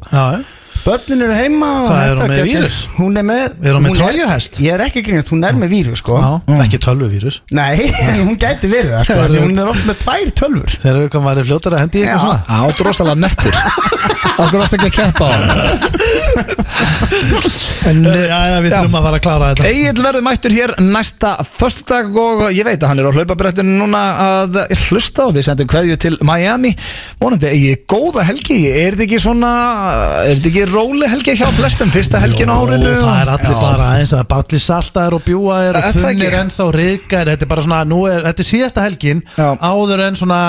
Speaker 3: Börnin eru heima.
Speaker 2: Hvað, er hún með vírus?
Speaker 3: Hún er með...
Speaker 2: Er hún með trójuhest?
Speaker 3: Ég er ekki grínast, hún er með vírus, sko.
Speaker 2: Já, ekki tölvuvírus.
Speaker 3: Nei, en hún gæti verið það, sko. Hún er oft með 2 tölvur.
Speaker 2: Þegar við komum að vera fljótar að hendi eitthvað svona.
Speaker 5: Já, þú er rosalega nettur. Okkur varst ekki að keppa á hann. En
Speaker 2: við þurfum að fara að klára þetta.
Speaker 5: Egill verður mættur hér næsta föstudag og ég veit að hann er á hlaupabrettinu núna að hlusta og við sendum kveðju til Miami. Vonandi Egill, góða helgi. Er þetta ekki róleg helgi hjá flestum? Fyrsta helgin á árinu?
Speaker 2: Það er allir bara eins og balli saltaðir og bjúaðir og þunnir ennþá ryðgæðir. Þetta er bara svona, þetta er síðasta helgin áður en svona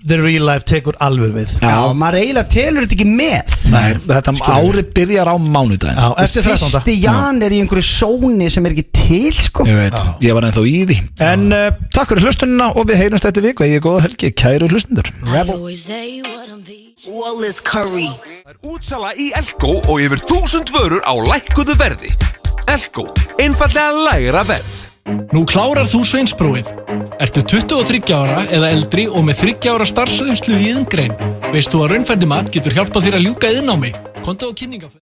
Speaker 2: the real life tekur alveg við.
Speaker 3: Já, maður eiginlega telur þetta ekki með.
Speaker 5: Nei, þetta ári byrjar á mánudaginn.
Speaker 2: Já, eftir 13.
Speaker 3: 1. jan er í einhverju sóni sem er ekki til, sko.
Speaker 5: Ég veit, ég var ennþá í því. En takk fyrir hlustunina og við heyrumst eftir viku. Ég er góða helgi, kæru hlustundur.
Speaker 17: Wallace Curry.
Speaker 6: Það er útsala í Elko og yfir 1000 vörur á lækkuðu verði. Elko, einfallega lægra verð.
Speaker 14: Nú klárar þú sveinsprófið. Ertu 23 ára eða eldri og með 3 ára starfsreynslu í iðngrein? Veist þú að raunfærnimat getur hjálpað þér að ljúka iðnnámi? Komdu á kynningafund.